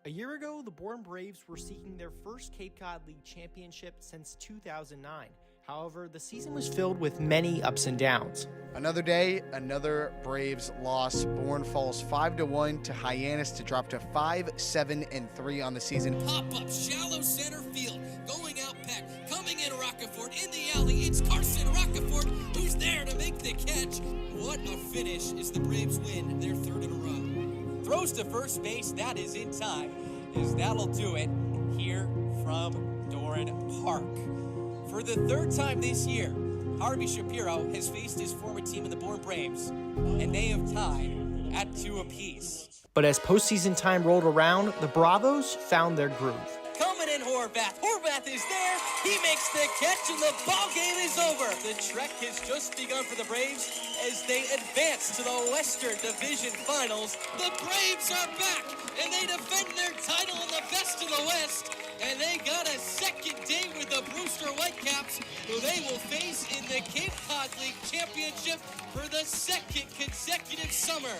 A year ago, the Bourne Braves were seeking their first Cape Cod League championship since 2009. However, the season was filled with many ups and downs. Another day, another Braves loss. Bourne falls 5-1 to Hyannis to drop to 5-7-3 on the season. Pop-up, shallow center field, going out Peck, coming in Rockefort, in the alley, it's Carson Rockefort, who's there to make the catch. What a finish is the Braves win, their third in a row. Throws to first base, that is in time, as that'll do it here from Doran Park. For the third time this year, Harvey Shapiro has faced his former team in the Bourne Braves, and they have tied at 2 apiece. But as postseason time rolled around, the Bravos found their groove. Coming in Horvath. Horvath is there. He makes the catch, and the ball game is over. The trek has just begun for the Braves as they advance to the Western Division Finals. The Braves are back, and they defend their title in the best of the West. And they got a second day with the Brewster Whitecaps, who they will face in the Cape Cod League Championship for the second consecutive summer.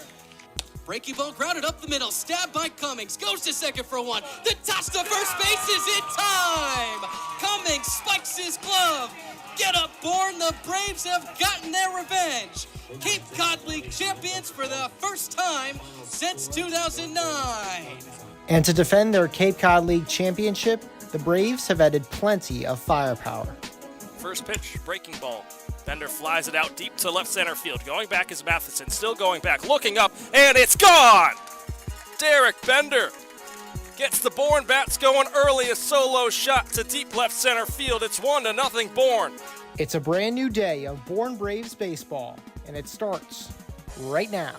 Breaking ball grounded up the middle, stabbed by Cummings, goes to second for one. The toss to first base is in time! Cummings spikes his glove. Get up, Bourne, the Braves have gotten their revenge. Cape Cod League champions for the first time since 2009. And to defend their Cape Cod League championship, the Braves have added plenty of firepower. First pitch, breaking ball. Bender flies it out deep to left center field. Going back is Matheson, still going back, looking up, and it's gone! Derek Bender gets the Bourne bats going early. A solo shot to deep left center field. It's 1-0 Bourne. It's a brand new day of Bourne Braves baseball, and it starts right now.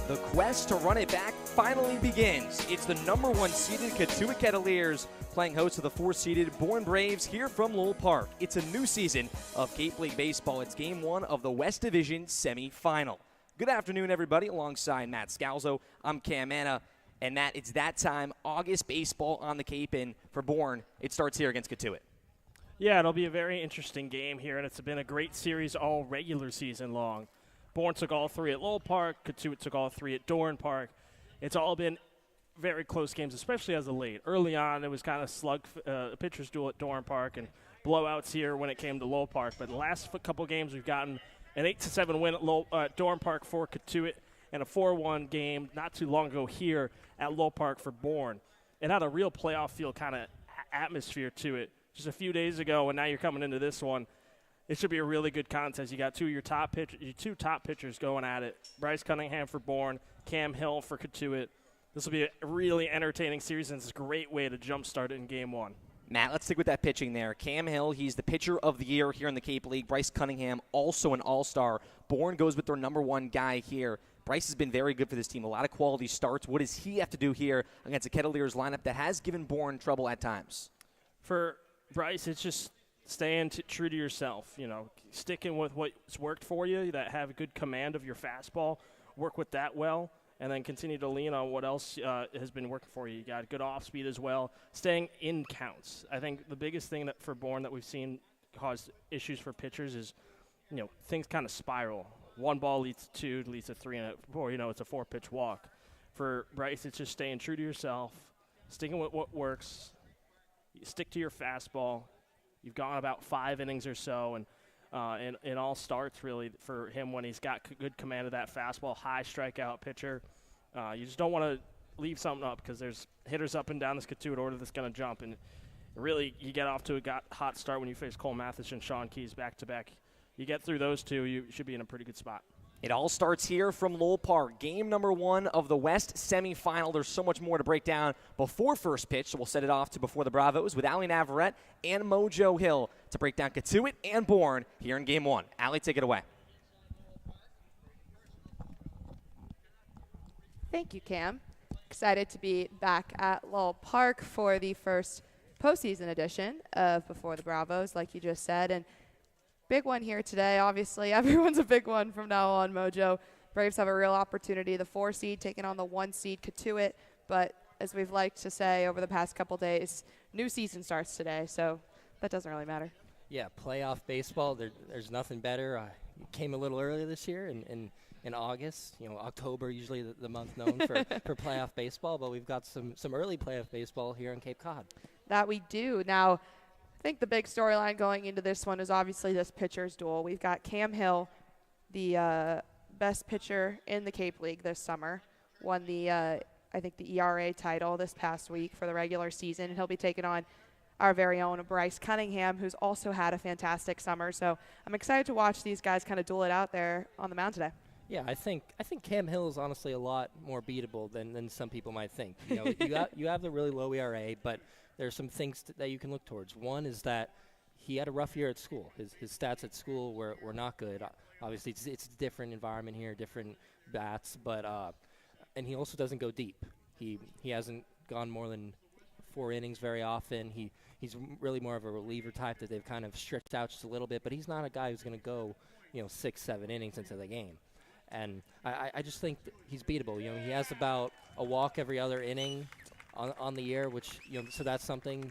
The quest to run it back finally begins. It's the number 1 seeded Cotuit Kettleers playing host to the 4-seeded Bourne Braves here from Lowell Park. It's a new season of Cape League Baseball. It's Game 1 of the West Division semifinal. Good afternoon, everybody. Alongside Matt Scalzo, I'm Cam Manna. And Matt, it's that time. August baseball on the Cape, and for Bourne, it starts here against Cotuit. Yeah, it'll be a very interesting game here, and it's been a great series all regular season long. Bourne took all 3 at Lowell Park. Cotuit took all 3 at Doran Park. It's all been very close games, especially as of late. Early on, it was kind of slug pitcher's duel at Doran Park and blowouts here when it came to Lowell Park. But the last couple games, we've gotten an 8-7 win at Doran Park for Cotuit and a 4-1 game not too long ago here at Lowell Park for Bourne. It had a real playoff feel kind of atmosphere to it just a few days ago, and now you're coming into this one. It should be a really good contest. You got your two top pitchers going at it. Bryce Cunningham for Bourne, Cam Hill for Cotuit. This will be a really entertaining series, and it's a great way to jumpstart it in Game 1. Matt, let's stick with that pitching there. Cam Hill, he's the pitcher of the year here in the Cape League. Bryce Cunningham, also an all-star. Bourne goes with their number 1 guy here. Bryce has been very good for this team. A lot of quality starts. What does he have to do here against a Kettleers lineup that has given Bourne trouble at times? For Bryce, it's just staying true to yourself, sticking with what's worked for you, that have a good command of your fastball, work with that well, and then continue to lean on what else has been working for you. You got good off speed as well, staying in counts. I think the biggest thing that for Bourne that we've seen cause issues for pitchers is, things kind of spiral. 1 ball leads to 2, leads to 3, and before it's a 4-pitch walk. For Bryce, it's just staying true to yourself, sticking with what works. You stick to your fastball. You've gone about 5 innings or so, and it all starts really for him when he's got good command of that fastball, high strikeout pitcher. You just don't want to leave something up because there's hitters up and down this Cotuit order that's going to jump, and really you get off to a hot start when you face Cole Matheson and Sean Keys back-to-back. You get through those 2, you should be in a pretty good spot. It all starts here from Lowell Park. Game number 1 of the West semifinal. There's so much more to break down before first pitch, so we'll set it off to Before the Bravos with Allie Navarrete and Mojo Hill to break down Cotuit and Bourne here in Game 1. Allie, take it away. Thank you, Cam. Excited to be back at Lowell Park for the first postseason edition of Before the Bravos, like you just said. And big one here today, obviously. Everyone's a big one from now on, Mojo. Braves have a real opportunity. The 4 seed taking on the 1 seed Cotuit. But as we've liked to say over the past couple days, new season starts today, so that doesn't really matter. Yeah, playoff baseball, there's nothing better. came a little earlier this year in August. October usually the month known for playoff baseball, but we've got some early playoff baseball here in Cape Cod. That we do. Now, I think the big storyline going into this one is obviously this pitcher's duel. We've got Cam Hill, the best pitcher in the Cape League this summer, won the I think the ERA title this past week for the regular season, and he'll be taking on our very own Bryce Cunningham, who's also had a fantastic summer. So I'm excited to watch these guys kind of duel it out there on the mound today. Yeah, I think Cam Hill is honestly a lot more beatable than some people might think. You have the really low ERA, but there's some things that you can look towards. One is that he had a rough year at school. His stats at school were not good. Obviously, it's a different environment here, different bats, but and he also doesn't go deep. He hasn't gone more than 4 innings very often. He's really more of a reliever type that they've kind of stretched out just a little bit, but he's not a guy who's going to go 6-7 innings into the game. And I just think he's beatable. He has about a walk every other inning on the year, which so that's something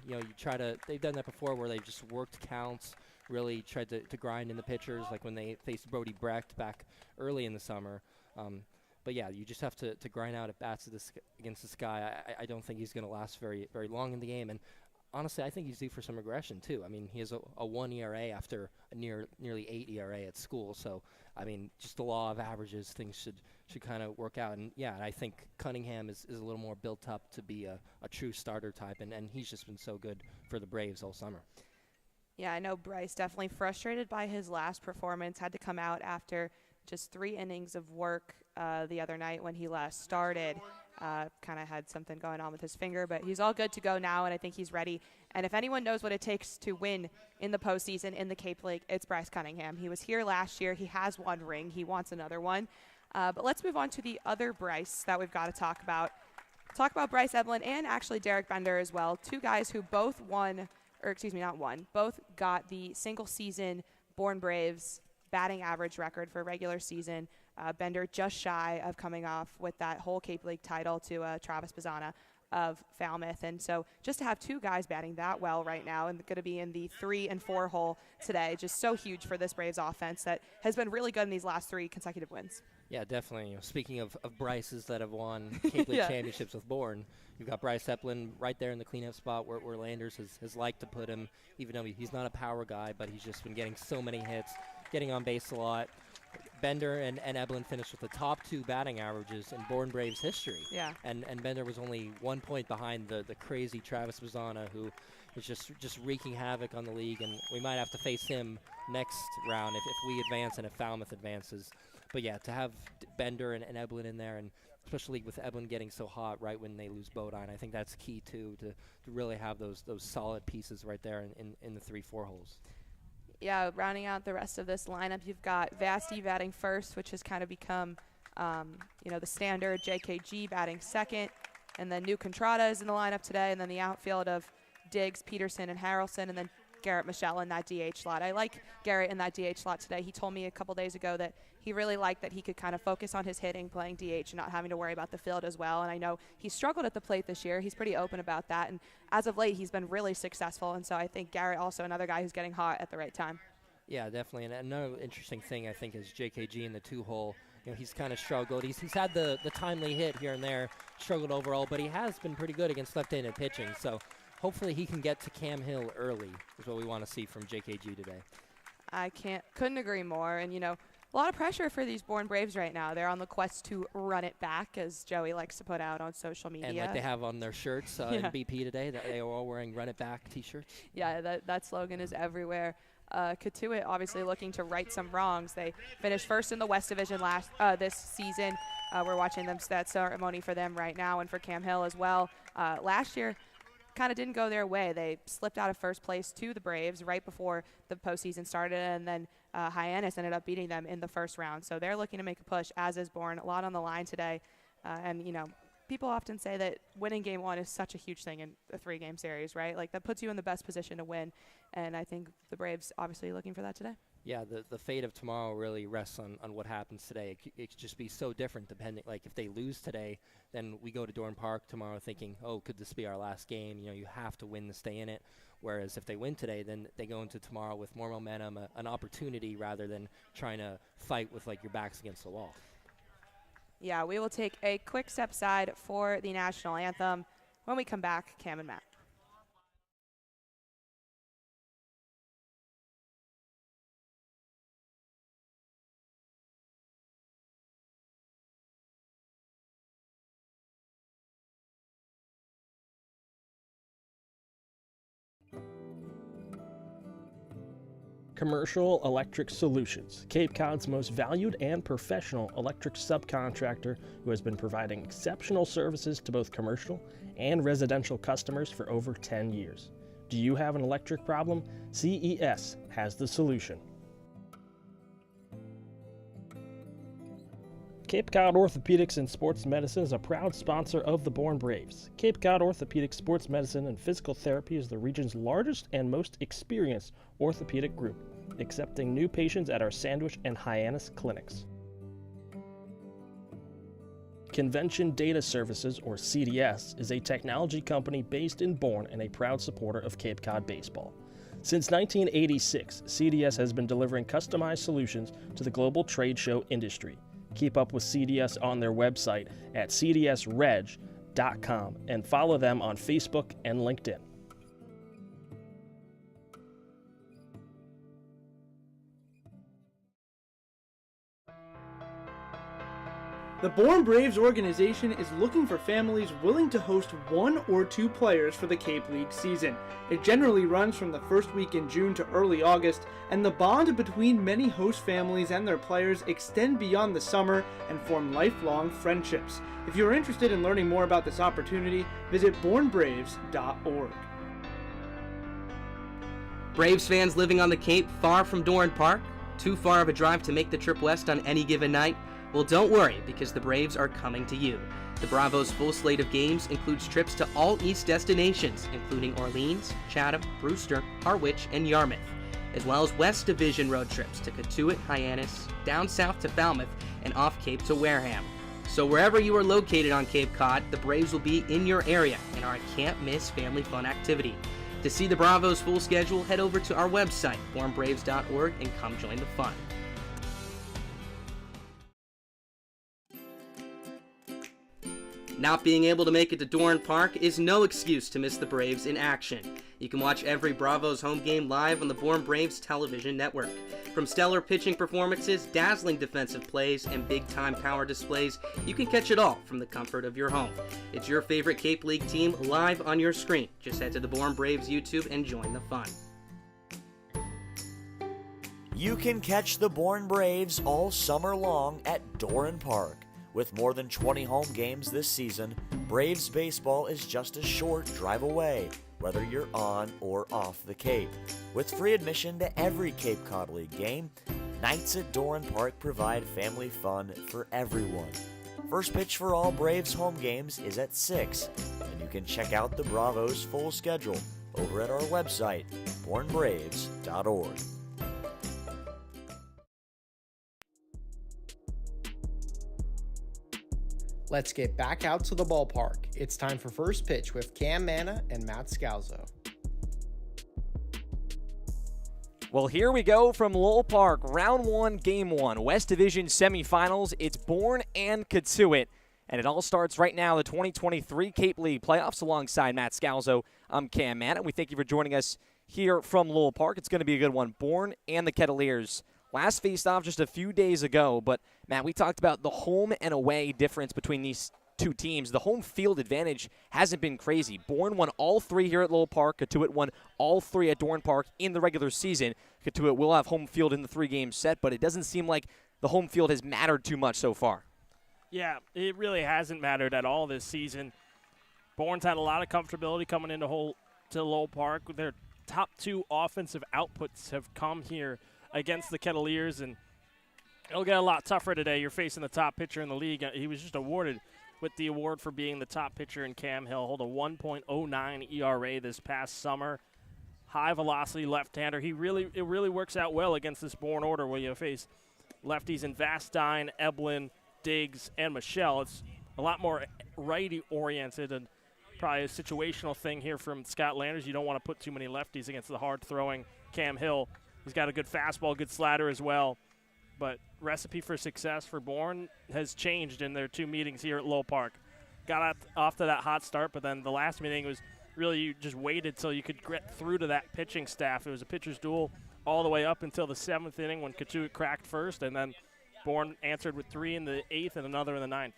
they've done that before where they've just worked counts, really tried to grind in the pitchers, like when they faced Brody Brecht back early in the summer. But yeah, you just have to grind out at bats against this guy. I don't think he's going to last very, very long in the game. And honestly, I think he's due for some regression too. I mean, he has a 1 ERA after a nearly 8 ERA at school. So, I mean, just the law of averages, things should kind of work out. And yeah, I think Cunningham is a little more built up to be a true starter type, and he's just been so good for the Braves all summer. Yeah, I know Bryce definitely frustrated by his last performance, had to come out after just 3 innings of work the other night when he last started. Kind of had something going on with his finger, but he's all good to go now, and I think he's ready. And if anyone knows what it takes to win in the postseason in the Cape League, it's Bryce Cunningham. He was here last year. He has 1 ring. He wants another one. But let's move on to the other Bryce that we've got to talk about. Talk about Bryce Evelyn and actually Derek Bender as well. 2 guys who both both got the single season Born Braves batting average record for a regular season. Bender just shy of coming off with that whole Cape League title to Travis Bazzana of Falmouth. And so just to have 2 guys batting that well right now and going to be in the 3 and 4 hole today, just so huge for this Braves offense that has been really good in these last 3 consecutive wins. Yeah, definitely. Speaking of Bryces that have won Cape League championships with Bourne, you've got Bryce Eplin right there in the cleanup spot where Landers has liked to put him, even though he's not a power guy, but he's just been getting so many hits, getting on base a lot. Bender and Eblin finished with the top 2 batting averages in Bourne Braves history. Yeah. And Bender was only 1 point behind the crazy Travis Bazzana, who is just wreaking havoc on the league, and we might have to face him next round if we advance and if Falmouth advances. But yeah, to have Bender and Eblin in there, and especially with Eblin getting so hot right when they lose Bodine, I think that's key too, to really have those solid pieces right there in the 3-4 holes. Yeah, rounding out the rest of this lineup, you've got Vasti batting first, which has kind of become, the standard. JKG batting second, and then New Contrada is in the lineup today, and then the outfield of Diggs, Peterson, and Harrelson, and then Garrett Michelle in that DH slot. I like Garrett in that DH slot today. He told me a couple days ago that he really liked that he could kind of focus on his hitting, playing DH, and not having to worry about the field as well. And I know he struggled at the plate this year. He's pretty open about that. And as of late, he's been really successful. And so I think Garrett also another guy who's getting hot at the right time. Yeah, definitely. And another interesting thing, I think, is JKG in the 2-hole. He's kind of struggled. He's had the timely hit here and there, struggled overall, but he has been pretty good against left-handed pitching. So hopefully he can get to Cam Hill early is what we want to see from JKG today. I couldn't agree more. And, a lot of pressure for these Bourne Braves right now. They're on the quest to run it back, as Joey likes to put out on social media. And like they have on their shirts in BP today, that they are all wearing Run It Back T-shirts. Yeah, that slogan is everywhere. Cotuit obviously looking to right some wrongs. They finished first in the West Division this season. We're watching that ceremony for them right now, and for Cam Hill as well. Last year, kind of didn't go their way. They slipped out of first place to the Braves right before the postseason started, and then Hyannis ended up beating them in the first round. So they're looking to make a push, as is Bourne. A lot on the line today. People often say that winning game 1 is such a huge thing in a 3-game series, right? Like, that puts you in the best position to win. And I think the Braves obviously looking for that today. Yeah, the fate of tomorrow really rests on what happens today. It could just be so different depending. Like, if they lose today, then we go to Dorn Park tomorrow thinking, oh, could this be our last game? You have to win to stay in it. Whereas if they win today, then they go into tomorrow with more momentum, an opportunity rather than trying to fight with like your backs against the wall. Yeah, we will take a quick step aside for the national anthem. When we come back, Cam and Matt. Commercial Electric Solutions, Cape Cod's most valued and professional electric subcontractor who has been providing exceptional services to both commercial and residential customers for over 10 years. Do you have an electric problem? CES has the solution. Cape Cod Orthopedics and Sports Medicine is a proud sponsor of the Bourne Braves. Cape Cod Orthopedic Sports Medicine and Physical Therapy is the region's largest and most experienced orthopedic group, accepting new patients at our Sandwich and Hyannis clinics. Convention Data Services, or CDS, is a technology company based in Bourne and a proud supporter of Cape Cod baseball. Since 1986, CDS has been delivering customized solutions to the global trade show industry. Keep up with CDS on their website at cdsreg.com and follow them on Facebook and LinkedIn. The Bourne Braves organization is looking for families willing to host 1 or 2 players for the Cape League season. It generally runs from the first week in June to early August, and the bond between many host families and their players extend beyond the summer and form lifelong friendships. If you are interested in learning more about this opportunity, visit bournebraves.org. Braves fans living on the Cape far from Doran Park? Too far of a drive to make the trip west on any given night? Well, don't worry, because the Braves are coming to you. The Bravos' full slate of games includes trips to all East destinations, including Orleans, Chatham, Brewster, Harwich, and Yarmouth, as well as West Division road trips to Cotuit, Hyannis, down south to Falmouth, and off Cape to Wareham. So wherever you are located on Cape Cod, the Braves will be in your area in our can't-miss family fun activity. To see the Bravos' full schedule, head over to our website, bournebraves.org, and come join the fun. Not being able to make it to Doran Park is no excuse to miss the Braves in action. You can watch every Bravos home game live on the Bourne Braves television network. From stellar pitching performances, dazzling defensive plays, and big-time power displays, you can catch it all from the comfort of your home. It's your favorite Cape League team live on your screen. Just head to the Bourne Braves YouTube and join the fun. You can catch the Bourne Braves all summer long at Doran Park. With more than 20 home games this season, Braves baseball is just a short drive away, whether you're on or off the Cape. With free admission to every Cape Cod League game, nights at Doran Park provide family fun for everyone. First pitch for all Braves home games is at 6, and you can check out the Bravos' full schedule over at our website, bournebraves.org. Let's get back out to the ballpark. It's time for First Pitch with Cam Manna and Matt Scalzo. Well, here we go from Lowell Park, Round 1, Game 1, West Division Semifinals. It's Bourne and Cotuit, and it all starts right now, the 2023 Cape League Playoffs, alongside Matt Scalzo. I'm Cam Manna. We thank you for joining us here from Lowell Park. It's going to be a good one. Bourne and the Kettleers. Last faced off just a few days ago, but, Matt, we talked about the home and away difference between these two teams. The home field advantage hasn't been crazy. Bourne won all 3 here at Lowell Park. Cotuit won all 3 at Doran Park in the regular season. Cotuit will have home field in the 3-game set, but it doesn't seem like the home field has mattered too much so far. Yeah, it really hasn't mattered at all this season. Bourne's had a lot of comfortability coming into Lowell Park. Their top 2 offensive outputs have come here against the Kettleers, and it'll get a lot tougher today. You're facing the top pitcher in the league. He was just awarded with the award for being the top pitcher in Cam Hill. Hold a 1.09 ERA this past summer. High velocity left-hander. It really works out well against this Bourne order where you face lefties in Vastine, Eblin, Diggs, and Michelle. It's a lot more righty-oriented and probably a situational thing here from Scott Landers. You don't want to put too many lefties against the hard-throwing Cam Hill. He's got a good fastball, good slider as well. But recipe for success for Bourne has changed in their 2 meetings here at Lowell Park. Got off to that hot start, but then the last meeting was really you just waited till you could get through to that pitching staff. It was a pitcher's duel all the way up until the 7th inning when Cotuit cracked first, and then Bourne answered with 3 in the 8th and another in the 9th.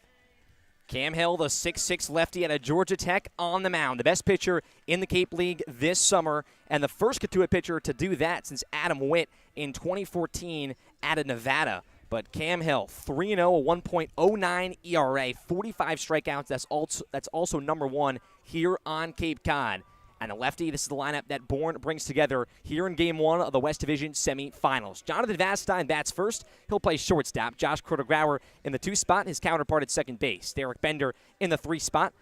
Cam Hill, the 6'6 lefty out of Georgia Tech, on the mound. The best pitcher in the Cape League this summer, and the first Cotuit pitcher to do that since Adam Witt in 2014 out of Nevada. But Cam Hill, 3-0, a 1.09 ERA, 45 strikeouts. That's also number 1 here on Cape Cod. And the lefty, this is the lineup that Bourne brings together here in Game 1 of the West Division semifinals. Jonathan Vastine bats first. He'll play shortstop. Josh Kroeger-Grauer in the 2 spot, his counterpart at second base. Derek Bender in the 3 spot.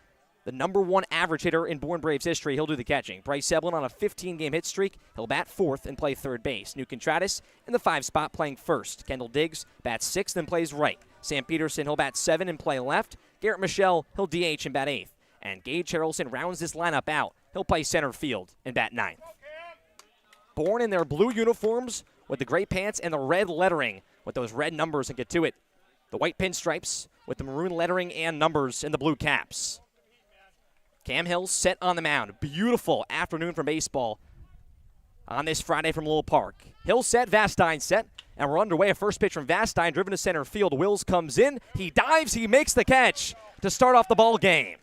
The number 1 average hitter in Bourne Braves history, he'll do the catching. Bryce Eblin on a 15-game hit streak. He'll bat 4th and play third base. New Contratis in the 5 spot playing first. Kendall Diggs bats 6th and plays right. Sam Peterson, he'll bat 7 and play left. Garrett Michelle, he'll DH and bat 8th. And Gage Harrelson rounds this lineup out. He'll play center field and bat 9th. Bourne in their blue uniforms with the gray pants and the red lettering with those red numbers in Cotuit. The white pinstripes with the maroon lettering and numbers in the blue caps. Cam Hill set on the mound. Beautiful afternoon for baseball on this Friday from Lowell Park. Hill set, Vastine set, and we're underway. A first pitch from Vastine, driven to center field. Wills comes in, he dives, he makes the catch to start off the ball game.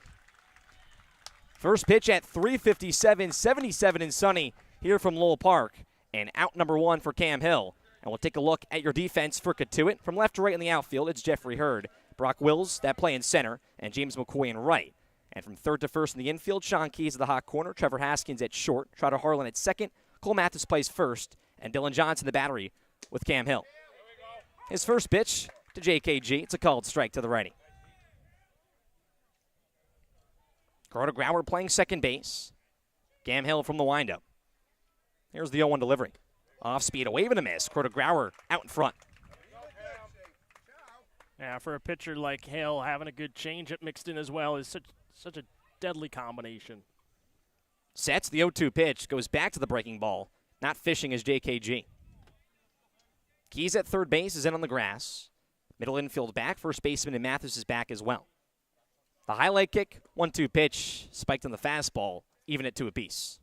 First pitch at 3:57, 77 and sunny here from Lowell Park, and out number 1 for Cam Hill. And we'll take a look at your defense for Cotuit. From left to right in the outfield, it's Jeffrey Hurd, Brock Wills, that play in center, and James McCoy in right. And from third to first in the infield, Sean Keys at the hot corner, Trevor Haskins at short, Trotter Harlan at second, Cole Mathis plays first, and Dylan Johnson the battery with Cam Hill. His first pitch to JKG. It's a called strike to the righty. Kroeger-Grauer playing second base. Cam Hill from the windup. Here's the 0-1 delivery. Off speed, a wave and a miss. Kroeger-Grauer out in front. Yeah, for a pitcher like Hill, having a good changeup mixed in as well is such a deadly combination. Sets the 0-2 pitch, goes back to the breaking ball. Not fishing as JKG. Keys at third base is in on the grass. Middle infield back, first baseman and Mathis is back as well. The highlight kick, 1-2 pitch, spiked on the fastball, even at 2 apiece.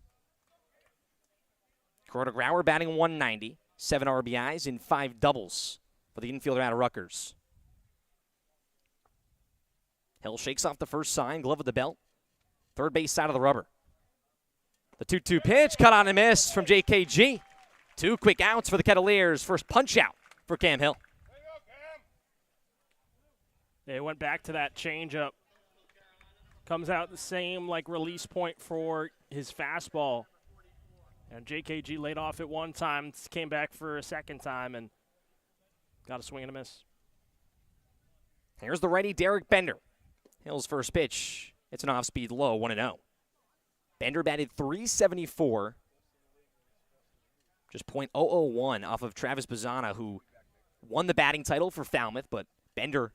Kroeger-Grauer batting 190, 7 RBIs and 5 doubles for the infielder out of Rutgers. Hill shakes off the first sign, glove of the belt. Third base side of the rubber. The 2-2 pitch, cut on and miss from JKG. 2 quick outs for the Kettleers. First punch out for Cam Hill. They went back to that changeup. Comes out the same release point for his fastball. And JKG laid off at one time, came back for a second time, and got a swing and a miss. Here's the righty, Derek Bender. Hill's first pitch. It's an off-speed low, 1-0. Bender batted .374. Just .001 off of Travis Bazzana, who won the batting title for Falmouth, but Bender,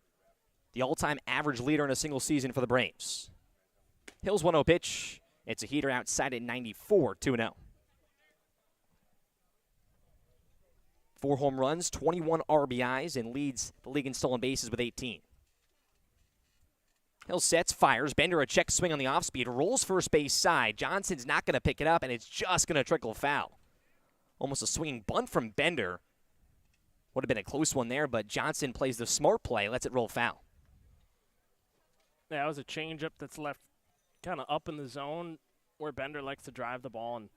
the all-time average leader in a single season for the Braves. Hill's 1-0 pitch. It's a heater outside at 94, 2-0. 4 home runs, 21 RBIs, and leads the league in stolen bases with 18. Hill sets, fires. Bender a check swing on the off-speed, rolls first base side. Johnson's not going to pick it up, and it's just going to trickle foul. Almost a swinging bunt from Bender. Would have been a close one there, but Johnson plays the smart play, lets it roll foul. Yeah, it was a changeup that's left kind of up in the zone where Bender likes to drive the ball, and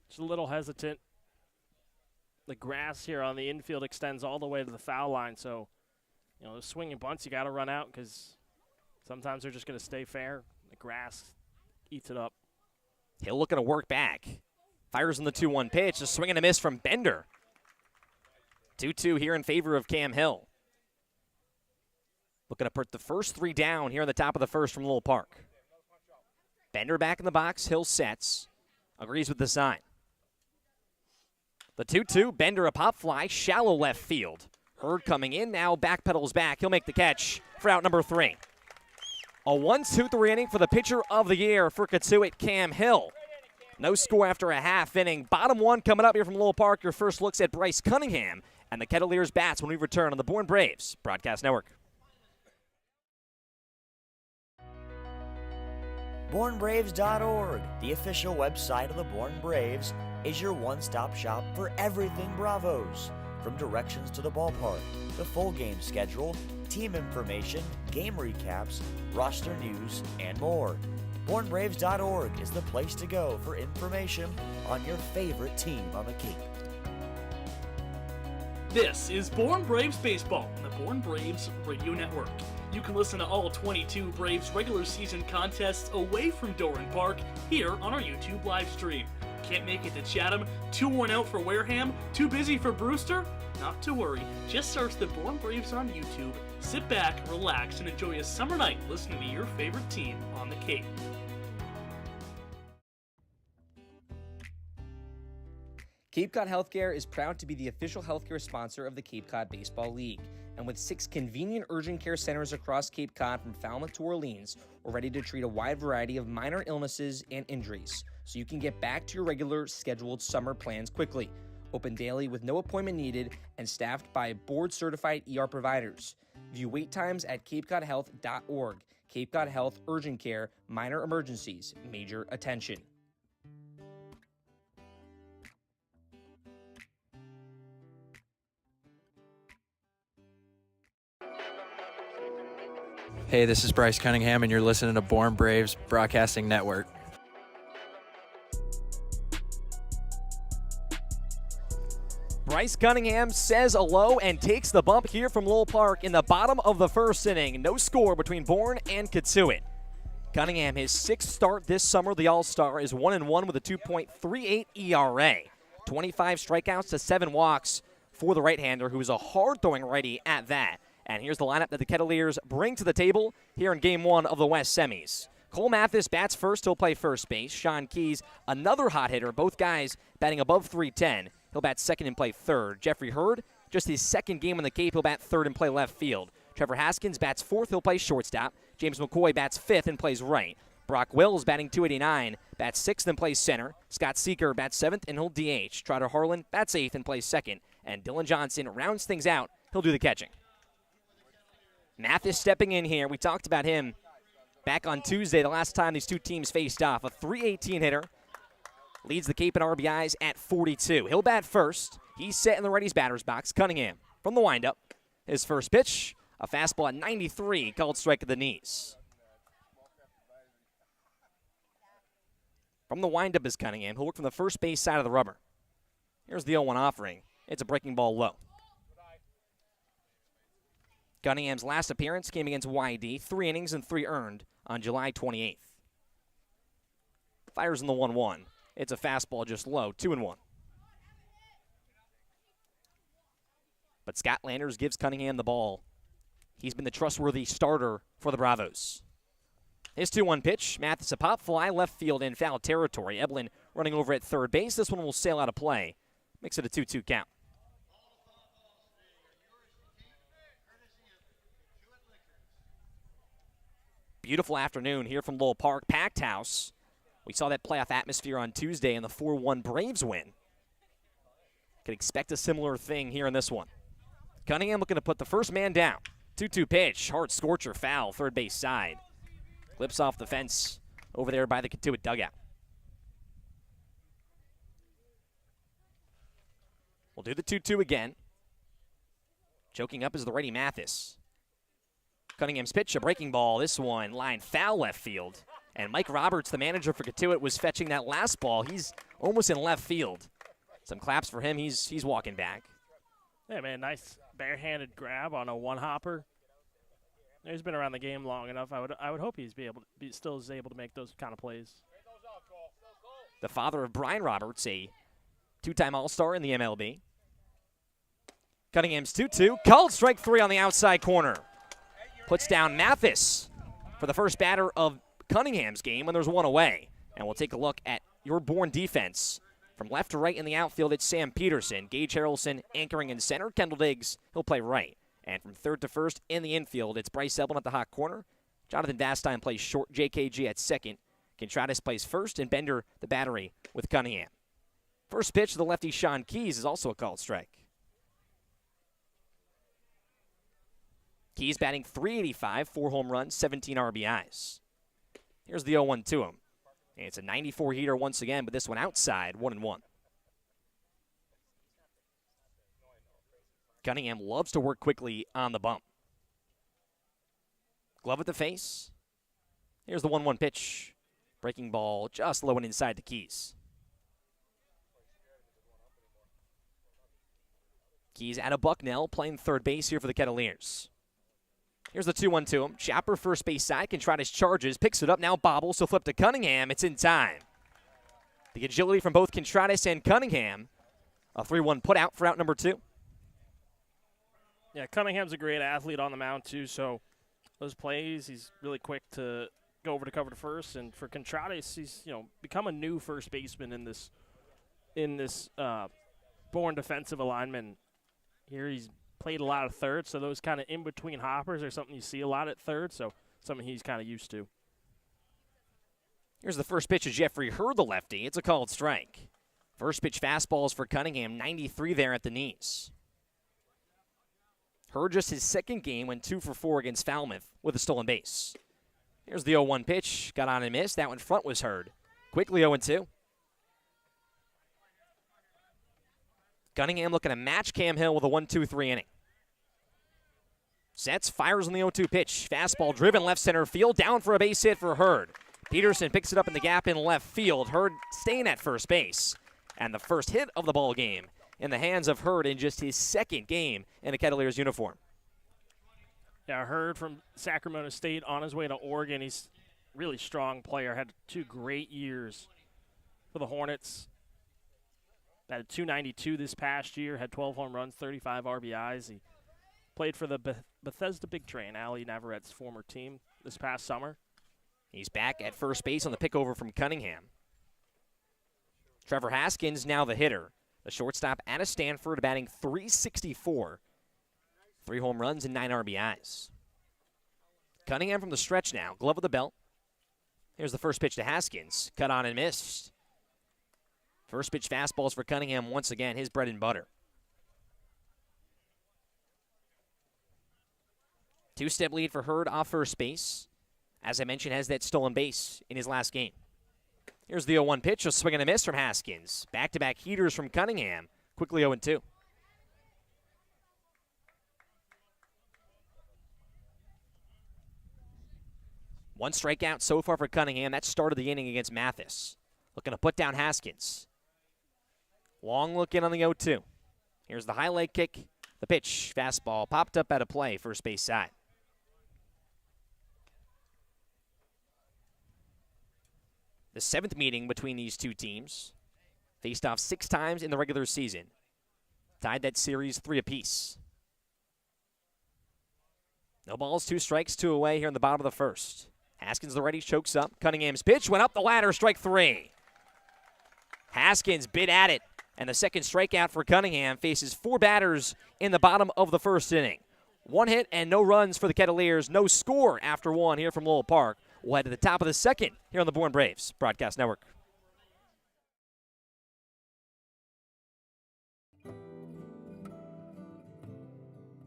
just a little hesitant. The grass here on the infield extends all the way to the foul line, so the swinging bunts you got to run out because sometimes they're just going to stay fair. The grass eats it up. Hill looking to work back. Fires in the 2-1 pitch. A swing and a miss from Bender. 2-2 here in favor of Cam Hill. Looking to put the first 3 down here on the top of the first from Lowell Park. Bender back in the box. Hill sets. Agrees with the sign. The 2-2, Bender a pop fly, shallow left field. Hurd coming in, now backpedals back. He'll make the catch for out number 3. A 1-2-3 inning for the pitcher of the year for Cotuit, Cam Hill. No score after a half inning. Bottom one coming up here from Lowell Park. Your first looks at Bryce Cunningham and the Kettleers bats when we return on the Bourne Braves Broadcast Network. BourneBraves.org, the official website of the Bourne Braves, is your one-stop shop for everything Bravos. From directions to the ballpark, the full game schedule, team information, game recaps, roster news, and more. BourneBraves.org is the place to go for information on your favorite team on the Cape. This is Bourne Braves Baseball on the Bourne Braves Radio Network. You can listen to all 22 Braves regular season contests away from Doran Park here on our YouTube live stream. Can't make it to Chatham? Too worn out for Wareham? Too busy for Brewster? Not to worry, just search the Bourne Braves on YouTube, sit back, relax, and enjoy a summer night listening to your favorite team on the Cape. Cape Cod Healthcare is proud to be the official healthcare sponsor of the Cape Cod Baseball League. And with 6 convenient urgent care centers across Cape Cod from Falmouth to Orleans, we're ready to treat a wide variety of minor illnesses and injuries, so you can get back to your regular scheduled summer plans quickly. Open daily with no appointment needed and staffed by board-certified ER providers. View wait times at capecodhealth.org. Cape Cod Health Urgent Care, minor emergencies, major attention. Hey, this is Bryce Cunningham, and you're listening to Bourne Braves Broadcasting Network. Bryce Cunningham says hello and takes the bump here from Lowell Park in the bottom of the first inning. No score between Bourne and Cotuit. Cunningham, his 6th start this summer, the All-Star, is 1-1 with a 2.38 ERA. 25 strikeouts to 7 walks for the right-hander, who is a hard-throwing righty at that. And here's the lineup that the Kettleers bring to the table here in Game 1 of the West Semis. Cole Mathis bats first. He'll play first base. Sean Keys, another hot hitter. Both guys batting above .310. He'll bat second and play third. Jeffrey Hurd, just his second game on the Cape. He'll bat third and play left field. Trevor Haskins bats fourth. He'll play shortstop. James McCoy bats fifth and plays right. Brock Wills batting .289, bats sixth and plays center. Scott Seeker bats seventh and he'll DH. Trotter Harlan bats eighth and plays second. And Dylan Johnson rounds things out. He'll do the catching. Mathis stepping in here. We talked about him back on Tuesday, the last time these two teams faced off. A .318 hitter. Leads the Cape in RBIs at 42. He'll bat first. He's set in the righty's batter's box. Cunningham from the windup. His first pitch, a fastball at 93, called strike at the knees. From the windup is Cunningham. He'll work from the first base side of the rubber. Here's the 0-1 offering. It's a breaking ball low. Cunningham's last appearance came against YD, 3 innings and 3 earned on July 28th. Fires in the 1-1. It's a fastball just low, 2-1. But Scott Landers gives Cunningham the ball. He's been the trustworthy starter for the Bravos. His 2-1 pitch, Mathis a pop fly, left field in foul territory. Eblin running over at third base. This one will sail out of play. Makes it a 2-2 count. Beautiful afternoon here from Lowell Park. Packed house. We saw that playoff atmosphere on Tuesday in the 4-1 Braves win. Could expect a similar thing here in this one. Cunningham looking to put the first man down. 2-2 pitch, hard scorcher foul, third base side. Clips off the fence over there by the Cotuit dugout. We'll do the 2-2 again. Choking up is the righty Mathis. Cunningham's pitch, a breaking ball. This one, line foul left field. And Mike Roberts, the manager for Cotuit, was fetching that last ball. He's almost in left field. Some claps for him. He's walking back. Yeah, man, nice barehanded grab on a one-hopper. He's been around the game long enough. I would hope he's still is able to make those kind of plays. The father of Brian Roberts, a 2-time All-Star in the MLB. Cunningham's 2-2. Called strike 3 on the outside corner. Puts down Mathis for the first batter of Cunningham's game when there's one away. And we'll take a look at your Bourne defense. From left to right in the outfield, it's Sam Peterson. Gage Harrelson anchoring in center. Kendall Diggs, he'll play right. And from third to first in the infield, it's Bryce Eblin at the hot corner. Jonathan Vastine plays short, JKG at second. Contreras plays first, and Bender the battery with Cunningham. First pitch to the lefty Sean Keys is also a called strike. Keys batting .385, 4 home runs, 17 RBIs. Here's the 0-1 to him. And it's a 94 heater once again, but this one outside, 1-1. Cunningham loves to work quickly on the bump. Glove at the face. Here's the 1-1 pitch. Breaking ball just low and inside the Keys. Keys at a Bucknell, playing third base here for the Kettleers. Here's the 2-1 to him. Chopper first base side. Contreras charges, picks it up, now bobbles. He'll flip to Cunningham. It's in time. The agility from both Contreras and Cunningham. A 3-1 put out for out number 2. Yeah, Cunningham's a great athlete on the mound, too, so those plays, he's really quick to go over to cover to first. And for Contreras, he's, become a new first baseman in this Bourne defensive alignment. Here he's played a lot of third, so those kind of in-between hoppers are something you see a lot at third, so something he's kind of used to. Here's the first pitch of Jeffrey Hurd, the lefty. It's a called strike. First pitch fastballs for Cunningham, 93 there at the knees. Hurd just his second game, went 2 for 4 against Falmouth with a stolen base. Here's the 0-1 pitch. Got on and missed. That one front was Hurd. Quickly 0-2. Cunningham looking to match Cam Hill with a 1-2-3 inning. Sets, fires on the 0-2 pitch. Fastball driven left center field. Down for a base hit for Hurd. Peterson picks it up in the gap in left field. Hurd staying at first base. And the first hit of the ball game in the hands of Hurd in just his second game in a Kettleers uniform. Yeah, Hurd from Sacramento State on his way to Oregon. He's a really strong player. Had 2 great years for the Hornets. Had .292 this past year. Had 12 home runs, 35 RBIs. He played for the Bethesda Big Train, Ali Navarrette's former team, this past summer. He's back at first base on the pickover from Cunningham. Trevor Haskins now the hitter. The shortstop out of Stanford batting .364. 3 home runs and 9 RBIs. Cunningham from the stretch now. Glove of the belt. Here's the first pitch to Haskins. Cut on and missed. First pitch fastballs for Cunningham once again, his bread and butter. 2-step lead for Hurd off first base. As I mentioned, has that stolen base in his last game. Here's the 0-1 pitch, a swing and a miss from Haskins. Back-to-back heaters from Cunningham. Quickly 0-2. One strikeout so far for Cunningham. That started the inning against Mathis. Looking to put down Haskins. Long look in on the 0-2. Here's the high leg kick. The pitch, fastball, popped up out of play, first base side. The 7th meeting between these two teams. Faced off 6 times in the regular season. Tied that series 3 apiece. No balls, 2 strikes, 2 away here in the bottom of the first. Haskins the righty chokes up. Cunningham's pitch went up the ladder, strike 3. Haskins bit at it, and the second strikeout for Cunningham faces 4 batters in the bottom of the first inning. 1 hit and no runs for the Kettleers. No score after 1 here from Lowell Park. We'll head to the top of the second here on the Bourne Braves Broadcast Network.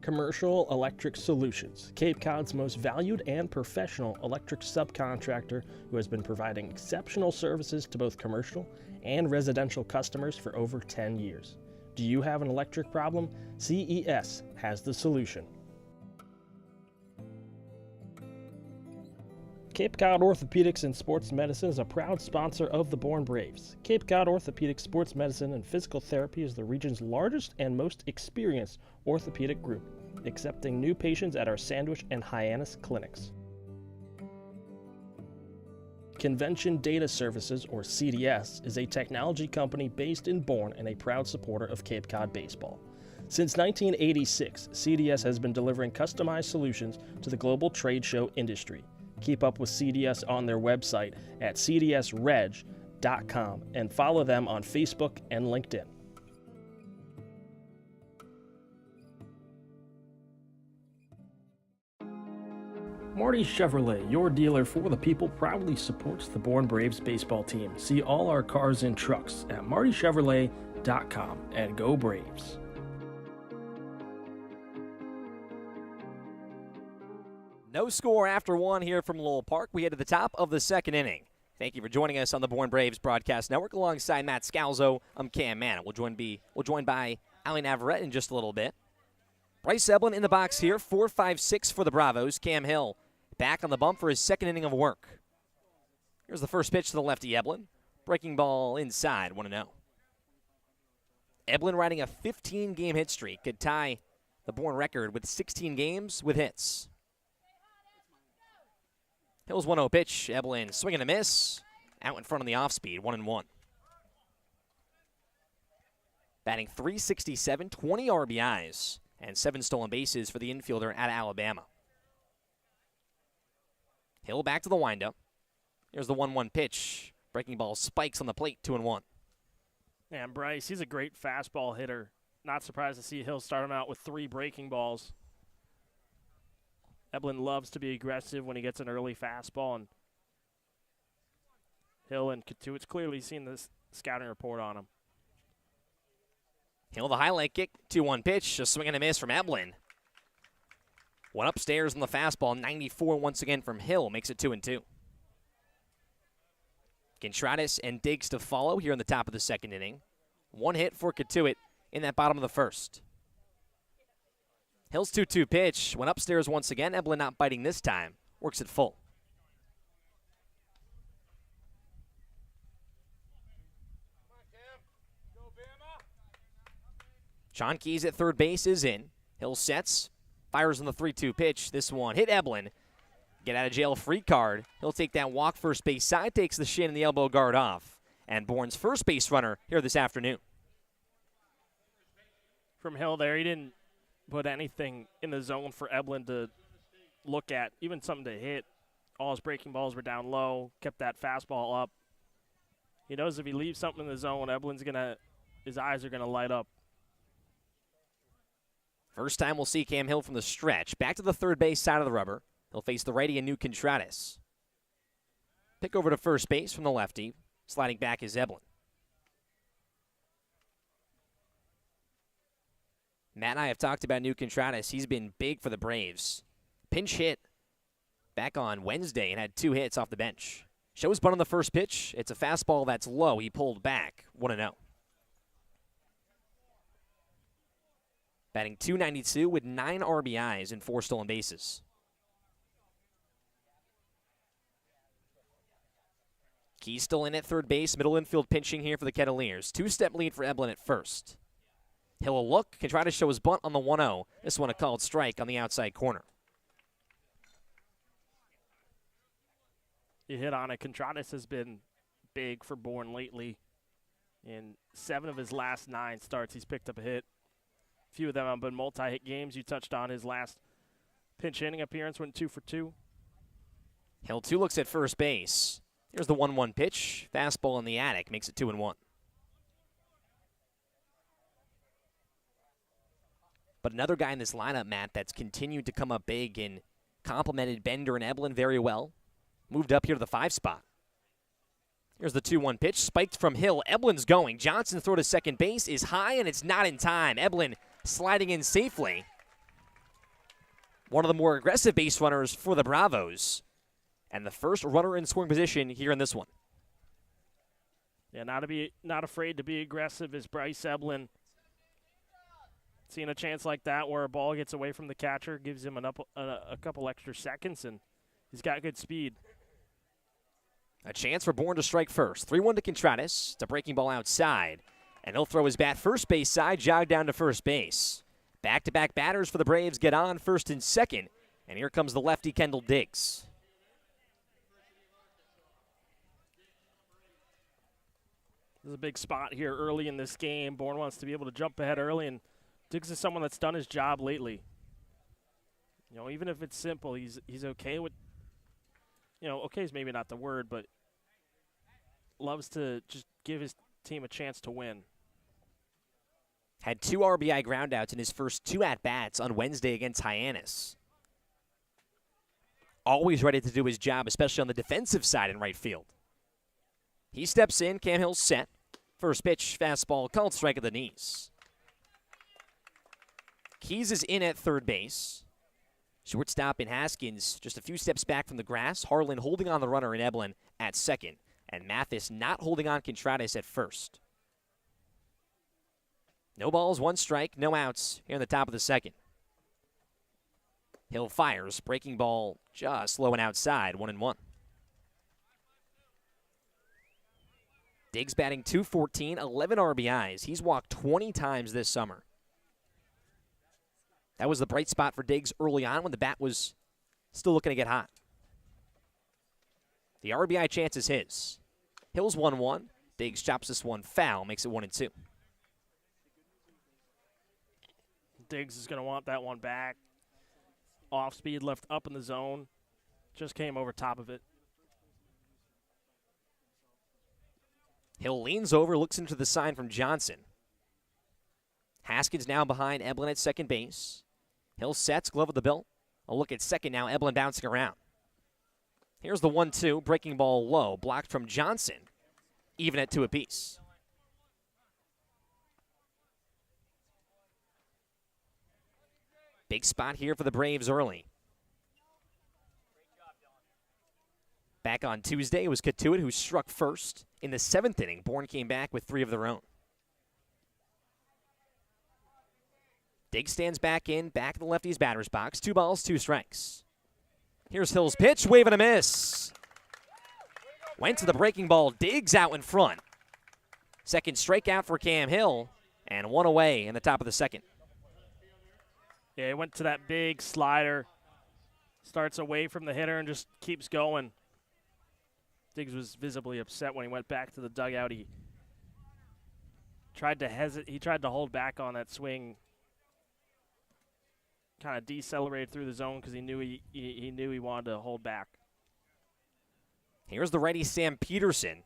Commercial Electric Solutions, Cape Cod's most valued and professional electric subcontractor who has been providing exceptional services to both commercial and residential customers for over 10 years. Do you have an electric problem? CES has the solution. Cape Cod Orthopedics and Sports Medicine is a proud sponsor of the Bourne Braves. Cape Cod Orthopedics, Sports Medicine, and Physical Therapy is the region's largest and most experienced orthopedic group, accepting new patients at our Sandwich and Hyannis clinics. Convention Data Services, or CDS, is a technology company based in Bourne and a proud supporter of Cape Cod baseball. Since 1986, CDS has been delivering customized solutions to the global trade show industry. Keep up with CDS on their website at cdsreg.com and follow them on Facebook and LinkedIn. Marty Chevrolet, your dealer for the people, proudly supports the Bourne Braves baseball team. See all our cars and trucks at martychevrolet.com, and go Braves. No score after one here from Lowell Park. We head to the top of the second inning. Thank you for joining us on the Bourne Braves Broadcast Network. Alongside Matt Scalzo, I'm Cam Manna. We'll join by Ali Navarrete in just a little bit. Bryce Eblin in the box here, 4-5-6 for the Bravos. Cam Hill back on the bump for his second inning of work. Here's the first pitch to the lefty Eblin. Breaking ball inside, 1-0. Eblin riding a 15-game hit streak. Could tie the Bourne record with 16 games with hits. Hill's 1-0 pitch. Eblin swing and a miss. Out in front on the off-speed, 1-1. Batting .367, 20 RBIs, and 7 stolen bases for the infielder out of Alabama. Hill back to the windup. Here's the 1-1 pitch. Breaking ball spikes on the plate, 2-1. And Bryce, he's a great fastball hitter. Not surprised to see Hill start him out with 3 breaking balls. Eblin loves to be aggressive when he gets an early fastball, and Hill and Cotuit's clearly seen this scouting report on him. Hill the highlight kick, 2-1 pitch, a swing and a miss from Eblin. One upstairs on the fastball, 94 once again from Hill, makes it 2-2. Contreras and Diggs to follow here in the top of the second inning. 1 hit for Cotuit in that bottom of the first. Hill's 2-2 pitch went upstairs once again. Eblin not biting this time. Works it full. Sean Keys at third base is in. Hill sets. Fires on the 3-2 pitch. This one hit Eblin. Get out of jail free card. He'll take that walk first base side. Takes the shin and the elbow guard off. And Bourne's first base runner here this afternoon. From Hill there, he didn't put anything in the zone for Eblin to look at, even something to hit. All his breaking balls were down low, kept that fastball up. He knows if he leaves something in the zone, his eyes are gonna light up. First time we'll see Cam Hill from the stretch. Back to the third base side of the rubber. He'll face the righty and new Contreras. Pick over to first base from the lefty. Sliding back is Eblin. Matt and I have talked about New Contreras. He's been big for the Braves. Pinch hit back on Wednesday and had 2 hits off the bench. Shows bunt on the first pitch. It's a fastball that's low. He pulled back. 1-0. Batting .292 with 9 RBIs and 4 stolen bases. Key's still in at third base. Middle infield pinching here for the Kettleers. 2-step lead for Eblin at first. Hill will look, can try to show his bunt on the 1-0. This one a called strike on the outside corner. You hit on it. Contreras has been big for Bourne lately. In 7 of his last 9 starts, he's picked up a hit. A few of them have been multi-hit games. You touched on his last pinch hitting appearance, went 2 for 2. Hill 2 looks at first base. Here's the 1-1 pitch. Fastball in the attic makes it 2-1. But another guy in this lineup, Matt, that's continued to come up big and complimented Bender and Eblin very well. Moved up here to the 5 spot. Here's the 2-1 pitch. Spiked from Hill. Eblin's going. Johnson's throw to second base is high, and it's not in time. Eblin sliding in safely. One of the more aggressive base runners for the Bravos. And the first runner in scoring position here in this one. Yeah, not afraid to be aggressive is Bryce Eblin. Seeing a chance like that where a ball gets away from the catcher gives him a couple extra seconds, and he's got good speed. A chance for Bourne to strike first. 3-1 to Contreras. It's a breaking ball outside. And he'll throw his bat first base side, jog down to first base. Back-to-back batters for the Braves get on first and second. And here comes the lefty Kendall Diggs. This is a big spot here early in this game. Bourne wants to be able to jump ahead early, and Diggs is someone that's done his job lately. You know, even if it's simple, he's okay with, okay is maybe not the word, but loves to just give his team a chance to win. Had 2 RBI groundouts in his first 2 at-bats on Wednesday against Hyannis. always ready to do his job, especially on the defensive side in right field. He steps in, Cam Hill's set. First pitch, fastball, called strike at the knees. Keys is in at third base. Shortstop in Haskins just a few steps back from the grass. Harlan holding on the runner in Eblin at second. And Mathis not holding on Contreras at first. No balls, one strike, no outs here in the top of the second. Hill fires, breaking ball just low and outside, 1-1. Diggs batting .214, 11 RBIs. He's walked 20 times this summer. That was the bright spot for Diggs early on when the bat was still looking to get hot. The RBI chance is his. Hill's 1-1. Diggs chops this one foul, makes it 1-2. Diggs is going to want that one back. Off speed, left up in the zone. Just came over top of it. Hill leans over, looks into the sign from Johnson. Haskins now behind Eblin at second base. Hill sets, glove of the belt. A look at second now, Eblin bouncing around. Here's the 1-2, breaking ball low, blocked from Johnson, even at 2 apiece. Big spot here for the Braves early. Back on Tuesday, it was Cotuit who struck first. In the 7th inning, Bourne came back with 3 of their own. Diggs stands back in, back of the lefty's batter's box. 2 balls, 2 strikes. Here's Hill's pitch, wave and a miss. Went to the breaking ball, Diggs out in front. Second strikeout for Cam Hill, and 1 away in the top of the second. Yeah, he went to that big slider. Starts away from the hitter and just keeps going. Diggs was visibly upset when he went back to the dugout. He tried to hesitate. He tried to hold back on that swing. Kind of decelerated through the zone because he knew he wanted to hold back. Here's the righty Sam Peterson.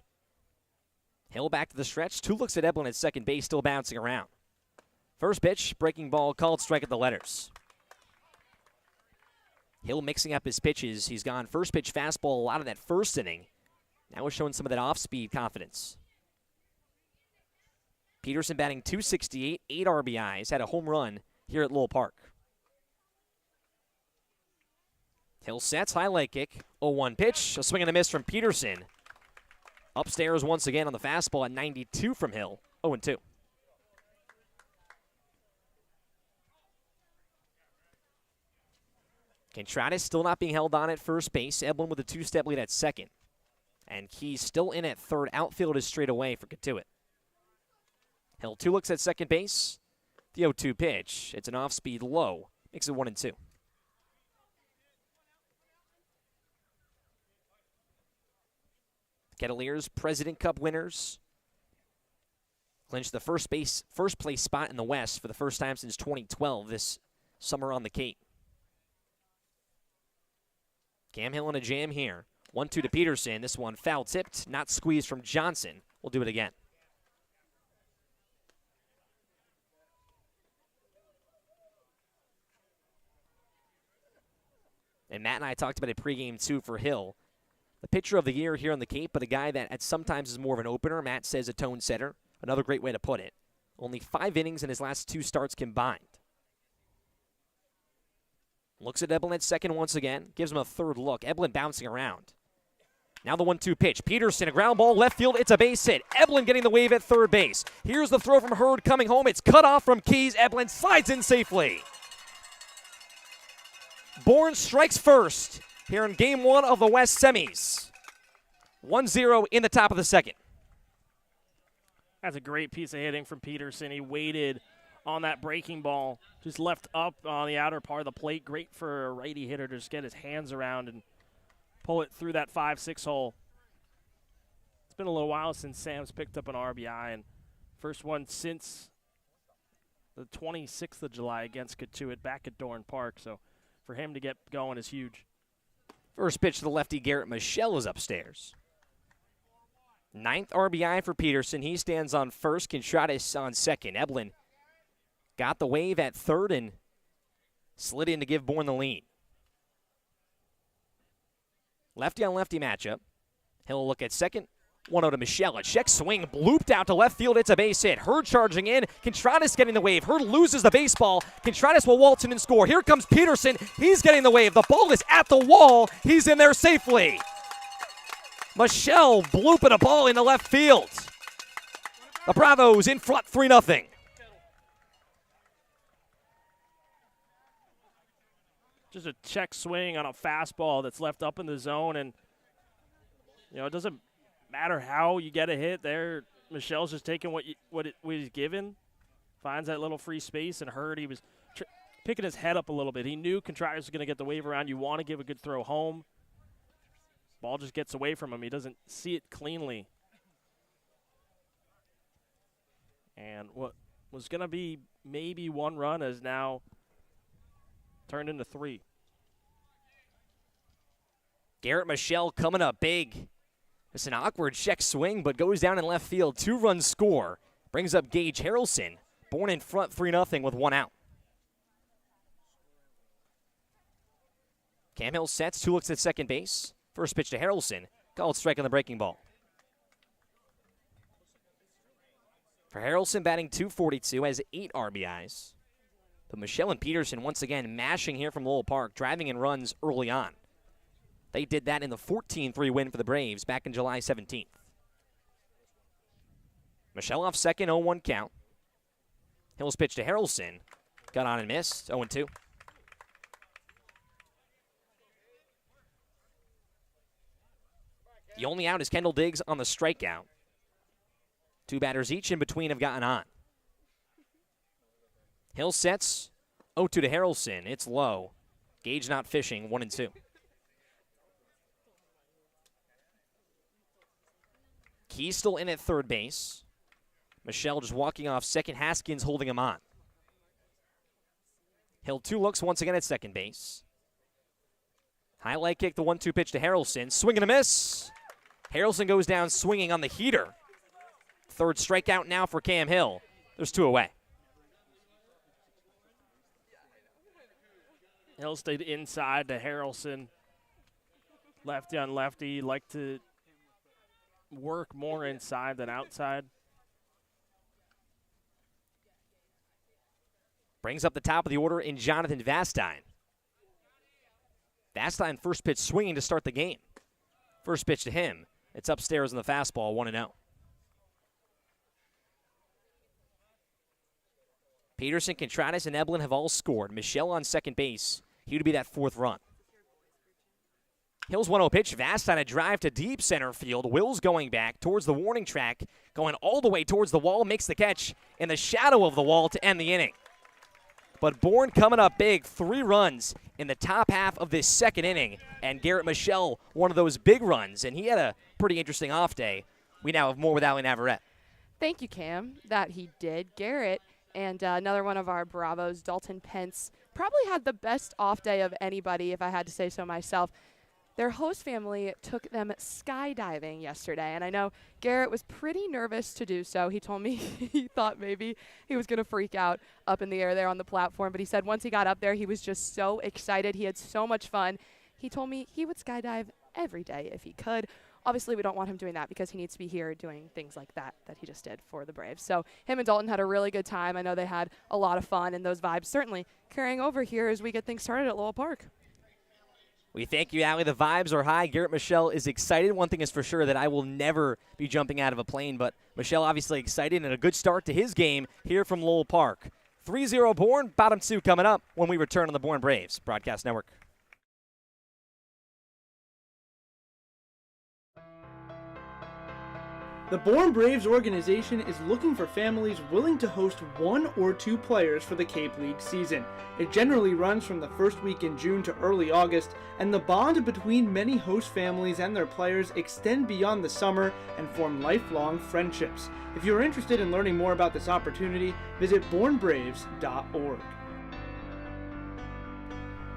Hill back to the stretch. 2 looks at Eblin at second base, still bouncing around. First pitch, breaking ball, called strike at the letters. Hill mixing up his pitches. He's gone first pitch fastball a lot of that first inning. Now we're showing some of that off-speed confidence. Peterson batting .268, 8 RBIs, had a home run here at Lowell Park. Hill sets, highlight kick, 0-1 pitch, a swing and a miss from Peterson. Upstairs once again on the fastball at 92 from Hill, 0-2. Contreras still not being held on at first base. Eblin with a 2-step lead at second. And Key's still in at third. Outfield is straight away for Cotuit. Hill 2 looks at second base. The 0-2 pitch. It's an off-speed low. Makes it 1-2. Kettleers, President Cup winners, clinched the first place spot in the West for the first time since 2012 this summer on the Cape. Cam Hill in a jam here. 1-2 to Peterson. This one foul tipped, not squeezed from Johnson. We'll do it again. And Matt and I talked about it pregame too for Hill. The pitcher of the year here on the Cape, but a guy that at sometimes is more of an opener. Matt says a tone setter. Another great way to put it. Only 5 innings in his last 2 starts combined. Looks at Eblin at second once again. Gives him a third look. Eblin bouncing around. Now the 1-2 pitch. Peterson, a ground ball, left field. It's a base hit. Eblin getting the wave at third base. Here's the throw from Hurd coming home. It's cut off from Keys. Eblin slides in safely. Bourne strikes first here in Game 1 of the West Semis. 1-0 in the top of the second. That's a great piece of hitting from Peterson. He waited on that breaking ball, just left up on the outer part of the plate. Great for a righty hitter to just get his hands around and pull it through that 5-6 hole. It's been a little while since Sam's picked up an RBI, and first one since the 26th of July against Cotuit back at Dorn Park. So for him to get going is huge. First pitch to the lefty Garrett Michelle is upstairs. 9th RBI for Peterson. He stands on first. Contreras on second. Eblin got the wave at third and slid in to give Bourne the lead. Lefty on lefty matchup. He'll look at second. 1-0 to Michelle. A check swing, blooped out to left field. It's a base hit. Hurd charging in. Contreras getting the wave. Hurd loses the baseball. Contreras will waltz in and score. Here comes Peterson. He's getting the wave. The ball is at the wall. He's in there safely. Michelle blooping a ball into left field. The Bravos in front 3-0. Just a check swing on a fastball that's left up in the zone, and it doesn't matter how you get a hit there. Michelle's just taking what he's given, finds that little free space, and Hurd, he was picking his head up a little bit. He knew Contreras was going to get the wave around. You want to give a good throw home. Ball just gets away from him. He doesn't see it cleanly. And what was going to be maybe one run has now turned into 3. Garrett Michelle coming up big. It's an awkward check swing, but goes down in left field. 2-run score. Brings up Gage Harrelson. Born in front 3-0 with 1 out. Cam Hill sets, 2 looks at second base. First pitch to Harrelson. Called strike on the breaking ball. For Harrelson, batting .242, has 8 RBIs. But Michelle and Peterson once again mashing here from Lowell Park, driving in runs early on. They did that in the 14-3 win for the Braves back in July 17th. Michelle off second, 0-1 count. Hill's pitch to Harrelson. Got on and missed, 0-2. The only out is Kendall Diggs on the strikeout. 2 batters each in between have gotten on. Hill sets, 0-2 to Harrelson. It's low. Gage not fishing, 1-2. Key still in at third base. Michelle just walking off second. Haskins holding him on. Hill 2 looks once again at second base. Highlight kick, the 1-2 pitch to Harrelson. Swing and a miss. Harrelson goes down swinging on the heater. Third strikeout now for Cam Hill. There's 2 away. Hill stayed inside to Harrelson. Lefty on lefty. Like to work more inside than outside. Brings up the top of the order in Jonathan Vastine. Vastine first pitch swinging to start the game. First pitch to him. It's upstairs in the fastball, 1-0. Peterson, Contreras, and Eblin have all scored. Michelle on second base. He would be that 4th run. Hill's 1-0 pitch. Vastine a drive to deep center field. Will's going back towards the warning track. Going all the way towards the wall. Makes the catch in the shadow of the wall to end the inning. But Bourne coming up big. 3 runs in the top half of this second inning. And Garrett Michelle, one of those big runs. And he had a pretty interesting off day. We now have more with Allie Navarrete. Thank you, Cam, that he did. Garrett and another one of our Bravos, Dalton Pence, probably had the best off day of anybody, if I had to say so myself. Their host family took them skydiving yesterday, and I know Garrett was pretty nervous to do so. He told me he thought maybe he was going to freak out up in the air there on the platform, but he said once he got up there, he was just so excited. He had so much fun. He told me he would skydive every day if he could. Obviously, we don't want him doing that because he needs to be here doing things like that he just did for the Braves. So him and Dalton had a really good time. I know they had a lot of fun, and those vibes certainly carrying over here as we get things started at Lowell Park. We thank you, Allie. The vibes are high. Garrett Michelle is excited. One thing is for sure, that I will never be jumping out of a plane, but Michelle obviously excited and a good start to his game here from Lowell Park. 3-0 Bourne, bottom 2 coming up when we return on the Bourne Braves Broadcast Network. The Bourne Braves organization is looking for families willing to host 1 or 2 players for the Cape League season. It generally runs from the first week in June to early August, and the bond between many host families and their players extend beyond the summer and form lifelong friendships. If you are interested in learning more about this opportunity, visit bournebraves.org.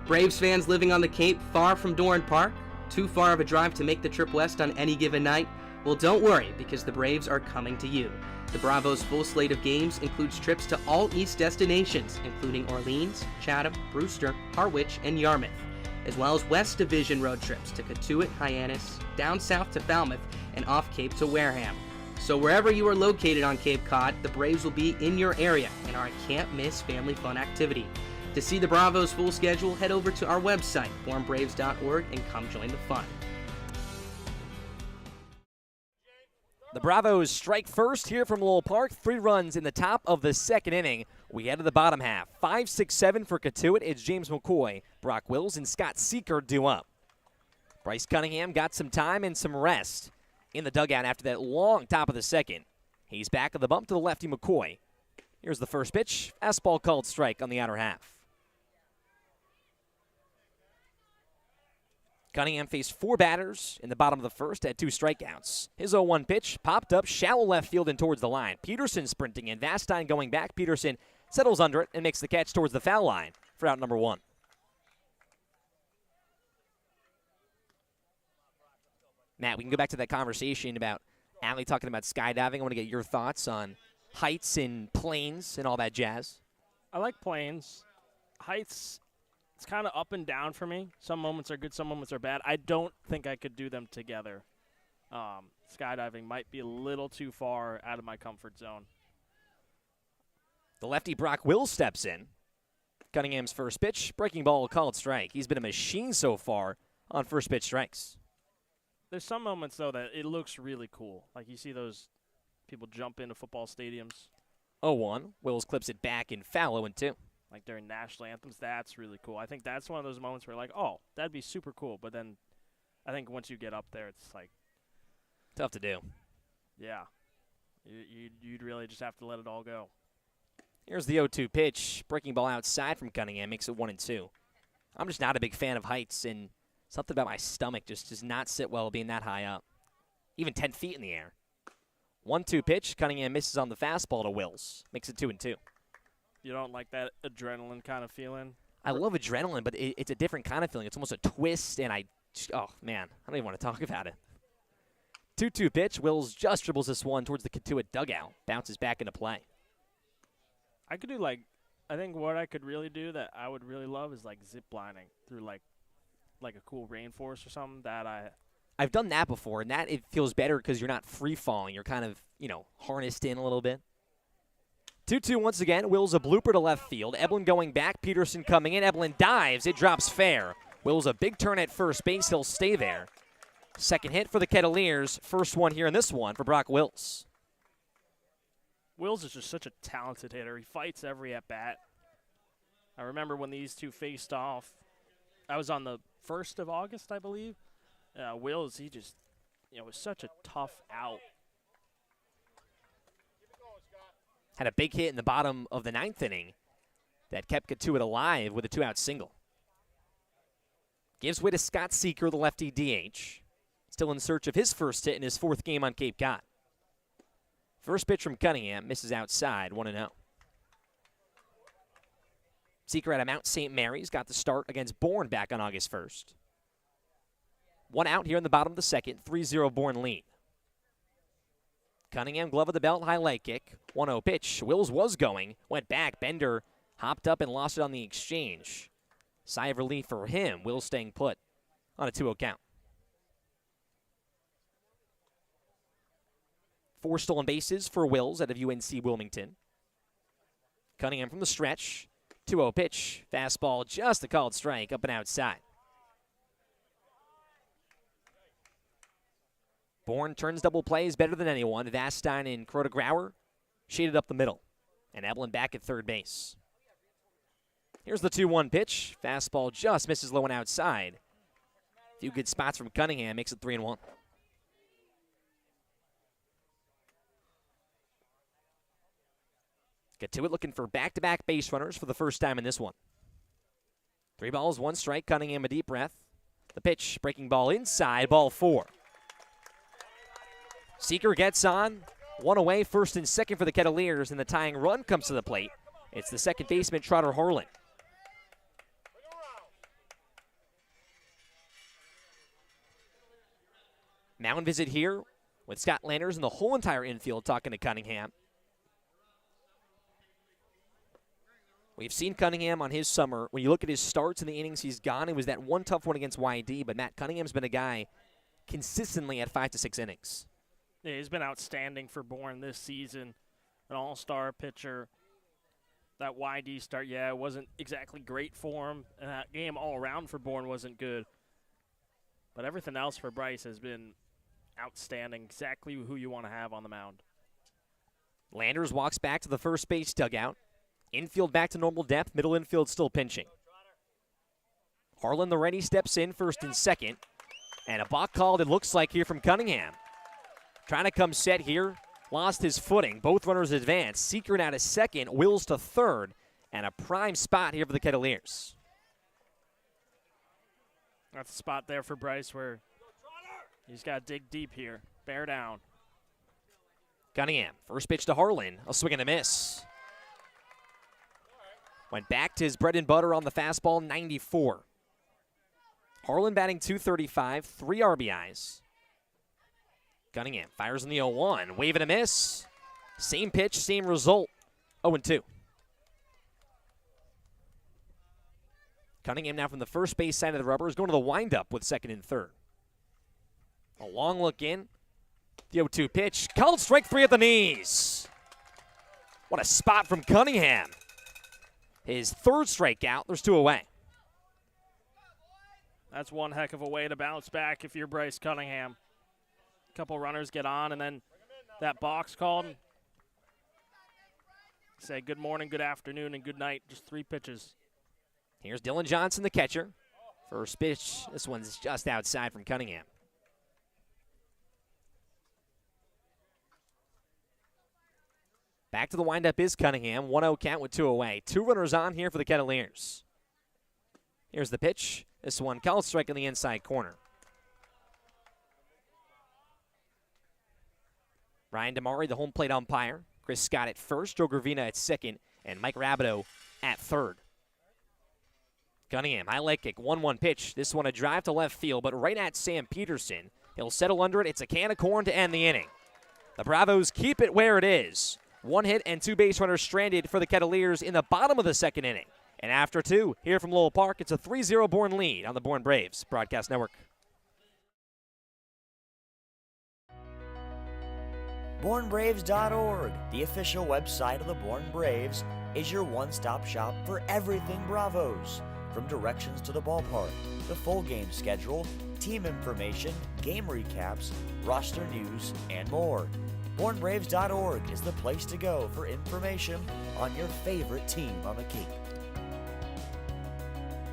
Braves fans living on the Cape, far from Doran Park, too far of a drive to make the trip west on any given night? Well, don't worry, because the Braves are coming to you. The Bravos' full slate of games includes trips to all East destinations, including Orleans, Chatham, Brewster, Harwich, and Yarmouth. as well as West Division road trips to Cotuit, Hyannis, down south to Falmouth, and off Cape to Wareham. So wherever you are located on Cape Cod, the Braves will be in your area and are a can't-miss family fun activity. To see the Bravos' full schedule, head over to our website, bornbraves.org, and come join the fun. The Bravos strike first here from Lowell Park. 3 runs in the top of the second inning. We head to the bottom half. 5-6-7 for Cotuit. It's James McCoy, Brock Wills, and Scott Seeker due up. Bryce Cunningham got some time and some rest in the dugout after that long top of the second. He's back at the bump to the lefty McCoy. Here's the first pitch. Fastball called strike on the outer half. Cunningham faced 4 batters in the bottom of the first, had 2 strikeouts. His 0-1 pitch popped up shallow left field and towards the line. Peterson sprinting in. Vastine going back. Peterson settles under it and makes the catch towards the foul line for out number 1. Matt, we can go back to that conversation about Allie talking about skydiving. I want to get your thoughts on heights and planes and all that jazz. I like planes. Heights, it's kind of up and down for me. Some moments are good, some moments are bad. I don't think I could do them together. Skydiving might be a little too far out of my comfort zone. The lefty Brock Wills steps in. Cunningham's first pitch, breaking ball called strike. He's been a machine so far on first pitch strikes. There's some moments, though, that it looks really cool. Like you see those people jump into football stadiums. 0-1. Wills clips it back in foul 0-2. Like during national anthems, that's really cool. I think that's one of those moments where, like, oh, that'd be super cool. But then I think once you get up there, it's like tough to do. Yeah. You'd really just have to let it all go. Here's the 0-2 pitch. Breaking ball outside from Cunningham makes it 1-2. I'm just not a big fan of heights, and something about my stomach just does not sit well being that high up. Even 10 feet in the air. 1-2 pitch. Cunningham misses on the fastball to Wills. Makes it 2-2. You don't like that adrenaline kind of feeling? I love adrenaline, but it's a different kind of feeling. It's almost a twist, and oh, man, I don't even want to talk about it. 2-2 pitch. Wills just dribbles this one towards the Cotuit dugout. Bounces back into play. I could do, I think what I could really do that I would really love is, zip lining through, like a cool rainforest or something I've done that before, and that it feels better because you're not free-falling. You're kind of, harnessed in a little bit. 2-2 once again. Wills a blooper to left field. Eblin going back. Peterson coming in. Eblin dives. It drops fair. Wills a big turn at first base. He'll stay there. Second hit for the Kettleers. First one here in this one for Brock Wills. Wills is just such a talented hitter. He fights every at-bat. I remember when these two faced off. I was on the 1st of August, I believe. Wills, he just, was such a tough out. Had a big hit in the bottom of the 9th inning that kept Cotuit alive with a 2-out single. Gives way to Scott Seeker, the lefty DH. Still in search of his first hit in his 4th game on Cape Cod. First pitch from Cunningham, misses outside, 1-0. Seeker out of Mount St. Mary's, got the start against Bourne back on August 1st. 1 out here in the bottom of the second, 3-0 Bourne lead. Cunningham, glove of the belt, high leg kick. 1-0 pitch. Wills was going, went back. Bender hopped up and lost it on the exchange. Sigh of relief for him. Wills staying put on a 2-0 count. 4 stolen bases for Wills out of UNC Wilmington. Cunningham from the stretch. 2-0 pitch. Fastball, just a called strike, up and outside. Bourne turns double plays better than anyone. Vastine and Crota-Grauer shaded up the middle. And Eblin back at third base. Here's the 2-1 pitch. Fastball just misses low and outside. A few good spots from Cunningham, makes it 3-1. Cotuit looking for back-to-back base runners for the first time in this one. 3 balls, 1 strike. Cunningham a deep breath. The pitch, breaking ball inside, ball 4. Seeker gets on. 1 away, first and second for the Kettleers, and the tying run comes to the plate. It's the second baseman, Trotter Harlan. Mound visit here with Scott Landers and the whole entire infield talking to Cunningham. We've seen Cunningham on his summer. When you look at his starts in the innings he's gone, it was that one tough one against YD, but Matt Cunningham's been a guy consistently at 5 to 6 innings. Yeah, he's been outstanding for Bourne this season. An all-star pitcher. That YD start, yeah, it wasn't exactly great for him. And that game all around for Bourne wasn't good. But everything else for Bryce has been outstanding. Exactly who you want to have on the mound. Landers walks back to the first base dugout. Infield back to normal depth. Middle infield still pinching. Harlan the ready steps in first and second. And a balk called, it looks like, here from Cunningham. Trying to come set here. Lost his footing. Both runners advance. Secret out of second. Wills to third. And a prime spot here for the Kettleers. That's a spot there for Bryce where he's got to dig deep here. Bear down. Cunningham, first pitch to Harlan. A swing and a miss. Went back to his bread and butter on the fastball, 94. Harlan batting .235, 3 RBIs. Cunningham fires in the 0-1. Wave and a miss. Same pitch, same result. 0-2. Cunningham now from the first base side of the rubber is going to the windup with second and third. A long look in. The 0-2 pitch. Called strike 3 at the knees. What a spot from Cunningham. His third strikeout. There's 2 away. That's one heck of a way to bounce back if you're Bryce Cunningham. A couple runners get on, and then that box called. Say good morning, good afternoon, and good night. Just 3 pitches. Here's Dylan Johnson, the catcher. First pitch. This one's just outside from Cunningham. Back to the windup is Cunningham. 1-0 count with 2 away. 2 runners on here for the Kettleers. Here's the pitch. This one called strike in the inside corner. Ryan Damari, the home plate umpire. Chris Scott at first, Joe Gravina at second, and Mike Rabideau at third. Cunningham, high leg kick, 1-1 pitch. This one a drive to left field, but right at Sam Peterson. He'll settle under it. It's a can of corn to end the inning. The Bravos keep it where it is. 1 hit and 2 base runners stranded for the Kettleers in the bottom of the second inning. And after 2, here from Lowell Park, it's a 3-0 Bourne lead on the Bourne Braves Broadcast Network. BourneBraves.org, the official website of the Bourne Braves, is your one-stop shop for everything Bravos. From directions to the ballpark, the full game schedule, team information, game recaps, roster news, and more. BourneBraves.org is the place to go for information on your favorite team on the Cape.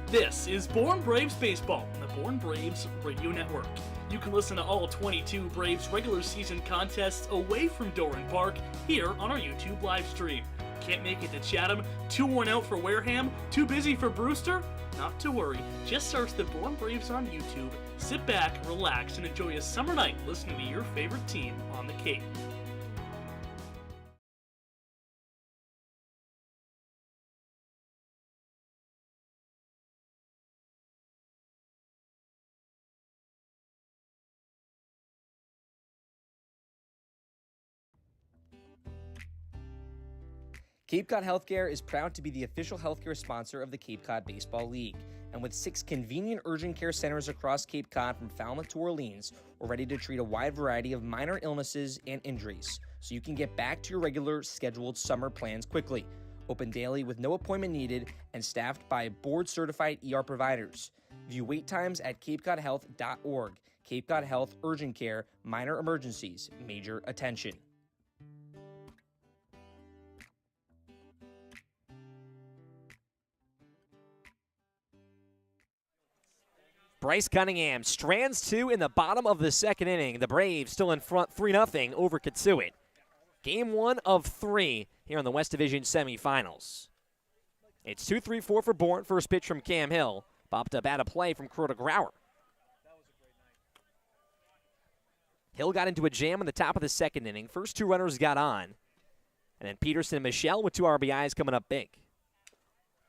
This is Bourne Braves Baseball on the Bourne Braves Radio Network. You can listen to all 22 Braves regular season contests away from Doran Park here on our YouTube live stream. Can't make it to Chatham? 2-1 out for Wareham? Too busy for Brewster? Not to worry. Just search the Bourne Braves on YouTube, sit back, relax, and enjoy a summer night listening to your favorite team on the Cape. Cape Cod Healthcare is proud to be the official healthcare sponsor of the Cape Cod Baseball League. And with 6 convenient urgent care centers across Cape Cod from Falmouth to Orleans, we're ready to treat a wide variety of minor illnesses and injuries, so you can get back to your regular scheduled summer plans quickly. Open daily with no appointment needed and staffed by board-certified ER providers. View wait times at capecodhealth.org. Cape Cod Health Urgent Care, minor emergencies, major attention. Bryce Cunningham strands 2 in the bottom of the second inning. The Braves still in front 3-0 over Cotuit. Game 1 of 3 here in the West Division semifinals. It's 2-3-4 for Bourne. First pitch from Cam Hill. Popped up out of play from Crota Grauer. Hill got into a jam in the top of the second inning. First 2 runners got on. And then Peterson and Michelle with 2 RBIs coming up big.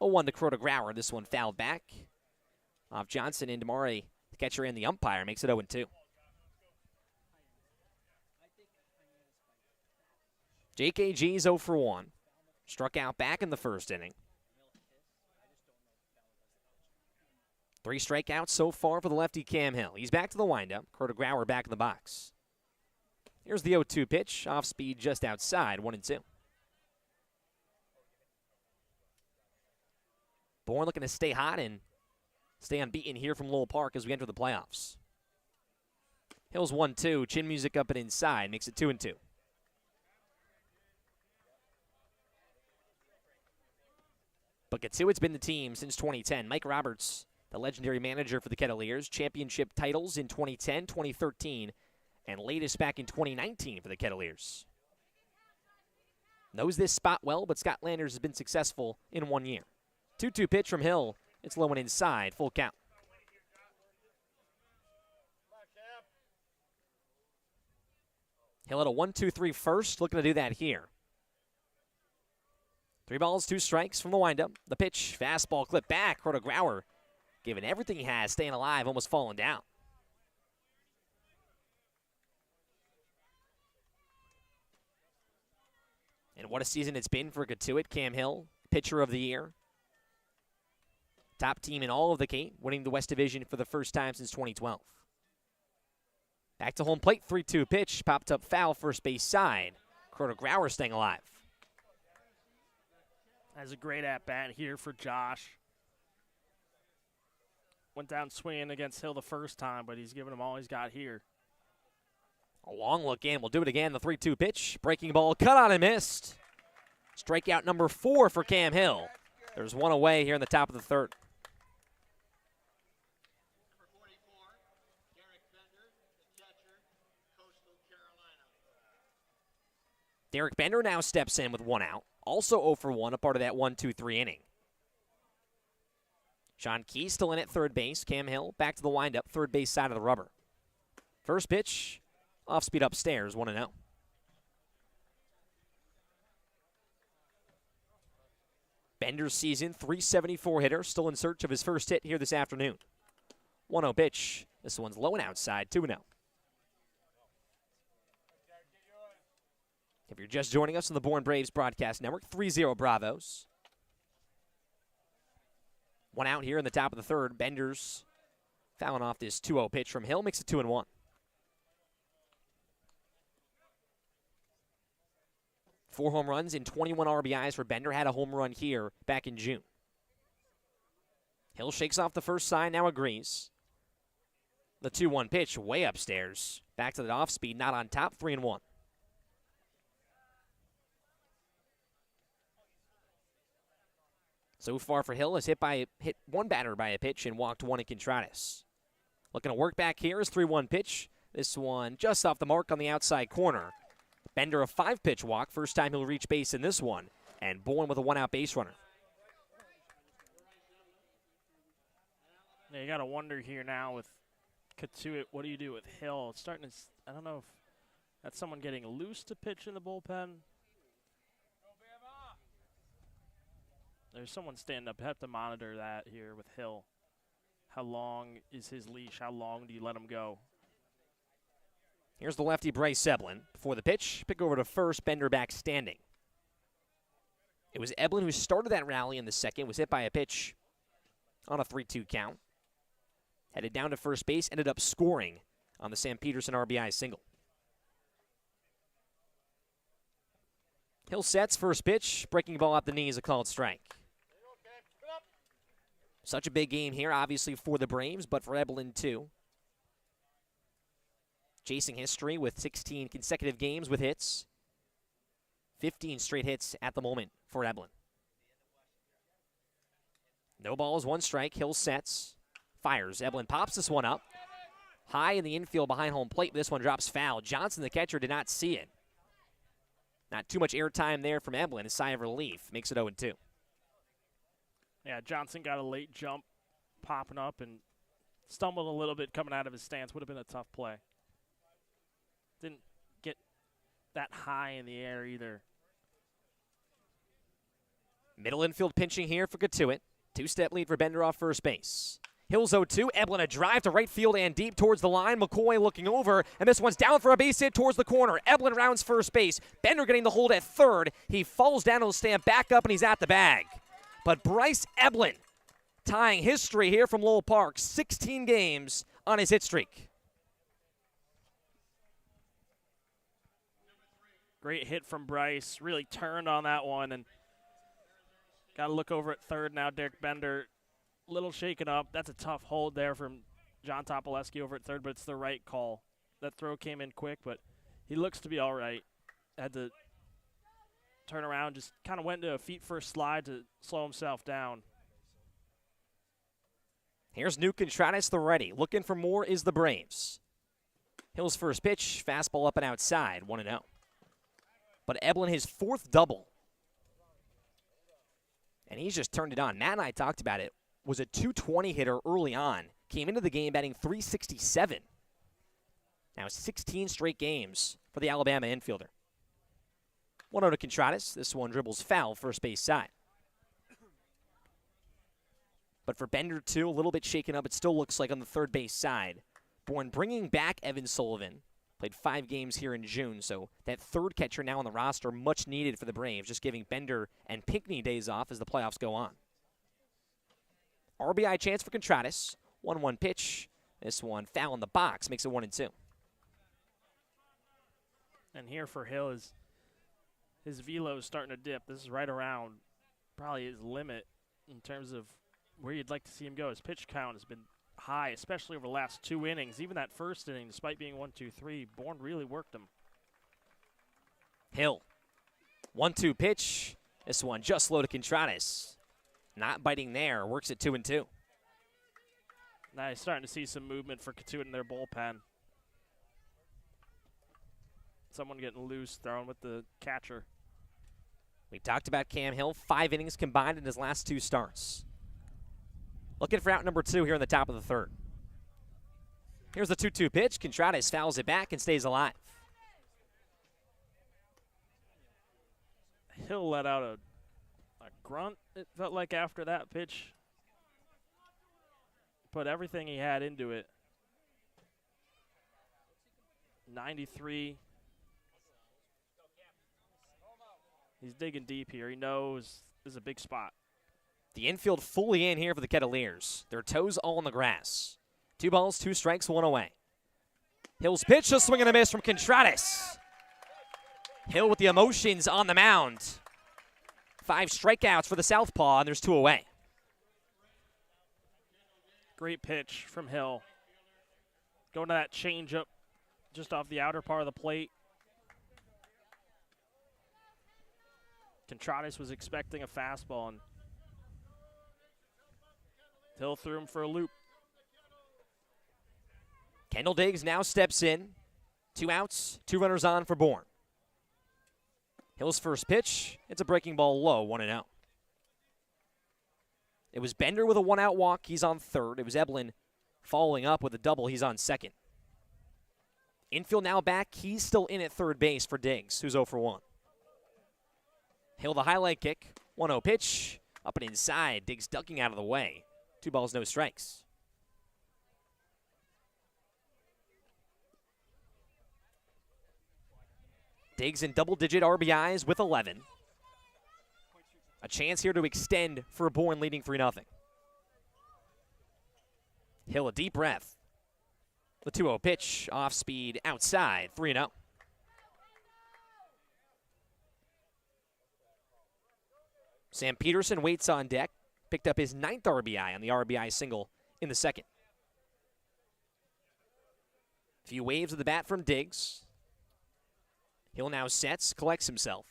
0-1 to Crota Grauer. This one fouled back. Off Johnson and Damari, the catcher and the umpire, makes it 0-2. JKG's 0 for 1. Struck out back in the first inning. 3 strikeouts so far for the lefty Cam Hill. He's back to the windup. Carter Grauer back in the box. Here's the 0-2 pitch. Off speed just outside, 1-2. Bourne looking to stay hot and stay unbeaten here from Lowell Park as we enter the playoffs. Hill's 1-2. Chin music up and inside. Makes it 2-2. But Cotuit's been the team since 2010. Mike Roberts, the legendary manager for the Kettleers, championship titles in 2010, 2013, and latest back in 2019 for the Kettleers. Knows this spot well, but Scott Landers has been successful in 1 year. 2-2 pitch from Hill. It's low and inside, full count. Hill at a 1-2-3 first, looking to do that here. 3 balls, 2 strikes from the windup. The pitch, fastball clip back. Carter Grauer giving everything he has, staying alive, almost falling down. And what a season it's been for Cotuit. Cam Hill, pitcher of the year. Top team in all of the Cape, winning the West Division for the first time since 2012. Back to home plate, 3-2 pitch, popped up foul, first base side. Carter Grauer staying alive. Has a great at-bat here for Josh. Went down swinging against Hill the first time, but he's given him all he's got here. A long look in. We'll do it again. The 3-2 pitch. Breaking ball. Cut on and missed. Strikeout number 4 for Cam Hill. There's one away here in the top of the third. Derek Bender now steps in with 1 out. Also 0 for 1, a part of that 1-2-3 inning. Sean Key still in at third base. Cam Hill back to the windup, third base side of the rubber. First pitch, off speed upstairs, 1-0. Bender's season, .374 hitter, still in search of his first hit here this afternoon. 1-0 pitch. This one's low and outside, 2-0. If you're just joining us on the Bourne Braves Broadcast Network, 3-0 Bravos. 1 out here in the top of the third. Bender's fouling off this 2-0 pitch from Hill, makes it 2-1. 4 home runs and 21 RBIs for Bender. Had a home run here back in June. Hill shakes off the first sign, now agrees. The 2-1 pitch way upstairs. Back to the off speed, not on top, 3-1. So far for Hill, has hit one batter by a pitch and walked 1 in Contreras. Looking to work back here is 3-1 pitch. This one just off the mark on the outside corner. Bender a 5-pitch walk. First time he'll reach base in this one. And Bourne with a 1-out base runner. Yeah, you got to wonder here now with Cotuit, what do you do with Hill? It's starting to, I don't know if that's someone getting loose to pitch in the bullpen. There's someone standing up. You have to monitor that here with Hill. How long is his leash? How long do you let him go? Here's the lefty Bryce Eblin. Before the pitch, pick over to first, Bender back standing. It was Eblin who started that rally in the second, was hit by a pitch on a 3-2 count. Headed down to first base, ended up scoring on the Sam Peterson RBI single. Hill sets, first pitch, breaking ball at the knee is a called strike. Such a big game here, obviously, for the Braves, but for Eblin, too. Chasing history with 16 consecutive games with hits. 15 straight hits at the moment for Eblin. No balls, 1 strike. Hill sets, fires. Eblin pops this one up. High in the infield behind home plate. This one drops foul. Johnson, the catcher, did not see it. Not too much airtime there from Eblin. A sigh of relief makes it 0-2. Yeah, Johnson got a late jump popping up and stumbled a little bit coming out of his stance. Would have been a tough play. Didn't get that high in the air either. Middle infield pinching here for Cotuit. 2-step lead for Bender off first base. Hill's 0-2. Eblin a drive to right field and deep towards the line. McCoy looking over, and this one's down for a base hit towards the corner. Eblin rounds first base. Bender getting the hold at third. He falls down, he'll stand back up, and he's at the bag. But Bryce Eblin tying history here from Lowell Park. 16 games on his hit streak. Great hit from Bryce. Really turned on that one, and got to look over at third now. Derek Bender, little shaken up. That's a tough hold there from John Topoleski over at third, but it's the right call. That throw came in quick, but he looks to be all right. Had to turn around, just kind of went into a feet-first slide to slow himself down. Here's New Contreras, the ready. Looking for more is the Braves. Hill's first pitch, fastball up and outside, 1-0. But Eblin, his fourth double. And he's just turned it on. Matt and I talked about it. Was a 220 hitter early on. Came into the game batting 367. Now 16 straight games for the Alabama infielder. 1-0 to Contreras. This one dribbles foul, first base side. But for Bender, too, a little bit shaken up. It still looks like on the third base side. Bourne bringing back Evan Sullivan. Played 5 games here in June, so that third catcher now on the roster, much needed for the Braves, just giving Bender and Pinckney days off as the playoffs go on. RBI chance for Contreras. 1-1 pitch. This one foul in the box, makes it 1-2. And here for Hill, his velo is starting to dip. This is right around probably his limit in terms of where you'd like to see him go. His pitch count has been high, especially over the last 2 innings. Even that first inning, despite being 1-2-3, Bourne really worked him. Hill. 1-2 pitch. This one just low to Contreras. Not biting there. Works at 2-2. Now you're starting to see some movement for Cotuit in their bullpen. Someone getting loose, throwing with the catcher. We talked about Cam Hill. 5 innings combined in his last 2 starts. Looking for out number 2 here in the top of the third. Here's the 2-2 pitch. Contreras fouls it back and stays alive. Hill let out a grunt, it felt like, after that pitch. Put everything he had into it. 93. He's digging deep here. He knows this is a big spot. The infield fully in here for the Kettleers. Their toes all on the grass. 2 balls, 2 strikes, 1 away. Hill's pitch, a swing and a miss from Contreras. Hill with the emotions on the mound. 5 strikeouts for the southpaw, and there's 2 away. Great pitch from Hill. Going to that changeup just off the outer part of the plate. Contreras was expecting a fastball, and Hill threw him for a loop. Kendall Diggs now steps in. 2 outs, 2 runners on for Bourne. Hill's first pitch, it's a breaking ball low, 1-0. It was Bender with a 1-out walk, he's on third. It was Eblin following up with a double, he's on second. Infield now back, he's still in at third base for Diggs, who's 0 for 1. Hill the highlight kick, 1-0 pitch, up and inside, Diggs ducking out of the way. 2 balls, no strikes. Diggs in double-digit RBIs with 11. A chance here to extend for Bourne leading 3-0. Hill a deep breath. The 2-0 pitch, off speed, outside, 3-0. Sam Peterson waits on deck. Picked up his 9th RBI on the RBI single in the second. Few waves of the bat from Diggs. Hill now sets, collects himself.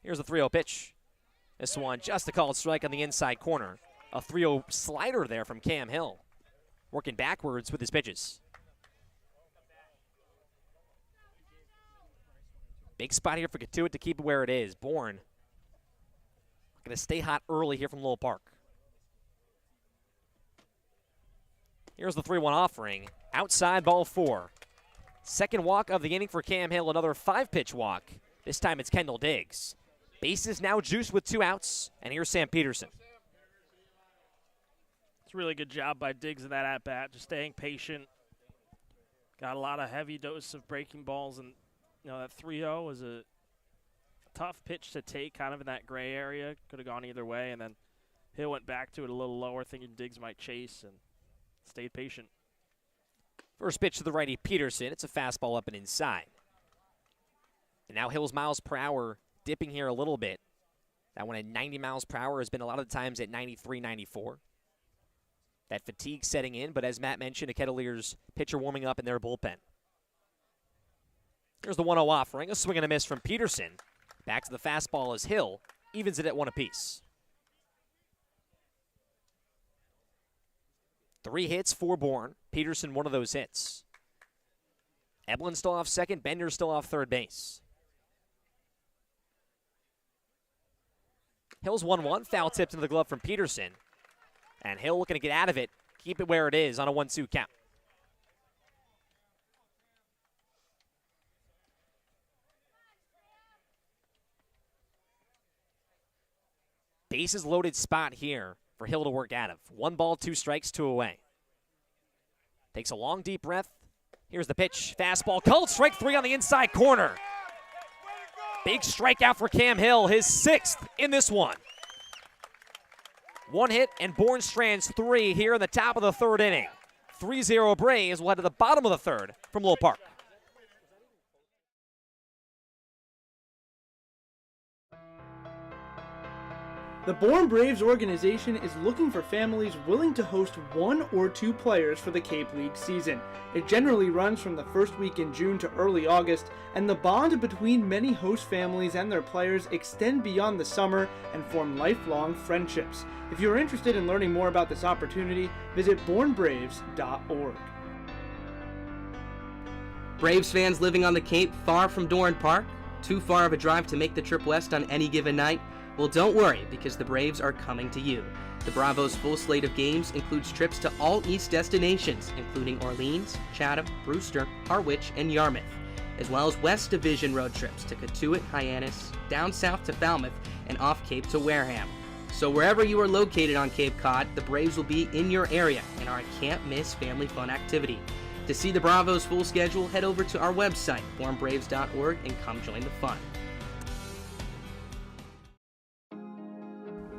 Here's the 3-0 pitch. This one just a called strike on the inside corner. A 3-0 slider there from Cam Hill. Working backwards with his pitches. Big spot here for Cotuit to keep it where it is. Bourne going to stay hot early here from Lowell Park. Here's the 3-1 offering. Outside, ball 4. Second walk of the inning for Cam Hill. Another 5-pitch walk. This time it's Kendall Diggs. Bases now juiced with 2 outs. And here's Sam Peterson. It's a really good job by Diggs in that at-bat. Just staying patient. Got a lot of heavy dose of breaking balls. And that 3-0 was a tough pitch to take, kind of in that gray area. Could have gone either way, and then Hill went back to it a little lower, thinking Diggs might chase, and stayed patient. First pitch to the righty Peterson. It's a fastball up and inside. And now Hill's miles per hour dipping here a little bit. That one at 90 miles per hour has been a lot of the times at 93, 94. That fatigue setting in, but as Matt mentioned, a Kettleers pitcher warming up in their bullpen. Here's the 1-0 offering. A swing and a miss from Peterson. Back to the fastball as Hill evens it at 1 apiece. 3 hits for Bourne. Peterson, one of those hits. Eblen still off second. Bender still off third base. Hill's 1-1. Foul tipped into the glove from Peterson. And Hill looking to get out of it. Keep it where it is on a 1-2 count. Bases loaded spot here for Hill to work out of. 1 ball, 2 strikes, 2 away. Takes a long, deep breath. Here's the pitch. Fastball called. Strike 3 on the inside corner. Big strikeout for Cam Hill, his 6th in this one. 1 hit and Bourne strands 3 here in the top of the 3rd inning. 3-0 Braves will head to the bottom of the 3rd from Lowell Park. The Bourne Braves organization is looking for families willing to host 1 or 2 players for the Cape League season. It generally runs from the first week in June to early August, and the bond between many host families and their players extend beyond the summer and form lifelong friendships. If you are interested in learning more about this opportunity, visit bournebraves.org. Braves fans living on the Cape far from Doran Park? Too far of a drive to make the trip west on any given night? Well, don't worry, because the Braves are coming to you. The Bravos' full slate of games includes trips to all East destinations, including Orleans, Chatham, Brewster, Harwich, and Yarmouth, as well as West Division road trips to Cotuit, Hyannis, down south to Falmouth, and off Cape to Wareham. So wherever you are located on Cape Cod, the Braves will be in your area and are a can't-miss family fun activity. To see the Bravos' full schedule, head over to our website, bournebraves.org, and come join the fun.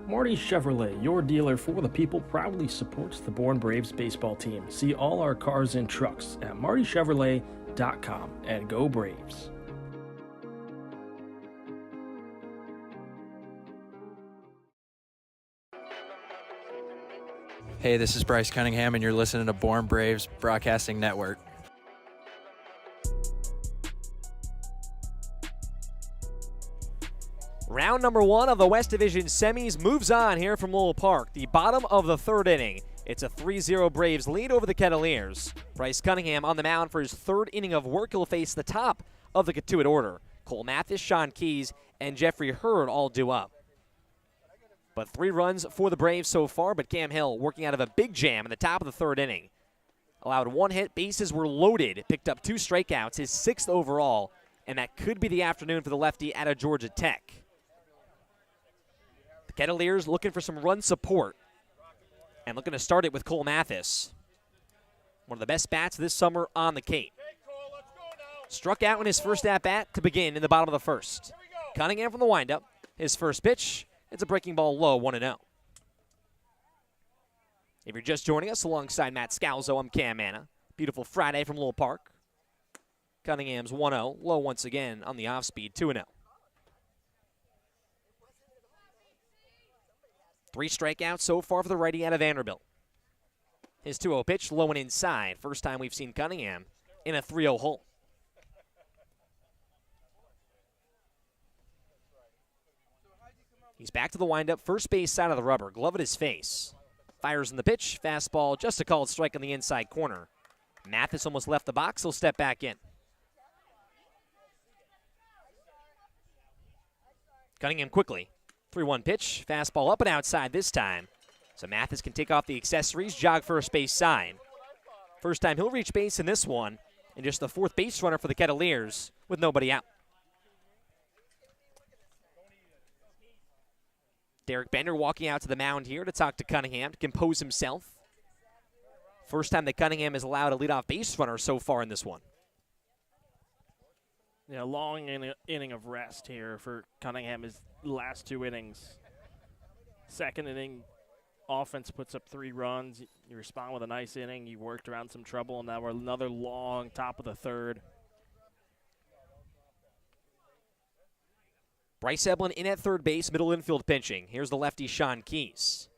Marty Chevrolet, your dealer for the people, proudly supports the Bourne Braves baseball team. See all our cars and trucks at martychevrolet.com, and go Braves. Hey, this is Bryce Cunningham, and you're listening to Bourne Braves Broadcasting Network. Round number 1 of the West Division semis moves on here from Lowell Park. The bottom of the 3rd inning. It's a 3-0 Braves lead over the Kettleers. Bryce Cunningham on the mound for his 3rd inning of work. He'll face the top of the Cotuit order. Cole Mathis, Sean Keys, and Jeffrey Hurd all due up. But 3 runs for the Braves so far, but Cam Hill working out of a big jam in the top of the 3rd inning. Allowed 1 hit, bases were loaded, picked up 2 strikeouts, his 6th overall, and that could be the afternoon for the lefty out of Georgia Tech. The Kettleers looking for some run support and looking to start it with Cole Mathis. One of the best bats this summer on the Cape. Struck out in his first at-bat to begin in the bottom of the 1st. Cunningham from the windup. His first pitch, it's a breaking ball low, 1-0. If you're just joining us alongside Matt Scalzo, I'm Cam Manna. Beautiful Friday from Lowell Park. Cunningham's 1-0, low once again on the off-speed, 2-0. 3 strikeouts so far for the righty out of Vanderbilt. His 2-0 pitch, low and inside. First time we've seen Cunningham in a 3-0 hole. He's back to the windup, first base side of the rubber, glove at his face. Fires in the pitch, fastball, just a called strike on the inside corner. Mathis almost left the box, he'll step back in. Cunningham quickly. 3-1 pitch, fastball up and outside this time. So Mathis can take off the accessories, jog first base side. First time he'll reach base in this one, and just the 4th base runner for the Kettleers with nobody out. Derek Bender walking out to the mound here to talk to Cunningham to compose himself. First time that Cunningham has allowed a leadoff base runner so far in this one. Yeah, long inning of rest here for Cunningham. His last 2 innings. 2nd inning, offense puts up 3 runs, you respond with a nice inning, you worked around some trouble, and now we're another long top of the third. Bryce Eblin in at third base, middle infield pitching. Here's the lefty, Sean Keys.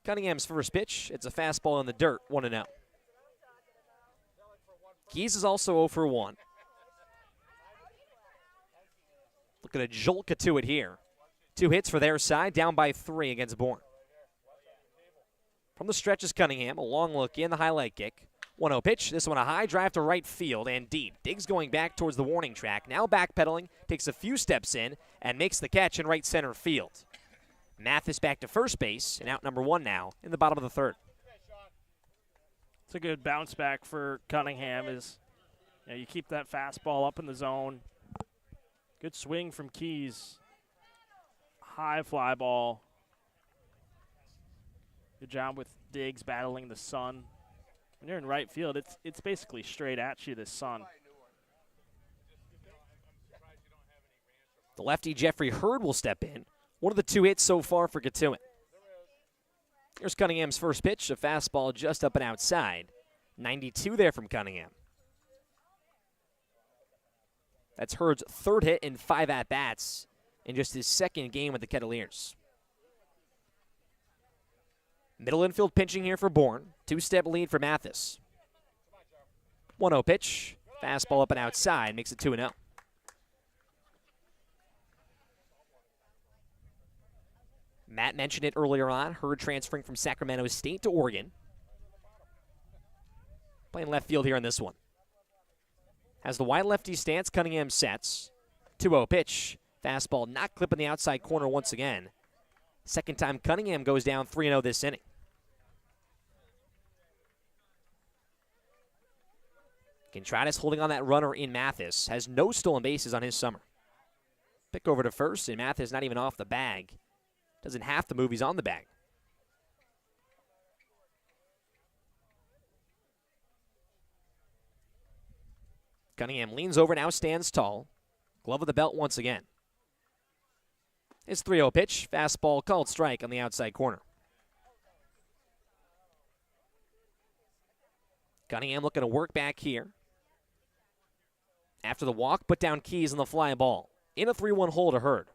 Cunningham's first pitch. It's a fastball in the dirt, 1-0. Keys is also 0 for 1. Looking at Joel Cotuit here. 2 hits for their side, down by 3 against Bourne. From the stretch is Cunningham, a long look in, the highlight kick. 1-0 pitch, this one a high drive to right field and deep. Diggs going back towards the warning track, now backpedaling, takes a few steps in, and makes the catch in right center field. Mathis back to first base, and out number 1 now in the bottom of the third. It's a good bounce back for Cunningham. You keep that fastball up in the zone. Good swing from Keys. High fly ball. Good job with Diggs battling the sun. When you're in right field, it's basically straight at you, this sun. The lefty Jeffrey Hurd will step in. One of the 2 hits so far for Cotuit. Here's Cunningham's first pitch, a fastball just up and outside. 92 there from Cunningham. That's Hurd's 3rd hit in 5 at-bats in just his 2nd game with the Kettleers. Middle infield pitching here for Bourne. 2-step lead for Mathis. 1-0 pitch. Fastball up and outside. Makes it 2-0. Matt mentioned it earlier on. Hurd transferring from Sacramento State to Oregon. Playing left field here on this one. Has the wide lefty stance. Cunningham sets. 2-0 pitch. Fastball not clipping the outside corner once again. Second time Cunningham goes down 3-0 this inning. Contreras holding on that runner in Mathis. Has no stolen bases on his summer. Pick over to first, and Mathis not even off the bag. Doesn't have to move, he's on the bag. Cunningham leans over, now stands tall. Glove of the belt once again. His 3-0 pitch. Fastball called strike on the outside corner. Cunningham looking to work back here. After the walk, put down Keys on the fly ball. In a 3-1 hole to Hurd.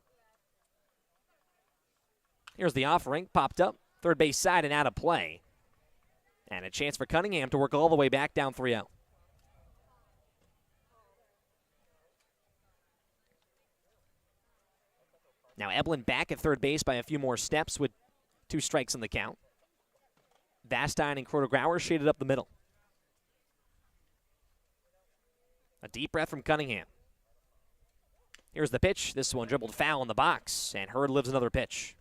Here's the offering, popped up, third base side and out of play. And a chance for Cunningham to work all the way back down 3-0. Now Eblin back at third base by a few more steps with 2 strikes in the count. Vastine and Crotograuer shaded up the middle. A deep breath from Cunningham. Here's the pitch. This one dribbled foul in the box, and Hurd lives another pitch.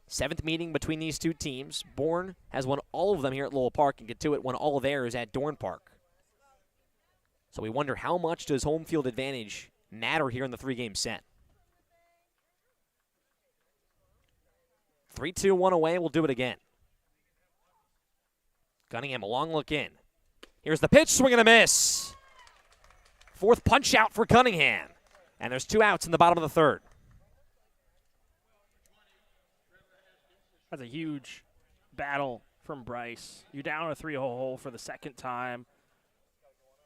Seventh meeting between these two teams. Bourne has won all of them here at Lowell Park, and Cotuit won all of theirs at Dorn Park. So we wonder, how much does home field advantage matter here in the 3-game set? 3-2-1 away. We'll do it again. Cunningham, a long look in. Here's the pitch, swing and a miss. 4th punch out for Cunningham. And there's 2 outs in the bottom of the 3rd. That's a huge battle from Bryce. You're down a 3-hole hole for the 2nd time.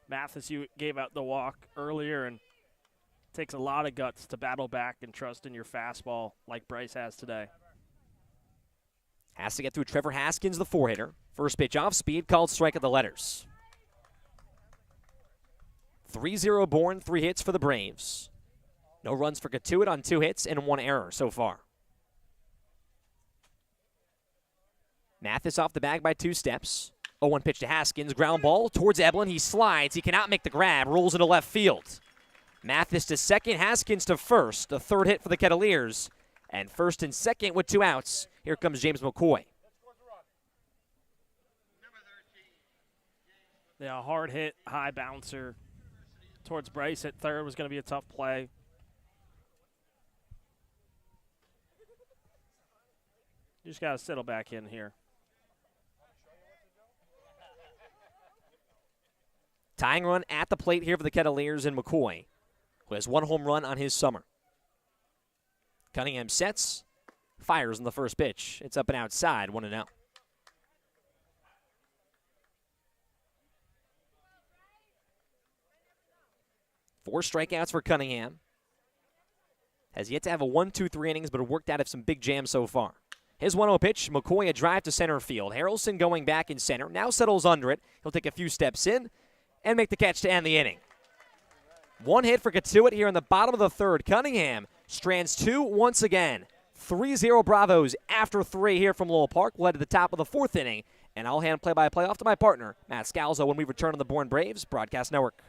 Mathis, you gave out the walk earlier, and it takes a lot of guts to battle back and trust in your fastball like Bryce has today. Has to get through Trevor Haskins, the 4-hitter. First pitch off speed, called strike at the letters. 3-0 Bourne, 3 hits for the Braves. No runs for Cotuit on 2 hits and 1 error so far. Mathis off the bag by 2 steps. 0-1 pitch to Haskins, ground ball towards Eblin. He slides, he cannot make the grab, rolls into left field. Mathis to second, Haskins to first. The 3rd hit for the Kettleers. And first and second with 2 outs. Here comes James McCoy. Yeah, a hard hit, high bouncer towards Bryce at third was going to be a tough play. You just got to settle back in here. Tying run at the plate here for the Kettleers and McCoy, who has 1 home run on his summer. Cunningham sets, fires on the first pitch. It's up and outside, 1-0. Four strikeouts for Cunningham. Has yet to have a 1-2-3 innings, but worked out of some big jams so far. His 1-0 pitch, McCoy a drive to center field. Harrelson going back in center, now settles under it. He'll take a few steps in and make the catch to end the inning. One hit for Cotuit here in the bottom of the third. Cunningham strands two once again. 3-0 Bravos after 3 here from Lowell Park, led to the top of the fourth inning. And I'll hand play-by-play off to my partner, Matt Scalzo, when we return on the Bourne Braves Broadcast Network.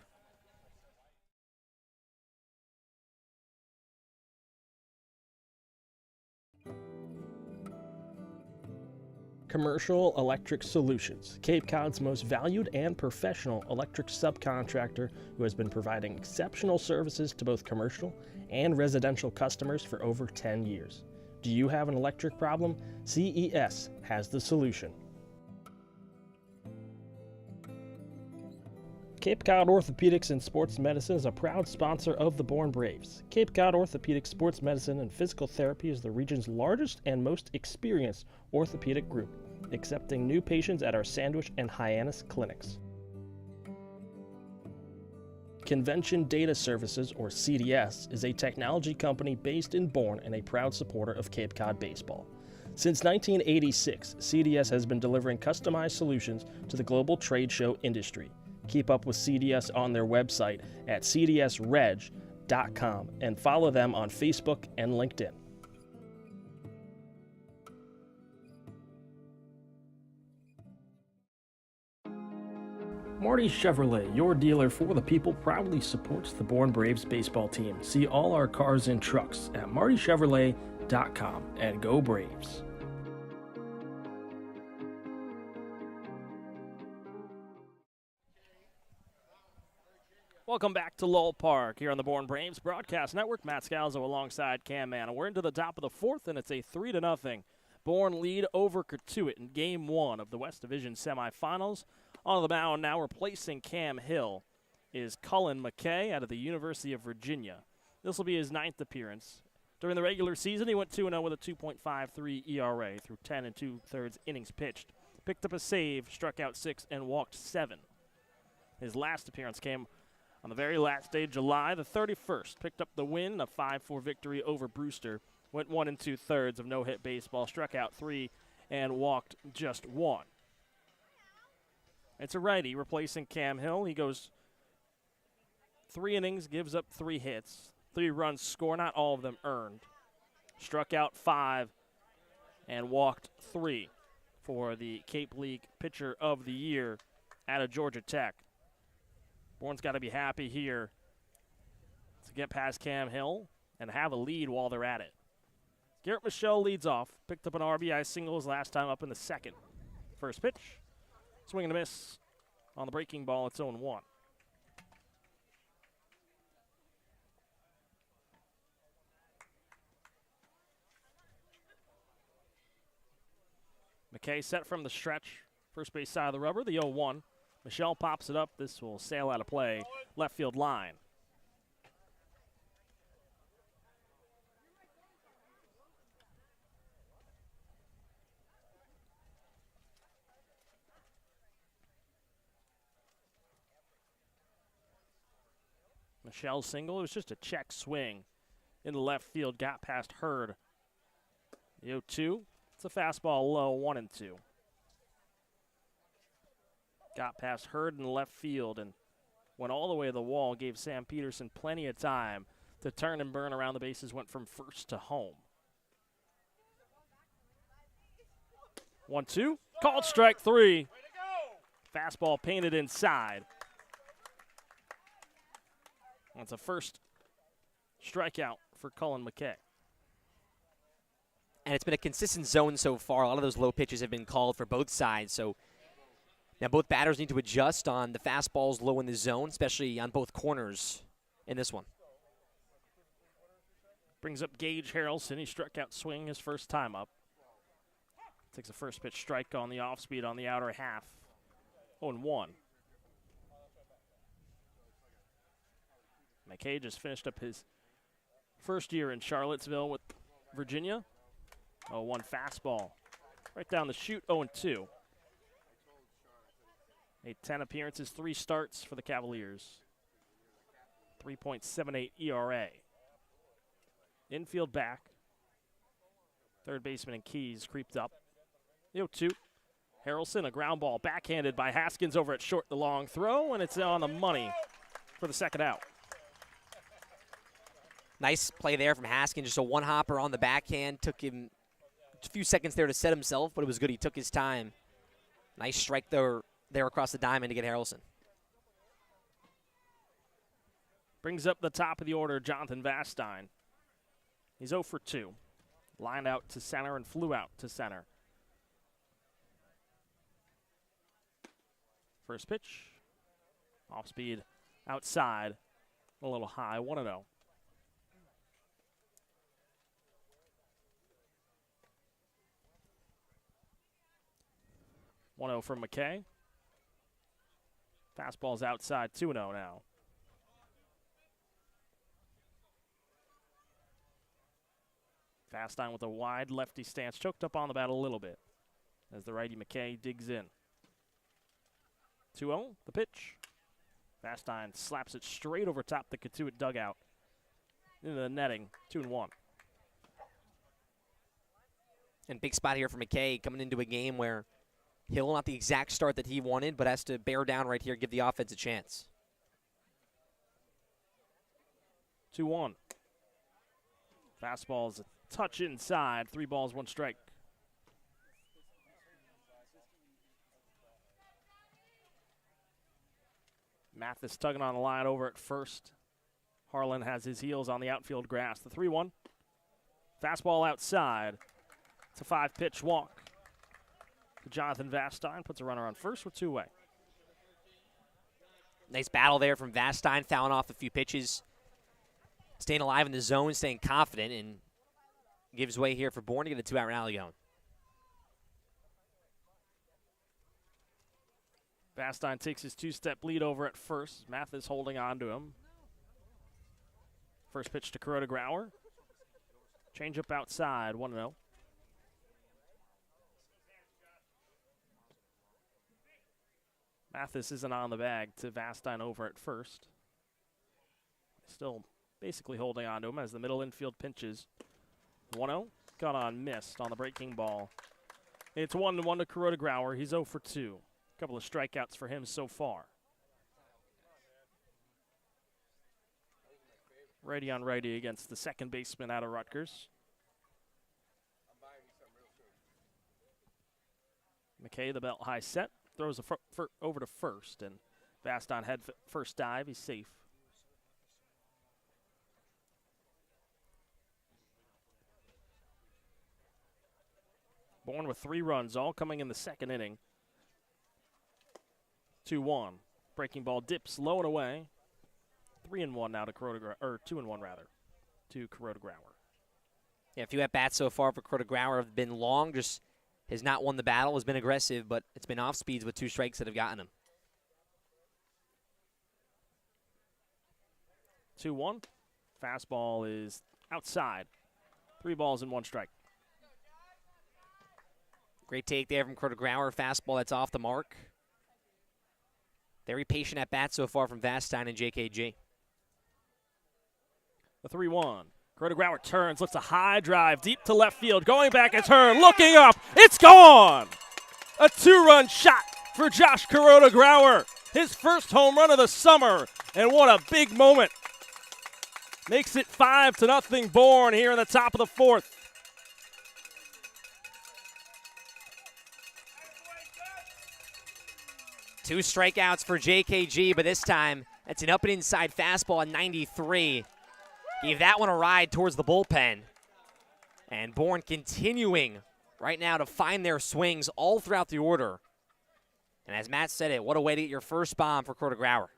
Commercial Electric Solutions, Cape Cod's most valued and professional electric subcontractor who has been providing exceptional services to both commercial and residential customers for over 10 years. Do you have an electric problem? CES has the solution. Cape Cod Orthopedics and Sports Medicine is a proud sponsor of the Bourne Braves. Cape Cod Orthopedic Sports Medicine and Physical Therapy is the region's largest and most experienced orthopedic group, accepting new patients at our Sandwich and Hyannis clinics. Convention Data Services, or CDS, is a technology company based in Bourne and a proud supporter of Cape Cod baseball. Since 1986, CDS has been delivering customized solutions to the global trade show industry. Keep up with CDS on their website at cdsreg.com and follow them on Facebook and LinkedIn. Marty Chevrolet, your dealer for the people, proudly supports the Bourne Braves baseball team. See all our cars and trucks at martychevrolet.com and go Braves. Welcome back to Lowell Park here on the Bourne Braves Broadcast Network. Matt Scalzo alongside Cam Manna. We're into the top of the fourth, and it's a 3-0 Bourne lead over Cotuit in Game 1 of the West Division Semifinals. On the mound now, replacing Cam Hill, is Cullen McKay out of the University of Virginia. This will be his 9th appearance. During the regular season, he went 2-0 with a 2.53 ERA through 10 2/3 innings pitched. Picked up a save, struck out 6, and walked 7. His last appearance came on the very last day, July the 31st. Picked up the win, a 5-4 victory over Brewster. Went 1 2/3 of no-hit baseball, struck out 3, and walked just 1. It's a righty replacing Cam Hill. He goes 3 innings, gives up 3 hits, 3 runs score, not all of them earned. Struck out 5 and walked 3 for the Cape League Pitcher of the Year out of Georgia Tech. Bourne's got to be happy here to get past Cam Hill and have a lead while they're at it. Garrett Michelle leads off. Picked up an RBI single his last time up in the second. First pitch. Swing and a miss on the breaking ball. It's 0-1. McKay set from the stretch. First base side of the rubber, the 0-1. Michelle pops it up. This will sail out of play. Left field line. Michelle's single. It was just a check swing in the left field. Got past Hurd. The 0-2. It's a fastball low, 1-2. Got past Hurd in the left field and went all the way to the wall. Gave Sam Peterson plenty of time to turn and burn around the bases. Went from first to home. 1-2. Called strike 3. Fastball painted inside. That's a first strikeout for Cullen McKay. And it's been a consistent zone so far. A lot of those low pitches have been called for both sides. So now both batters need to adjust on the fastballs low in the zone, especially on both corners in this one. Brings up Gage Harrelson. He struck out swing his first time up. Takes a first pitch strike on the off speed on the outer half. 0-1. McKay just finished up his first year in Charlottesville with Virginia. 0-1 fastball. Right down the chute, 0-2. 10 appearances, 3 starts for the Cavaliers. 3.78 ERA. Infield back. Third baseman and Keys creeped up. 0-2. Harrelson, a ground ball, backhanded by Haskins over at short, the long throw, and it's on the money for the second out. Nice play there from Haskins, just a one-hopper on the backhand. Took him a few seconds there to set himself, but it was good. He took his time. Nice strike there across the diamond to get Harrelson. Brings up the top of the order, Jonathan Vastine. He's 0 for 2. Lined out to center and flew out to center. First pitch. Off speed outside. A little high. 1-0. From McKay. Fastball's outside. 2-0 now. Vastine with a wide lefty stance. Choked up on the bat a little bit as the righty McKay digs in. 2-0, the pitch. Vastine slaps it straight over top the Cotuit dugout into the netting. 2-1. And big spot here for McKay coming into a game where Hill not the exact start that he wanted, but has to bear down right here, give the offense a chance. 2-1. Fastball's a touch inside. 3 balls, 1 strike. Mathis tugging on the line over at first. Harlan has his heels on the outfield grass. The 3-1. Fastball outside. It's a 5-pitch walk. Jonathan Vastine puts a runner on first with 2 away. Nice battle there from Vastine, fouling off a few pitches. Staying alive in the zone, staying confident, and gives way here for Bourne to get a 2-out rally going. Vastine takes his 2-step lead over at first. Mathis holding on to him. First pitch to Kuroda Grauer. Change up outside, 1-0. Mathis isn't on the bag to Vastine over at first. Still basically holding on to him as the middle infield pinches. 1-0. Got on, missed on the breaking ball. It's 1-1 to Kuroda Grauer. He's 0 for 2. A couple of strikeouts for him so far. Righty on righty against the second baseman out of Rutgers. McKay, the belt high set. Throws over to first, and Vastine head first dive. He's safe. Bourne with 3 runs, all coming in the second inning. 2-1. Breaking ball dips low and away. 3-1 now to Kuroda, or 2-1 rather, to Kuroda Grauer. Yeah, a few at-bats so far for Kuroda Grauer have been long, just has not won the battle, has been aggressive, but it's been off speeds with 2 strikes that have gotten him. 2-1. Fastball is outside. 3 balls and 1 strike. Great take there from Kuroda Grauer. Fastball that's off the mark. Very patient at bat so far from Vastine and JKG. The 3-1. Kuroda Grauer turns, looks a high drive deep to left field. Going back a turn, looking up. It's gone! A 2-run shot for Josh Kuroda Grauer. His first home run of the summer. And what a big moment. Makes it 5-0 Bourne here in the top of the 4th. Two strikeouts for JKG, but this time it's an up and inside fastball at 93. Gave that one a ride towards the bullpen. And Bourne continuing right now to find their swings all throughout the order. And as Matt said it, what a way to get your first bomb for Kuroda Grauer.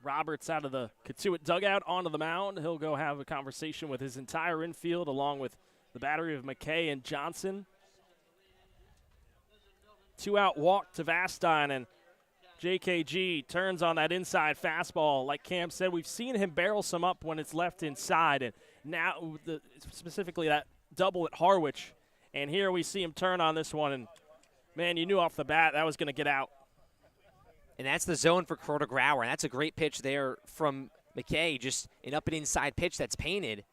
Roberts out of the Cotuit dugout onto the mound. He'll go have a conversation with his entire infield along with the battery of McKay and Johnson. 2-out walk to Vastine, and JKG turns on that inside fastball. Like Cam said, we've seen him barrel some up when it's left inside, and now specifically that double at Harwich. And here we see him turn on this one, and, man, you knew off the bat that was going to get out. And that's the zone for Grauer. That's a great pitch there from McKay, just an up and inside pitch that's painted.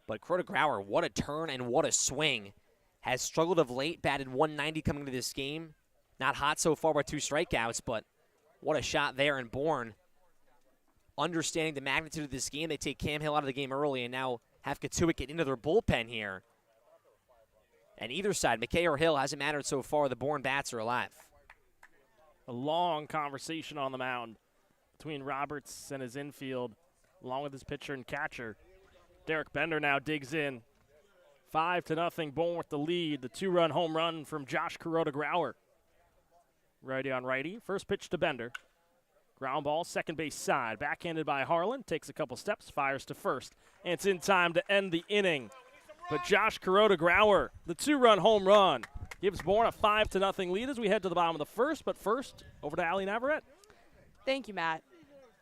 But Grauer, what a turn and what a swing. Has struggled of late, batted 190 coming into this game. Not hot so far by 2 strikeouts, but what a shot there. And Bourne, understanding the magnitude of this game, they take Cam Hill out of the game early and now have Cotuit get into their bullpen here. And either side, McKay or Hill, hasn't mattered so far. The Bourne bats are alive. A long conversation on the mound between Roberts and his infield, along with his pitcher and catcher. Derek Bender now digs in. 5-0, Bourne with the lead. The 2-run home run from Josh Grauer. Righty on righty. First pitch to Bender. Ground ball, second base side. Backhanded by Harlan. Takes a couple steps, fires to first. And it's in time to end the inning. But Josh Grauer, the 2-run home run, gives Bourne a 5-0 lead as we head to the bottom of the first. But first, over to Allie Navarrete. Thank you, Matt.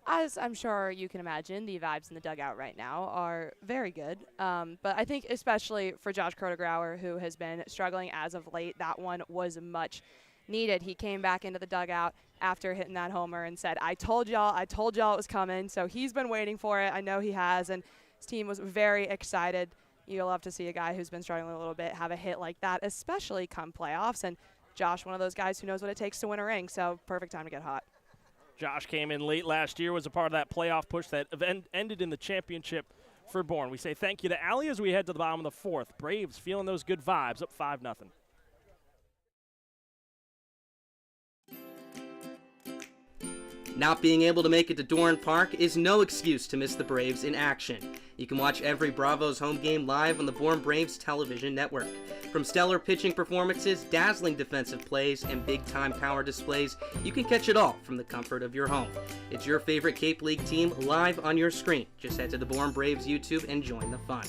As I'm sure you can imagine, the vibes in the dugout right now are very good. But I think especially for Josh Grauer, who has been struggling as of late, that one was much needed. He came back into the dugout after hitting that homer and said, I told y'all it was coming. So he's been waiting for it. I know he has, and his team was very excited. You'll love to see a guy who's been struggling a little bit have a hit like that, especially come playoffs. And Josh, one of those guys who knows what it takes to win a ring, so perfect time to get hot. Josh came in late last year, was a part of that playoff push that ended in the championship for Bourne. We say thank you to Allie as we head to the bottom of the fourth. Braves feeling those good vibes, up 5-0. Not being able to make it to Doran Park is no excuse to miss the Braves in action. You can watch every Bravos home game live on the Bourne Braves television network. From stellar pitching performances, dazzling defensive plays, and big-time power displays, you can catch it all from the comfort of your home. It's your favorite Cape League team live on your screen. Just head to the Bourne Braves YouTube and join the fun.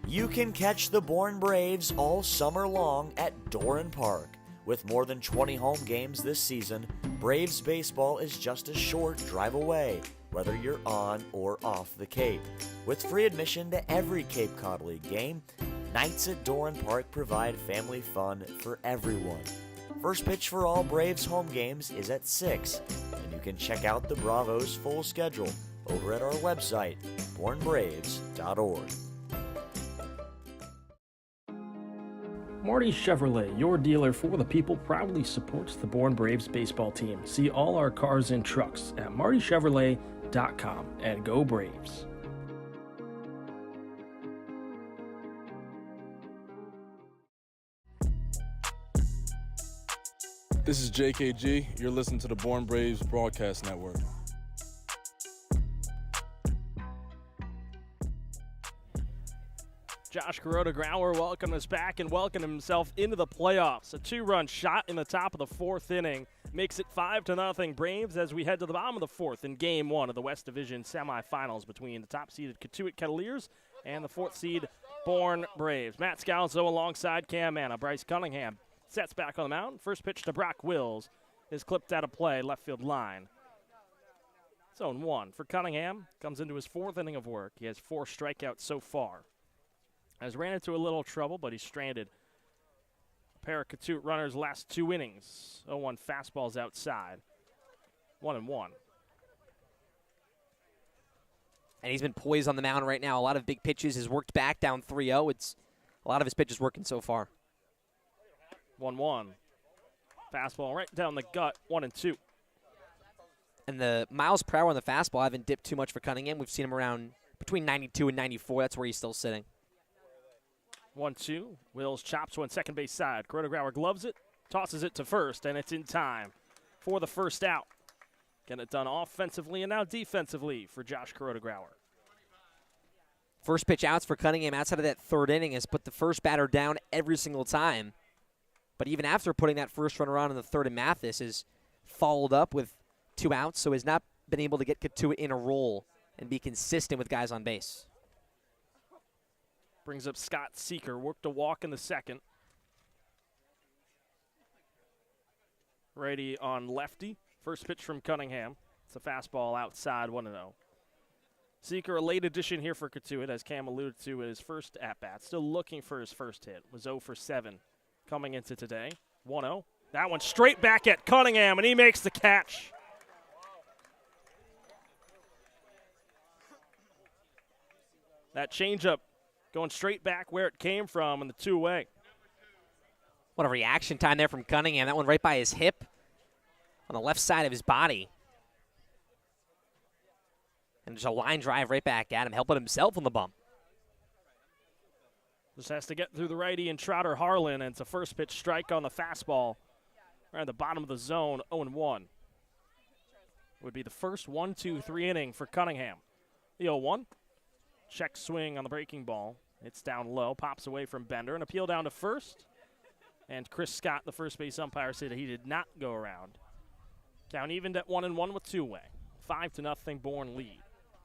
You can catch the Bourne Braves all summer long at Doran Park. With more than 20 home games this season, Braves baseball is just a short drive away, whether you're on or off the Cape. With free admission to every Cape Cod League game, nights at Doran Park provide family fun for everyone. First pitch for all Braves home games is at 6, and you can check out the Bravos' full schedule over at our website, bournebraves.org. Marty Chevrolet, your dealer for the people, proudly supports the Bourne Braves baseball team. See all our cars and trucks at martychevrolet.com, and go Braves. This is JKG. You're listening to the Bourne Braves Broadcast Network. Josh Grauer welcomed us back and welcomed himself into the playoffs. A 2-run shot in the top of the fourth inning makes it 5-0 Braves as we head to the bottom of the fourth in Game 1 of the West Division semifinals between the top-seeded Cotuit Kettleers and the 4th seed Bourne Braves. Matt Scalzo alongside Cam Manna. Bryce Cunningham sets back on the mound. First pitch to Brock Wills is clipped out of play, left field line. Zone 1 for Cunningham. Comes into his 4th inning of work. He has 4 strikeouts so far. Has ran into a little trouble, but he's stranded. A pair of Cotuit runners last 2 innings. 0-1 fastballs outside. 1-1. And he's been poised on the mound right now. A lot of big pitches. Has worked back down 3-0. It's a lot of his pitches working so far. 1-1. Fastball right down the gut. 1-2. And the miles per hour on the fastball haven't dipped too much for Cunningham. We've seen him around between 92 and 94. That's where he's still sitting. 1-2. Wills chops one second base side. Grauer gloves it, tosses it to first, and it's in time for the first out. Getting it done offensively and now defensively for Josh Grauer. First pitch outs for Cunningham outside of that 3rd inning has put the first batter down every single time. But even after putting that first runner on in the 3rd, and Mathis has followed up with 2 outs, so has not been able to get Cotuit in a roll and be consistent with guys on base. Brings up Scott Seeker. Worked a walk in the 2nd. Righty on lefty. First pitch from Cunningham. It's a fastball outside, 1-0. Seeker, a late addition here for Cotuit, as Cam alluded to in his first at-bat. Still looking for his first hit. Was 0 for 7 coming into today. 1-0. That one straight back at Cunningham, and he makes the catch. That changeup going straight back where it came from in the two-way. What a reaction time there from Cunningham. That one right by his hip on the left side of his body. And just a line drive right back at him, helping himself on the bump. Just has to get through the righty and Trotter Harlan, and it's a first pitch strike on the fastball. Right at the bottom of the zone, 0-1. Would be the first 1-2-3 inning for Cunningham. The 0-1. Check swing on the breaking ball. It's down low, pops away from Bender. An appeal down to first. And Chris Scott, the first base umpire, said that he did not go around. Count evened at 1-1 with two-way. 5-0 Bourne lead.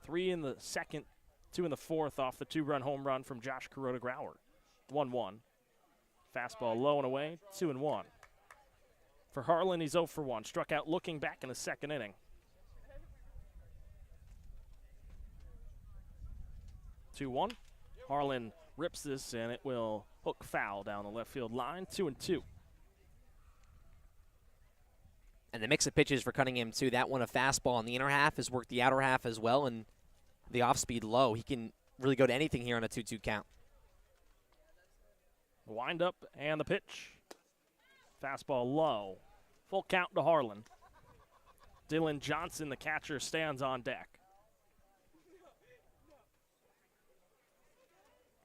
3 in the second, 2 in the fourth off the 2-run home run from Josh Kuroda-Grauer. 1-1. Fastball low and away, 2-1. For Harlan, he's 0 for 1. Struck out looking back in the second inning. 2-1. Harlan rips this, and it will hook foul down the left field line. 2-2. And the mix of pitches for Cunningham, too. That one, a fastball in the inner half, has worked the outer half as well, and the off-speed low. He can really go to anything here on a 2-2 count. The wind-up and the pitch. Fastball low. Full count to Harlan. Dylan Johnson, the catcher, stands on deck.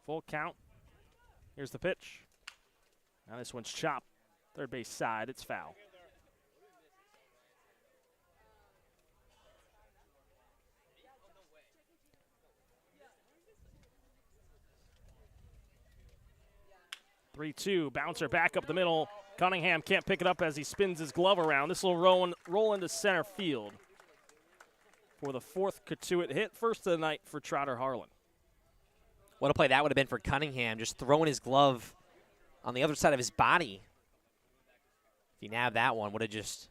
Full count. Here's the pitch. Now this one's chopped. Third base side. It's foul. Three-two. Bouncer back up the middle. Cunningham can't pick it up as he spins his glove around. This will roll into center field for the fourth Cotuit hit. First of the night for Trotter Harlan. What a play that would have been for Cunningham, just throwing his glove on the other side of his body. If he nabbed that one, would have just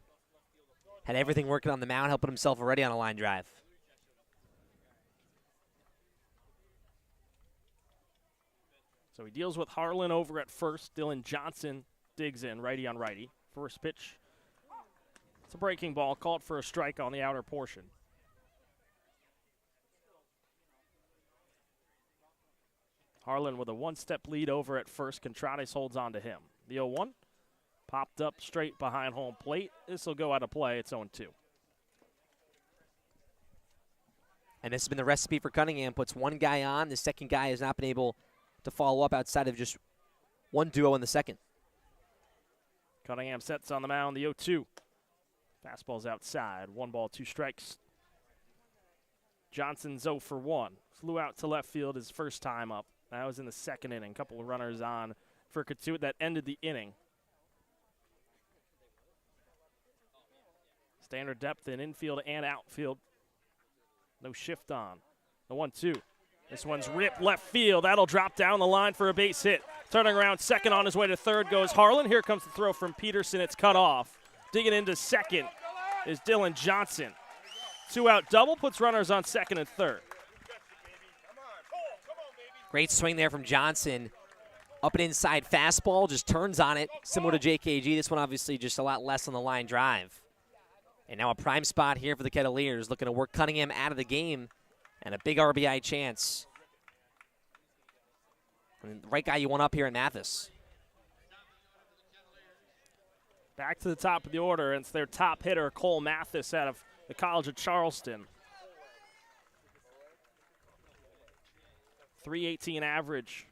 had everything working on the mound, helping himself already on a line drive. So he deals with Harlan over at first. Dylan Johnson digs in, righty on righty. First pitch. It's a breaking ball, called for a strike on the outer portion. Harlan with a one-step lead over at first. Contrades holds on to him. The 0-1 popped up straight behind home plate. This will go out of play. It's 0-2. And this has been the recipe for Cunningham. Puts one guy on. The second guy has not been able to follow up outside of just one duo in the second. Cunningham sets on the mound. The 0-2. Fastball's outside. 1 ball, 2 strikes. Johnson's 0 for 1. Flew out to left field his first time up. That was in the second inning. Couple of runners on for Cotuit that ended the inning. Standard depth in infield and outfield. No shift on. The 1-2. This one's ripped left field. That'll drop down the line for a base hit. Turning around second on his way to third goes Harlan. Here comes the throw from Peterson. It's cut off. Digging into second is Dylan Johnson. 2-out double puts runners on second and third. Great swing there from Johnson. Up and inside fastball, just turns on it, similar to JKG. This one obviously just a lot less on the line drive. And now a prime spot here for the Kettleers, looking to work Cunningham out of the game, and a big RBI chance. And the right guy you want up here in Mathis. Back to the top of the order, and it's their top hitter, Cole Mathis, out of the College of Charleston. 318 average.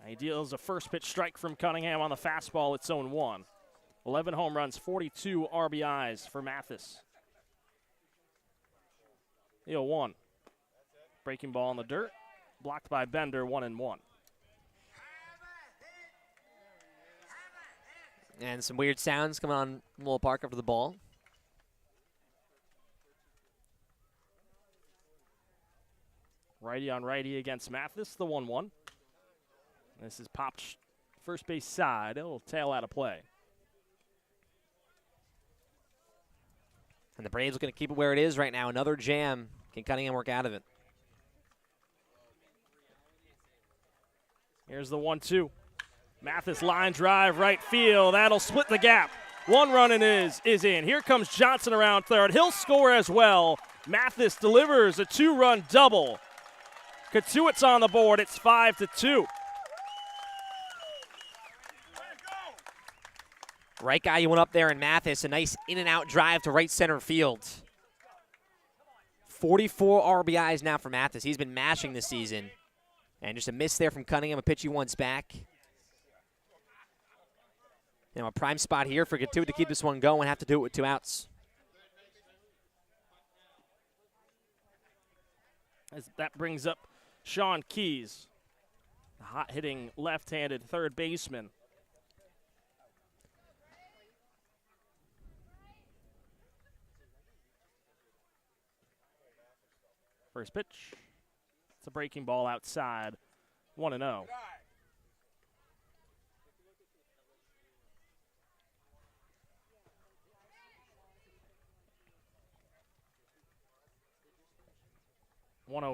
He deals a first pitch strike from Cunningham on the fastball. It's 0-1. 11 home runs, 42 RBIs for Mathis. 0-1. Breaking ball in the dirt. Blocked by Bender, 1-1. And some weird sounds coming on Lowell Park after the ball. Righty on righty against Mathis, the 1-1. This is popped first base side. It'll tail out of play. And the Braves are going to keep it where it is right now. Another jam. Can Cunningham work out of it? Here's the 1-2. Mathis line drive right field. That'll split the gap. One run and is in. Here comes Johnson around third. He'll score as well. Mathis delivers a 2-run double. Cotuit's on the board. It's 5-2. Right guy, you went up there, and Mathis, a nice in-and-out drive to right center field. 44 RBIs now for Mathis. He's been mashing this season. And just a miss there from Cunningham, a pitch he wants back. You know, a prime spot here for Cotuit to keep this one going. Have to do it with 2 outs. As that brings up Sean Keys, the hot-hitting left-handed third baseman. First pitch. It's a breaking ball outside. 1-0.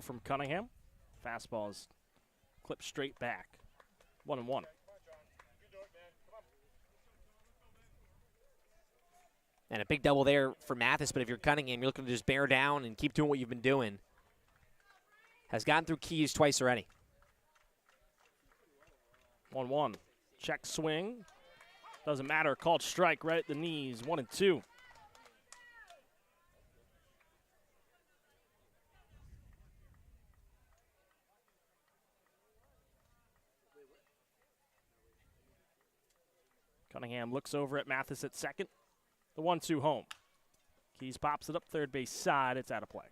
From Cunningham. Fastball is clipped straight back. 1-1. And a big double there for Mathis, but if you're Cunningham, you're looking to just bear down and keep doing what you've been doing. Has gotten through Keys twice already. 1-1. Check swing. Doesn't matter. Called strike right at the knees. 1-2. Cunningham looks over at Mathis at second. The 1-2 home. Keys pops it up third base side. It's out of play.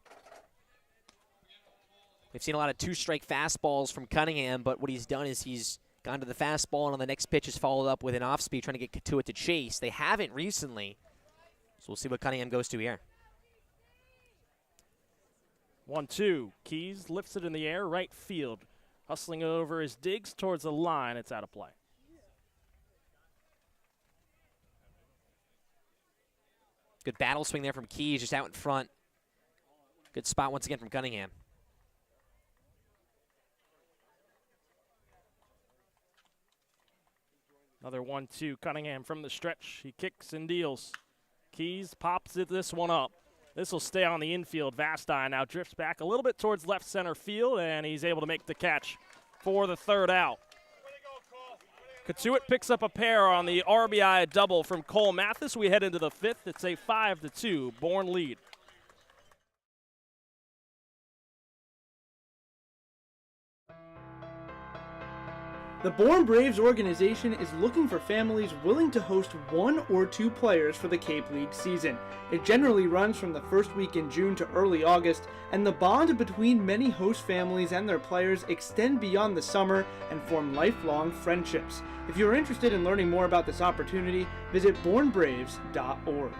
We've seen a lot of 2-strike fastballs from Cunningham, but what he's done is he's gone to the fastball, and on the next pitch is followed up with an off-speed trying to get Cotuit to chase. They haven't recently, so we'll see what Cunningham goes to here. 1-2. Keys lifts it in the air, right field. Hustling over his digs towards the line. It's out of play. Good battle swing there from Keys, just out in front. Good spot once again from Cunningham. Another 1-2. Cunningham from the stretch. He kicks and deals. Keys pops this one up. This will stay on the infield. Vasti now drifts back a little bit towards left center field, and he's able to make the catch for the third out. Cotuit picks up a pair on the RBI double from Cole Mathis. We head into the fifth. It's a 5-2 Bourne lead. The Bourne Braves organization is looking for families willing to host 1 or 2 players for the Cape League season. It generally runs from the first week in June to early August, and the bond between many host families and their players extend beyond the summer and form lifelong friendships. If you are interested in learning more about this opportunity, visit bournebraves.org.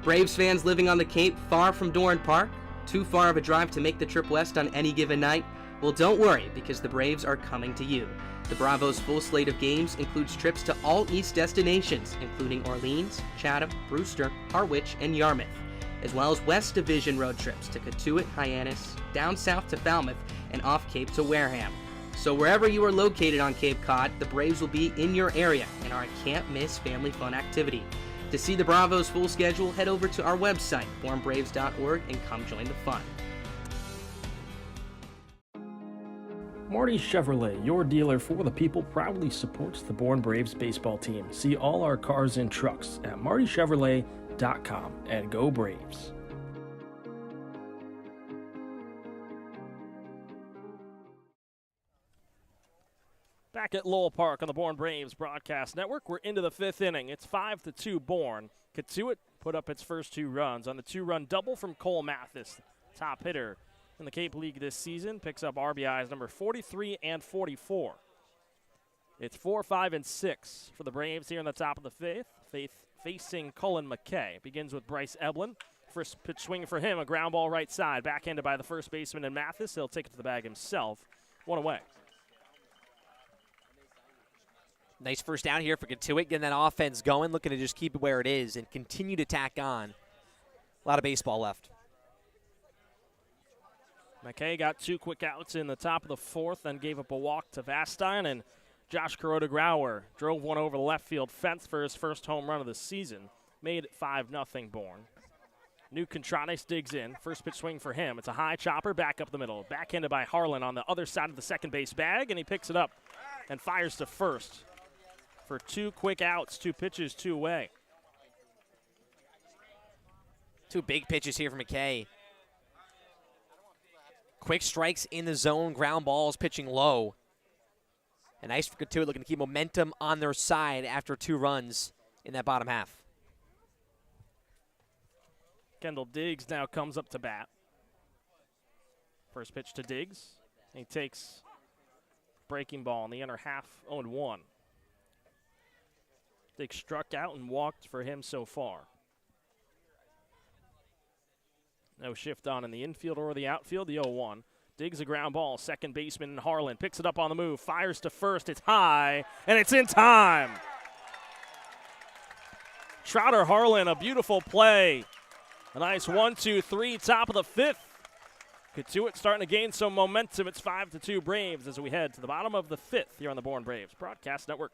Braves fans living on the Cape far from Doran Park? Too far of a drive to make the trip west on any given night? Well, don't worry, because the Braves are coming to you. The Bravos' full slate of games includes trips to all East destinations, including Orleans, Chatham, Brewster, Harwich, and Yarmouth, as well as West Division road trips to Cotuit, Hyannis, down south to Falmouth, and off Cape to Wareham. So wherever you are located on Cape Cod, the Braves will be in your area and are a can't-miss family fun activity. To see the Bravos' full schedule, head over to our website, bournebraves.org, and come join the fun. Marty Chevrolet, your dealer for the people, proudly supports the Bourne Braves baseball team. See all our cars and trucks at martychevrolet.com, and go Braves. Back at Lowell Park on the Bourne Braves Broadcast Network, we're into the fifth inning. It's 5-2 Bourne. Cotuit put up its first 2 runs on the 2-run double from Cole Mathis, top hitter in the Cape League this season. Picks up RBIs number 43 and 44. It's 4, 5, and 6 for the Braves here in the top of the fifth, facing Cullen McKay. Begins with Bryce Eblin. First pitch swing for him, a ground ball right side, backhanded by the first baseman and Mathis. He'll take it to the bag himself. 1 away. Nice first down here for Cotuit, getting that offense going, looking to just keep it where it is and continue to tack on. A lot of baseball left. McKay got 2 quick outs in the top of the 4th, then gave up a walk to Vastine, and Josh Kuroda-Grauer drove one over the left field fence for his first home run of the season. Made it 5-0 Bourne. New Contranes digs in. First pitch swing for him. It's a high chopper back up the middle. Backhanded by Harlan on the other side of the second base bag, and he picks it up and fires to first for 2 quick outs, 2 pitches, 2 away. 2 big pitches here from McKay. Quick strikes in the zone, ground balls, pitching low. And nice for Cotuit, looking to keep momentum on their side after 2 runs in that bottom half. Kendall Diggs now comes up to bat. First pitch to Diggs. He takes breaking ball in the inner half, 0-1. Diggs struck out and walked for him so far. No shift on in the infield or the outfield, the 0-1. Diggs a ground ball, second baseman Harlan picks it up on the move, fires to first, it's high, and it's in time. Trotter Harlan, a beautiful play. A nice 1-2-3, top of the 5th. Cotuit starting to gain some momentum. It's 5-2 Braves as we head to the bottom of the 5th here on the Bourne Braves Broadcast Network.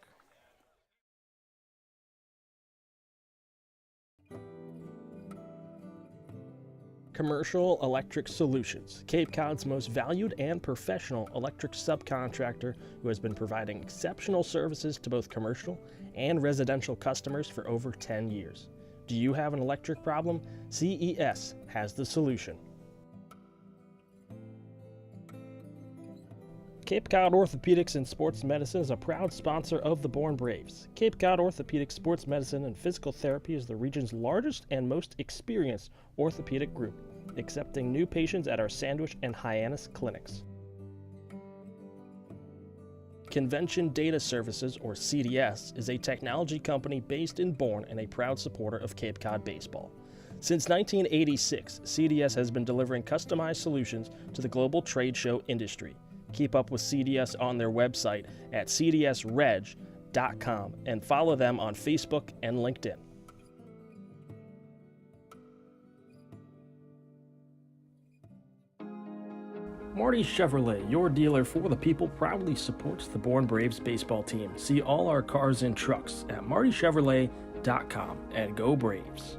Commercial Electric Solutions, Cape Cod's most valued and professional electric subcontractor who has been providing exceptional services to both commercial and residential customers for over 10 years. Do you have an electric problem? CES has the solution. Cape Cod Orthopedics and Sports Medicine is a proud sponsor of the Bourne Braves. Cape Cod Orthopedic Sports Medicine and Physical Therapy is the region's largest and most experienced orthopedic group, accepting new patients at our Sandwich and Hyannis clinics. Convention Data Services, or CDS, is a technology company based in Bourne and a proud supporter of Cape Cod baseball. Since 1986, CDS has been delivering customized solutions to the global trade show industry. Keep up with CDS on their website at cdsreg.com and follow them on Facebook and LinkedIn. Marty Chevrolet, your dealer for the people, proudly supports the Bourne Braves baseball team. See all our cars and trucks at martychevrolet.com and go Braves.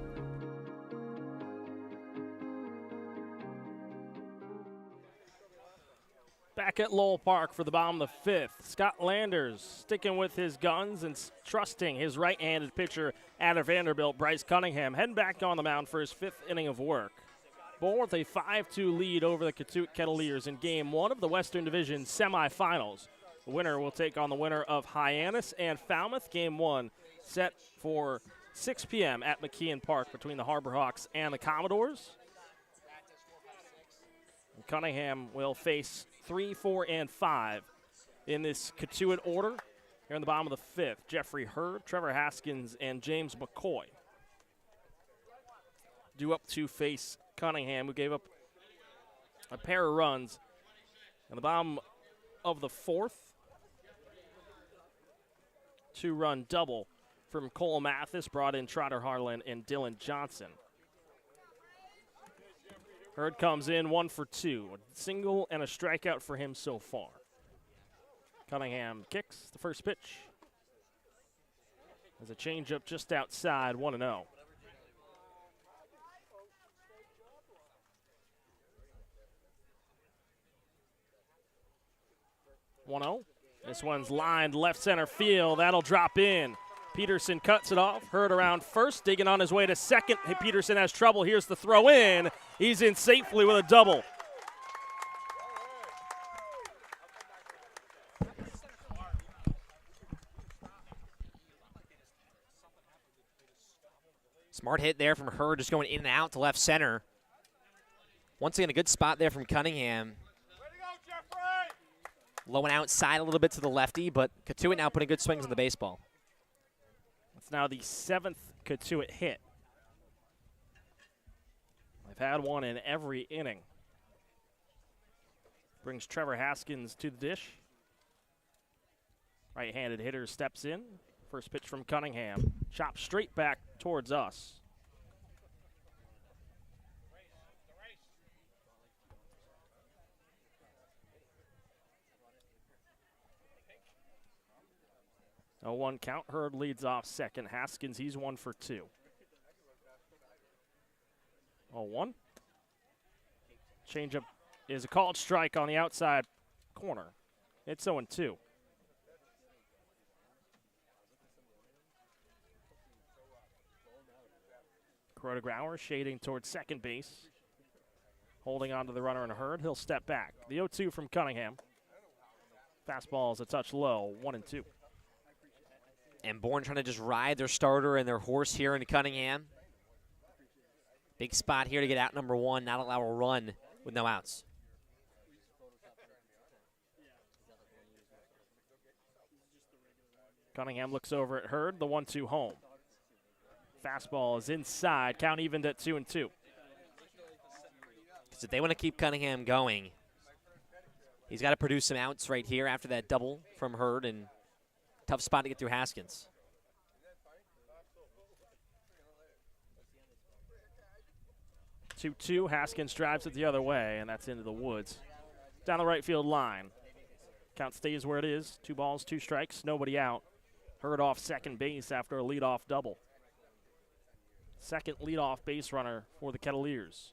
Back at Lowell Park for the bottom of the 5th. Scott Landers sticking with his guns and trusting his right-handed pitcher out of Vanderbilt, Bryce Cunningham, heading back on the mound for his 5th inning of work. Bourne with a 5-2 lead over the Cotuit Kettleers in Game 1 of the Western Division Semifinals. The winner will take on the winner of Hyannis and Falmouth. Game 1 set for 6 p.m. at McKeon Park between the Harbor Hawks and the Commodores. And Cunningham will face 3, 4, and 5 in this Cotuit order. Here in the bottom of the 5th, Jeffrey Hurd, Trevor Haskins, and James McCoy due up to face Cunningham, who gave up a pair of runs in the bottom of the 4th. 2-run double from Cole Mathis brought in Trotter Harlan and Dylan Johnson. Hurd comes in 1 for 2. A single and a strikeout for him so far. Cunningham kicks the first pitch. There's a changeup just outside, 1-0. 1-0. This one's lined left center field. That'll drop in. Peterson cuts it off. Hurd around first, digging on his way to second. Hey, Peterson has trouble. Here's the throw in. He's in safely with a double. Smart hit there from Hurd, just going in and out to left center. Once again, a good spot there from Cunningham. Low and outside a little bit to the lefty, but Cotuit now putting good swings on the baseball. It's now the 7th Cotuit hit. They've had one in every inning. Brings Trevor Haskins to the dish. Right-handed hitter steps in. First pitch from Cunningham. Chop straight back towards us. A 1 count. Hurd leads off second. Haskins, he's 1 for 2. 0-1. Changeup is a called strike on the outside corner. It's 0-2. Grauer shading towards second base. Holding on to the runner and Hurd. He'll step back. The 0-2 from Cunningham. Fastball is a touch low, 1-2. And Bourne trying to just ride their starter and their horse here in Cunningham. Big spot here to get out number 1, not allow a run with no outs. Cunningham looks over at Hurd, the 1-2 home. Fastball is inside, count evened at 2-2. Because if they want to keep Cunningham going, he's got to produce some outs right here after that double from Hurd, and tough spot to get through Haskins. Two. Haskins drives it the other way, and that's into the woods. Down the right field line. Count stays where it is. 2 balls, 2 strikes, nobody out. Hurd off second base after a leadoff double. Second leadoff base runner for the Kettleers.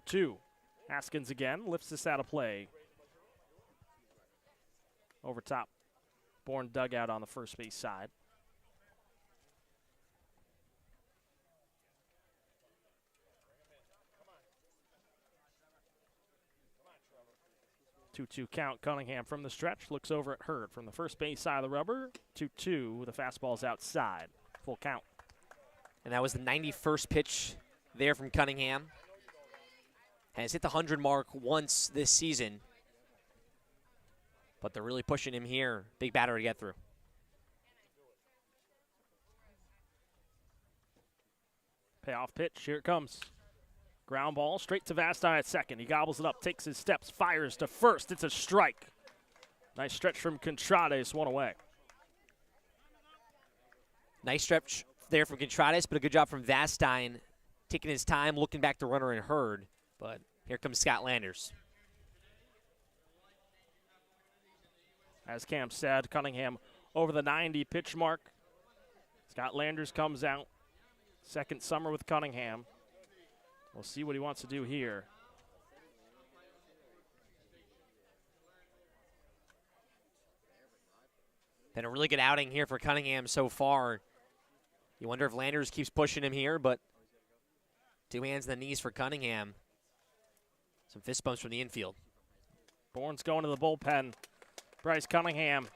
Two. Haskins again lifts this out of play. Over top. Bourne dugout on the first base side. 2-2 count. Cunningham from the stretch looks over at Hurd from the first base side of the rubber. 2-2. The fastball's outside. Full count. And that was the 91st pitch there from Cunningham. Has hit the 100 mark once this season. But they're really pushing him here. Big batter to get through. Payoff pitch. Here it comes. Ground ball straight to Vastine at second. He gobbles it up, takes his steps, fires to first. It's a strike. Nice stretch from Contrades, 1 away. Nice stretch there from Contrades, but a good job from Vastine, taking his time, looking back the runner and Hurd. But here comes Scott Landers. As Cam said, Cunningham over the 90 pitch mark. Scott Landers comes out. Second summer with Cunningham. We'll see what he wants to do here. Been a really good outing here for Cunningham so far. You wonder if Landers keeps pushing him here, but 2 hands on the knees for Cunningham. Some fist bumps from the infield. Bourne's going to the bullpen. Bryce Cunningham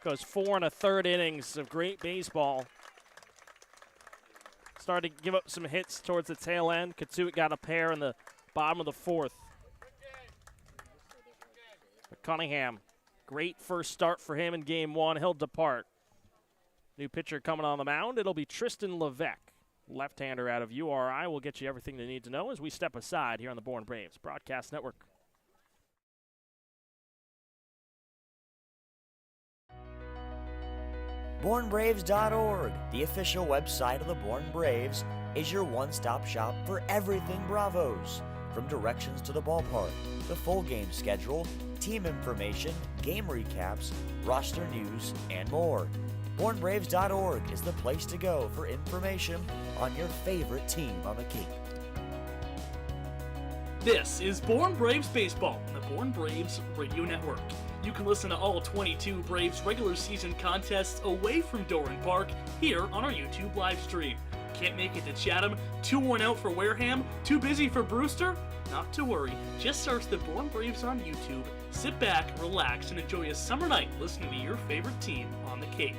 goes 4 1/3 innings of great baseball. Started to give up some hits towards the tail end. Cotuit got a pair in the bottom of the 4th. But Cunningham, great first start for him in game 1. He'll depart. New pitcher coming on the mound. It'll be Tristan Levesque, left-hander out of URI. We'll get you everything you need to know as we step aside here on the Bourne Braves Broadcast Network. BourneBraves.org, the official website of the Bourne Braves, is your one-stop shop for everything Bravos. From directions to the ballpark, the full game schedule, team information, game recaps, roster news, and more. BourneBraves.org is the place to go for information on your favorite team on the Cape. This is Bourne Braves Baseball on the Bourne Braves Radio Network. You can listen to all 22 Braves regular season contests away from Doran Park here on our YouTube live stream. Can't make it to Chatham? Too worn out for Wareham? Too busy for Brewster? Not to worry, just search the Bourne Braves on YouTube, sit back, relax, and enjoy a summer night listening to your favorite team on the Cape.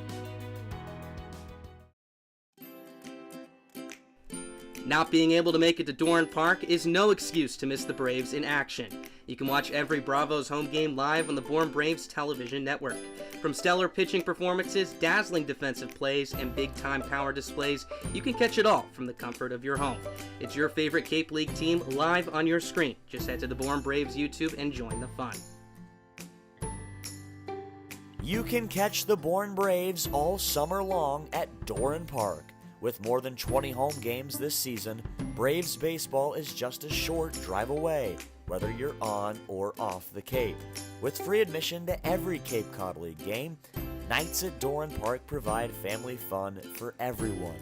Not being able to make it to Doran Park is no excuse to miss the Braves in action. You can watch every Bravos home game live on the Bourne Braves television network. From stellar pitching performances, dazzling defensive plays, and big-time power displays, you can catch it all from the comfort of your home. It's your favorite Cape League team live on your screen. Just head to the Bourne Braves YouTube and join the fun. You can catch the Bourne Braves all summer long at Doran Park. With more than 20 home games this season, Braves baseball is just a short drive away, whether you're on or off the Cape. With free admission to every Cape Cod League game, nights at Doran Park provide family fun for everyone.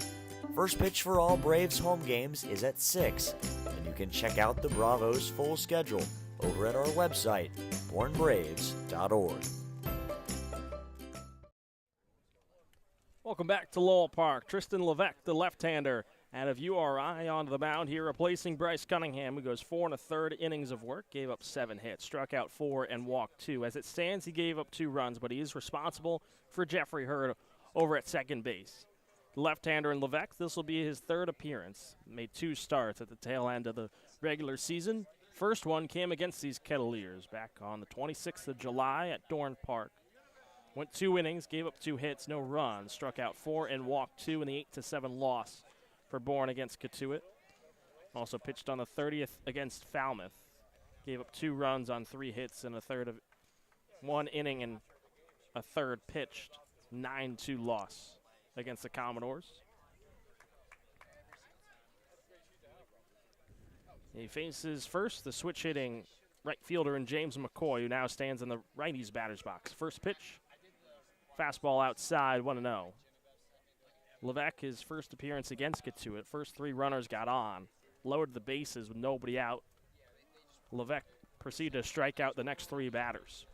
First pitch for all Braves home games is at 6, and you can check out the Bravos' full schedule over at our website, bournebraves.org. Welcome back to Lowell Park. Tristan Levesque, the left-hander, out of URI onto the mound here, replacing Bryce Cunningham, who goes 4 1/3 innings of work, gave up 7 hits, struck out 4, and walked 2. As it stands, he gave up 2 runs, but he is responsible for Jeffrey Hurd over at second base. The left-hander in Levesque, this will be his 3rd appearance. Made 2 starts at the tail end of the regular season. First one came against these Kettleers back on the 26th of July at Doran Park. Went 2 innings, gave up 2 hits, no runs, struck out 4 and walked 2 in the 8-7 loss for Bourne against Cotuit. Also pitched on the 30th against Falmouth. Gave up 2 runs on 3 hits and a third of 1 inning and a third pitched. 9-2 loss against the Commodores. He faces first the switch-hitting right fielder in James McCoy, who now stands in the righty's batter's box. First pitch. Fastball outside, 1-0. Levesque, his first appearance against Cotuit. First 3 runners got on. Lowered the bases with nobody out. Levesque proceeded to strike out the next 3 batters.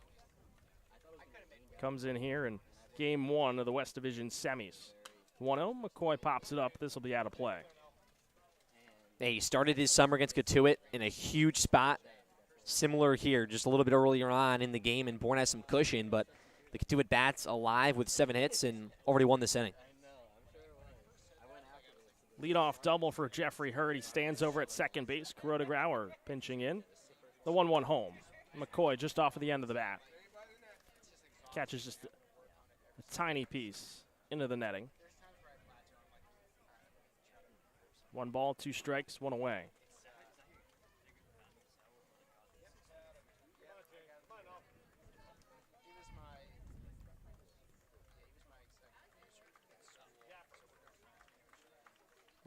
Comes in here in game 1 of the West Division semis. 1-0, McCoy pops it up. This will be out of play. He started his summer against Cotuit in a huge spot. Similar here, just a little bit earlier on in the game, and Bourne has some cushion, but the Cotuit bats alive with 7 hits and already won this inning. Leadoff double for Jeffrey Hurd. He stands over at second base. Kuroda Grauer pinching in. The 1-1 home. McCoy just off of the end of the bat. Catches just a tiny piece into the netting. 1 ball, 2 strikes, 1 away.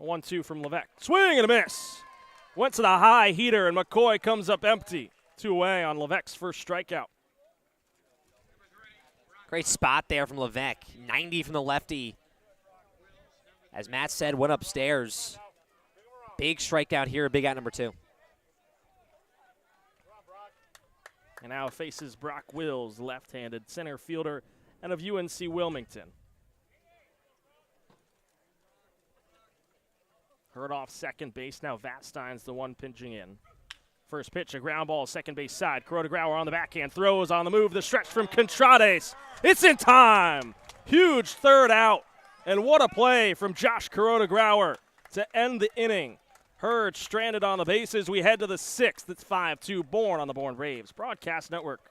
A 1-2 from Levesque. Swing and a miss. Went to the high heater, and McCoy comes up empty. 2 away on Levesque's first strikeout. Great spot there from Levesque. 90 from the lefty. As Matt said, went upstairs. Big strikeout here, big out number 2. And now faces Brock Wills, left-handed center fielder out of UNC Wilmington. Hurd off second base. Now Vatstein's the one pinching in. First pitch, a ground ball, second base side. Kuroda Grauer on the backhand, throws on the move. The stretch from Contrades. It's in time. Huge third out. And what a play from Josh Kuroda Grauer to end the inning. Hurd stranded on the bases. We head to the 6th. It's 5-2 Bourne on the Bourne Braves Broadcast Network.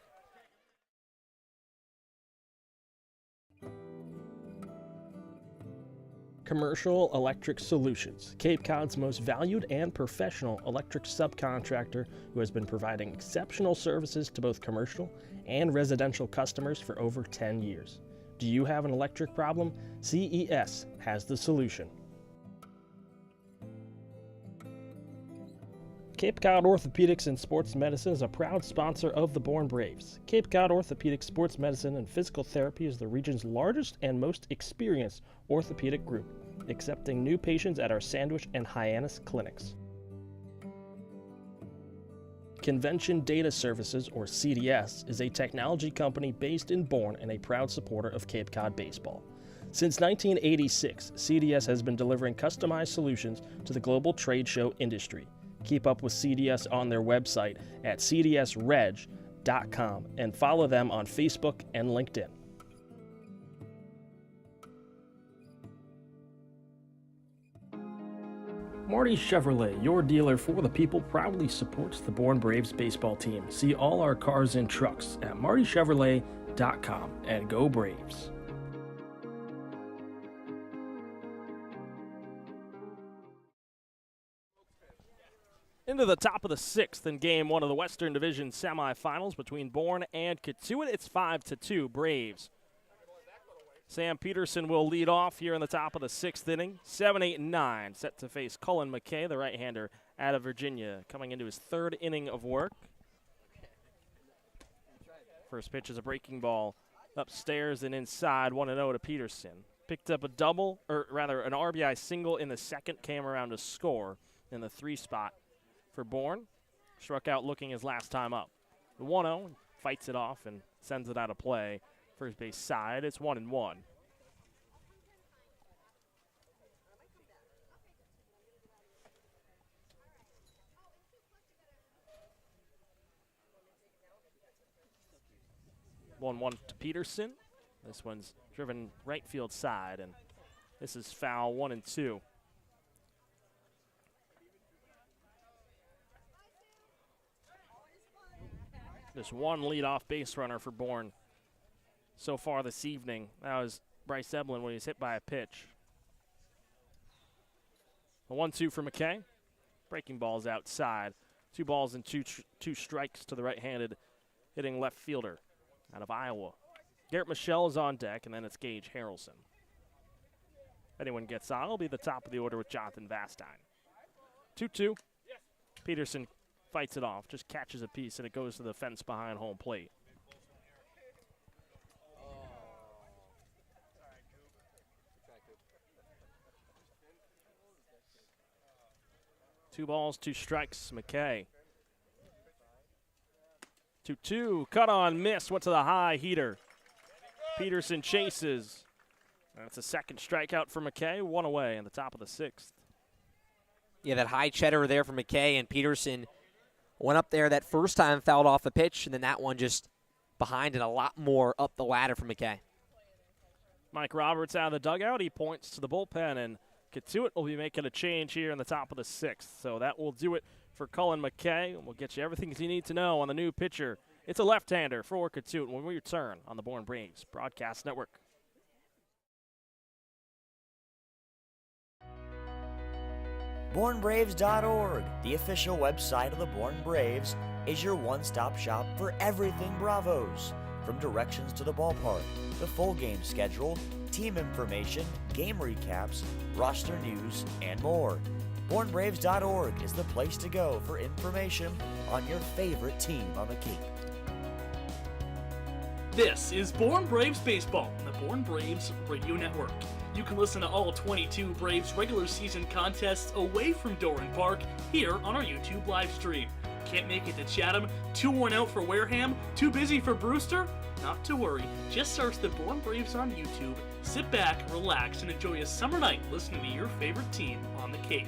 Commercial Electric Solutions, Cape Cod's most valued and professional electric subcontractor who has been providing exceptional services to both commercial and residential customers for over 10 years. Do you have an electric problem? CES has the solution. Cape Cod Orthopedics and Sports Medicine is a proud sponsor of the Bourne Braves. Cape Cod Orthopedic Sports Medicine and Physical Therapy is the region's largest and most experienced orthopedic group, accepting new patients at our Sandwich and Hyannis clinics. Convention Data Services, or CDS, is a technology company based in Bourne and a proud supporter of Cape Cod baseball. Since 1986, CDS has been delivering customized solutions to the global trade show industry. Keep up with CDS on their website at cdsreg.com and follow them on Facebook and LinkedIn. Marty Chevrolet, your dealer for the people, proudly supports the Bourne Braves baseball team. See all our cars and trucks at martychevrolet.com, and go Braves. Into the top of the sixth in game one of the Western Division semifinals between Bourne and Cotuit. It's 5-2 Braves. Sam Peterson will lead off here in the top of the sixth inning. 7, 8, and 9 set to face Cullen McKay, the right-hander out of Virginia, coming into his third inning of work. First pitch is a breaking ball upstairs and inside, 1-0 to Peterson. Picked up a double, or rather an RBI single in the second, came around to score in the 3 spot for Bourne. Struck out looking his last time up. The 1-0 fights it off and sends it out of play. First base side, it's 1-1. One to Peterson. This one's driven right field side, and this is foul, 1-2. Just one leadoff base runner for Bourne so far this evening. That was Bryce Eblin when he was hit by a pitch. A 1-2 for McKay. Breaking ball's outside. 2 balls and two strikes to the right-handed hitting left fielder out of Iowa. Garrett Michelle is on deck, and then it's Gage Harrelson. If anyone gets on, it'll be the top of the order with Jonathan Vastine. 2-2. Peterson fights it off, just catches a piece, and it goes to the fence behind home plate. Two balls, 2 strikes, McKay. 2-2, cut on, miss, went to the high heater. Peterson chases. That's a second strikeout for McKay, 1 away in the top of the 6th. Yeah, that high cheddar there for McKay, and Peterson went up there that first time, fouled off the pitch, and then that one just behind and a lot more up the ladder for McKay. Mike Roberts out of the dugout. He points to the bullpen, and Cotuit will be making a change here in the top of the 6th. So that will do it for Cullen McKay. We'll get you everything you need to know on the new pitcher. It's a left-hander for Cotuit when we return on the Bourne Braves Broadcast Network. BourneBraves.org, the official website of the Bourne Braves, is your one-stop shop for everything Bravos. From directions to the ballpark, the full game schedule, team information, game recaps, roster news, and more. BourneBraves.org is the place to go for information on your favorite team on the Cape. This is Bourne Braves Baseball on the Bourne Braves Radio Network. You can listen to all 22 Braves regular season contests away from Doran Park here on our YouTube live stream. Can't make it to Chatham? Too worn out for Wareham? Too busy for Brewster? Not to worry, just search the Bourne Braves on YouTube, sit back, relax, and enjoy a summer night listening to your favorite team on the Cape.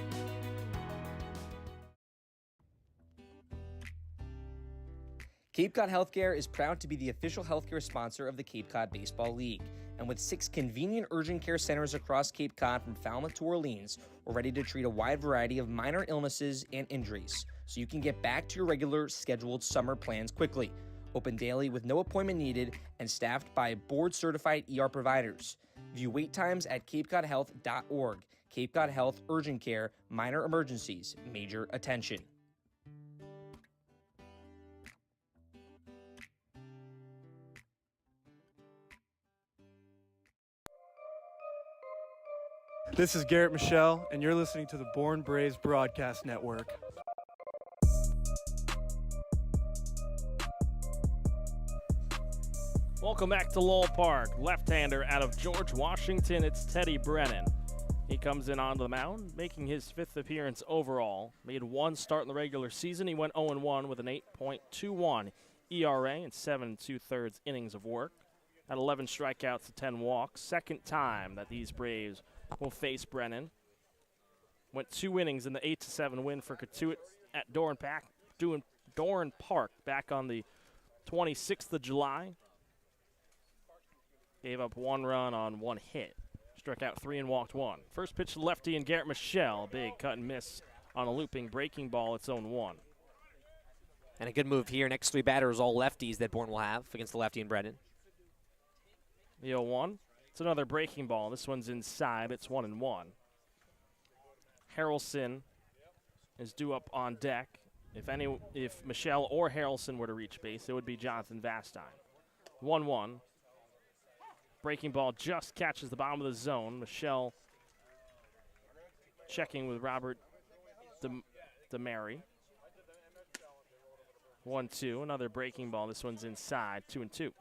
Cape Cod Healthcare is proud to be the official healthcare sponsor of the Cape Cod Baseball League. And with 6 convenient urgent care centers across Cape Cod from Falmouth to Orleans, we're ready to treat a wide variety of minor illnesses and injuries, so you can get back to your regular scheduled summer plans quickly. Open daily with no appointment needed and staffed by board-certified ER providers. View wait times at capecodhealth.org. Cape Cod Health Urgent Care, minor emergencies, major attention. This is Garrett Michelle, and you're listening to the Bourne Braves Broadcast Network. Welcome back to Lowell Park. Left-hander out of George Washington, it's Teddy Brennan. He comes in onto the mound, making his 5th appearance overall. Made 1 start in the regular season. He went 0-1 with an 8.21 ERA and 7 2/3 innings of work. Had 11 strikeouts to 10 walks. Second time that these Braves will face Brennan. Went 2 innings in the 8-7 win for Cotuit at Doran Park back on the 26th of July. Gave up 1 run on 1 hit. Struck out 3 and walked 1. First pitch to lefty and Garrett Michelle. Big cut and miss On a looping breaking ball, it's 0-1. And a good move here. Next 3 batters, all lefties that Bourne will have against the lefty and Brennan. The 0-1. It's another breaking ball. This one's inside. It's 1-1. Harrelson is due up on deck. If Michelle or Harrelson were to reach base, it would be Jonathan Vastine. 1-1. Breaking ball just catches the bottom of the zone. Michelle checking with Robert DeMary. 1-2. Another breaking ball. This one's inside. 2-2.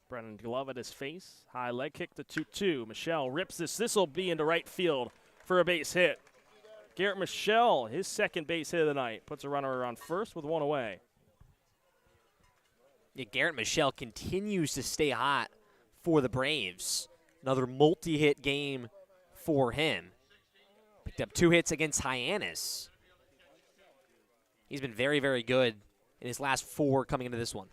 Brennan glove at his face. High leg kick to 2-2. Michelle rips this. This will be into right field for a base hit. Garrett Michelle, his second base hit of the night, puts a runner on first with 1 away. Yeah, Garrett Michelle continues to stay hot for the Braves. Another multi-hit game for him. Picked up 2 hits against Hyannis. He's been very, very good in his last 4 coming into this one.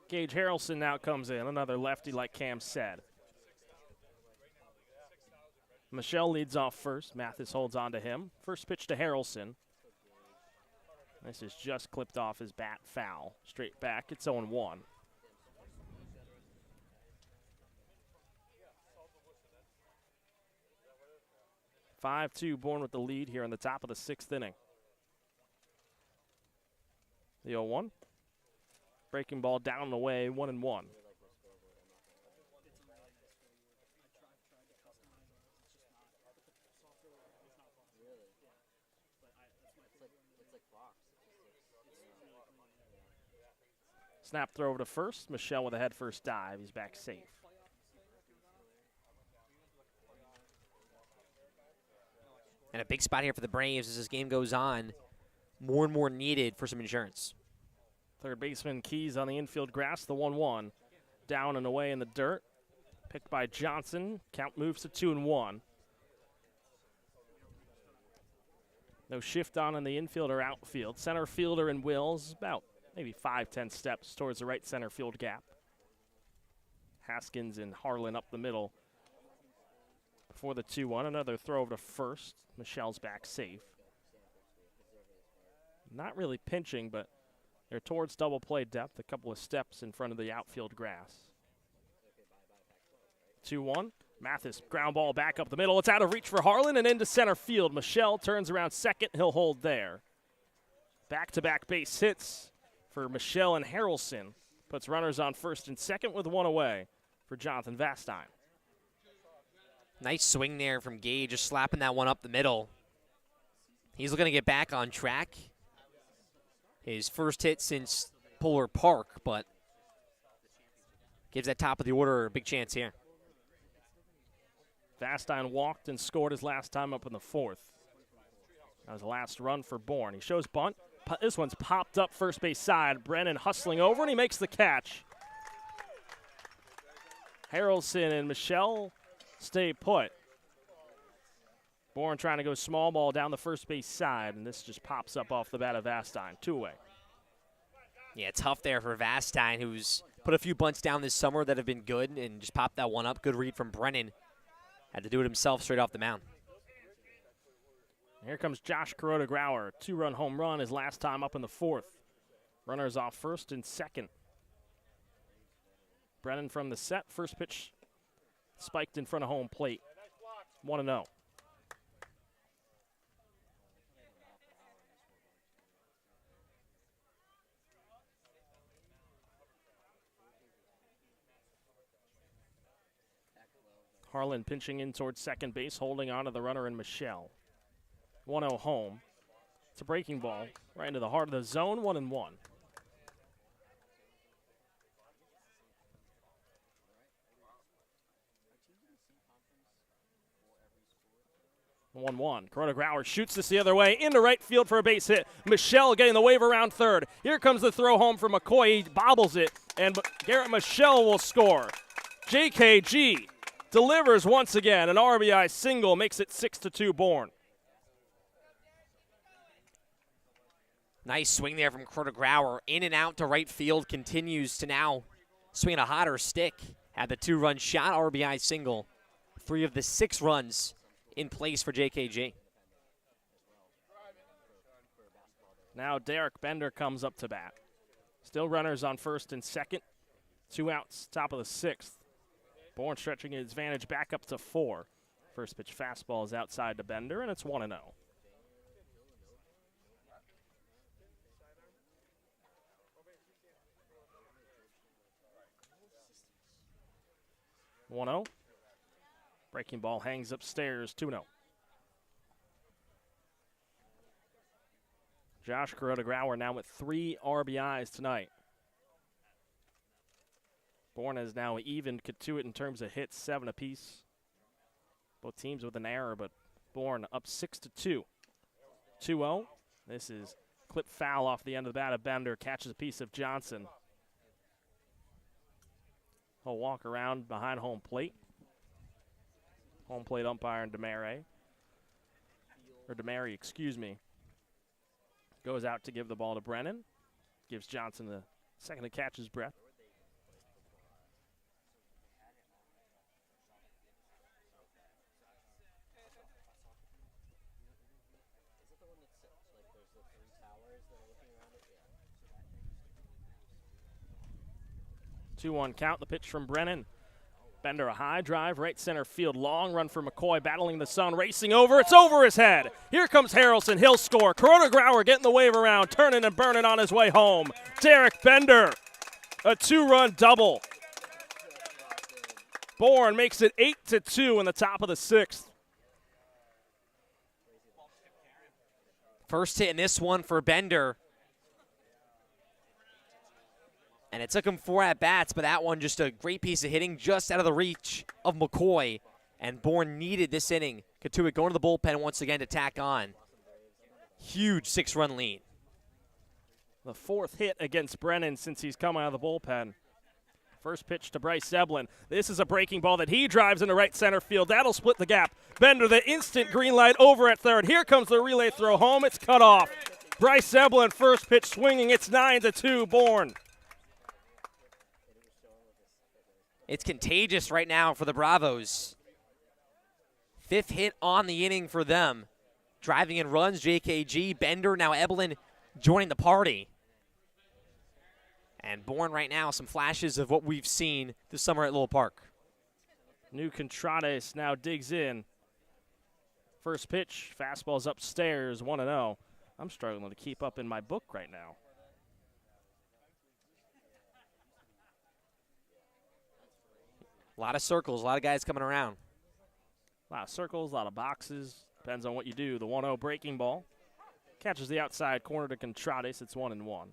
Gage Harrelson now comes in, another lefty like Cam said. Michelle leads off first. Mathis holds on to him. First pitch to Harrelson. This is just clipped off his bat foul. Straight back, it's 0-1. (5-2) Bourne with the lead here in the top of the 6th inning. The 0-1. Breaking ball down and away, 1-1. Snap throw over to first. Michelle with a head first dive. He's back safe. And a big spot here for the Braves as this game goes on. More and more needed for some insurance. Third baseman Keys on the infield grass, the 1-1. Down and away in the dirt. Picked by Johnson. Count moves to 2-1. No shift on in the infield or outfield. Center fielder and Wills about maybe 5-10 steps towards the right center field gap. Haskins and Harlan up the middle before the 2-1. Another throw over to first. Michelle's back safe. Not really pinching, but they're towards double play depth, a couple of steps in front of the outfield grass. 2-1. Mathis, ground ball back up the middle. It's out of reach for Harlan and into center field. Michelle turns around second. He'll hold there. Back-to-back base hits for Michelle and Harrelson. Puts runners on first and second with 1 away for Jonathan Vastine. Nice swing there from Gage, just slapping that one up the middle. He's looking to get back on track. His first hit since Polar Park, but gives that top of the order a big chance here. Vastine walked and scored his last time up in the 4th. That was the last run for Bourne. He shows bunt. This one's popped up first base side. Brennan hustling over, and he makes the catch. Harrelson and Michelle stay put. Bourne trying to go small ball down the first base side, and this just pops up off the bat of Vastine. 2 away. Yeah, tough there for Vastine, who's put a few bunts down this summer that have been good and just popped that one up. Good read from Brennan. Had to do it himself straight off the mound. Here comes Josh Kuroda-Grauer. 2-run home run his last time up in the 4th. Runners off first and second. Brennan from the set. First pitch spiked in front of home plate. 1-0. Harlan pinching in towards second base, holding on to the runner and Michelle. 1-0 home. It's a breaking ball right into the heart of the zone, 1-1. 1-1. Kuroda-Grauer shoots this the other way into right field for a base hit. Michelle getting the wave around third. Here comes the throw home for McCoy. He bobbles it, and Garrett Michelle will score. JKG delivers once again. An RBI single makes it 6-2 Bourne. Nice swing there from Curtis Grauer. In and out to right field, continues to now swing a hotter stick. Had the 2-run shot, RBI single. 3 of the 6 runs in place for JKG. Now Derek Bender comes up to bat. Still runners on first and second. 2 outs, top of the 6th. Bourne stretching his advantage back up to 4. First pitch fastball is outside to Bender, and it's 1-0. 1-0. Breaking ball hangs upstairs, 2-0. Josh Grauer now with 3 RBIs tonight. Bourne has now evened Cotuit in terms of hits, 7 apiece. Both teams with an error, but Bourne up 6-2. 2-0. This is clip foul off the end of the bat of Bender, catches a piece of Johnson. He'll walk around behind home plate. Home plate umpire and Demary, excuse me, goes out to give the ball to Brennan. Gives Johnson the second to catch his breath. Two 2-1 count, the pitch from Brennan. Bender a high drive, right center field, long run for McCoy, battling the sun, racing over, it's over his head. Here comes Harrelson, he'll score. Curtis Grauer getting the wave around, turning and burning on his way home. Derek Bender, a 2-run double. Bourne makes it 8-2 in the top of the 6th. First hit in this one for Bender. And it took him 4 at-bats, but that one just a great piece of hitting just out of the reach of McCoy. And Bourne needed this inning. Cotuit going to the bullpen once again to tack on. Huge 6-run lead. The 4th hit against Brennan since he's come out of the bullpen. First pitch to Bryce Zeblin. This is a breaking ball that he drives into right center field. That'll split the gap. Bender, the instant green light over at third. Here comes the relay throw home. It's cut off. Bryce Zeblin, first pitch swinging. It's 9-2, Bourne. It's contagious right now for the Bravos. 5th hit on the inning for them. Driving in runs, JKG, Bender, now Eblin joining the party. And Bourne right now, some flashes of what we've seen this summer at Lowell Park. New Contrades now digs in. First pitch, fastball's upstairs, 1-0. I'm struggling to keep up in my book right now. A lot of circles, a lot of guys coming around. A lot of circles, a lot of boxes. Depends on what you do. The 1-0 breaking ball. Catches the outside corner to Contrades. It's 1-1.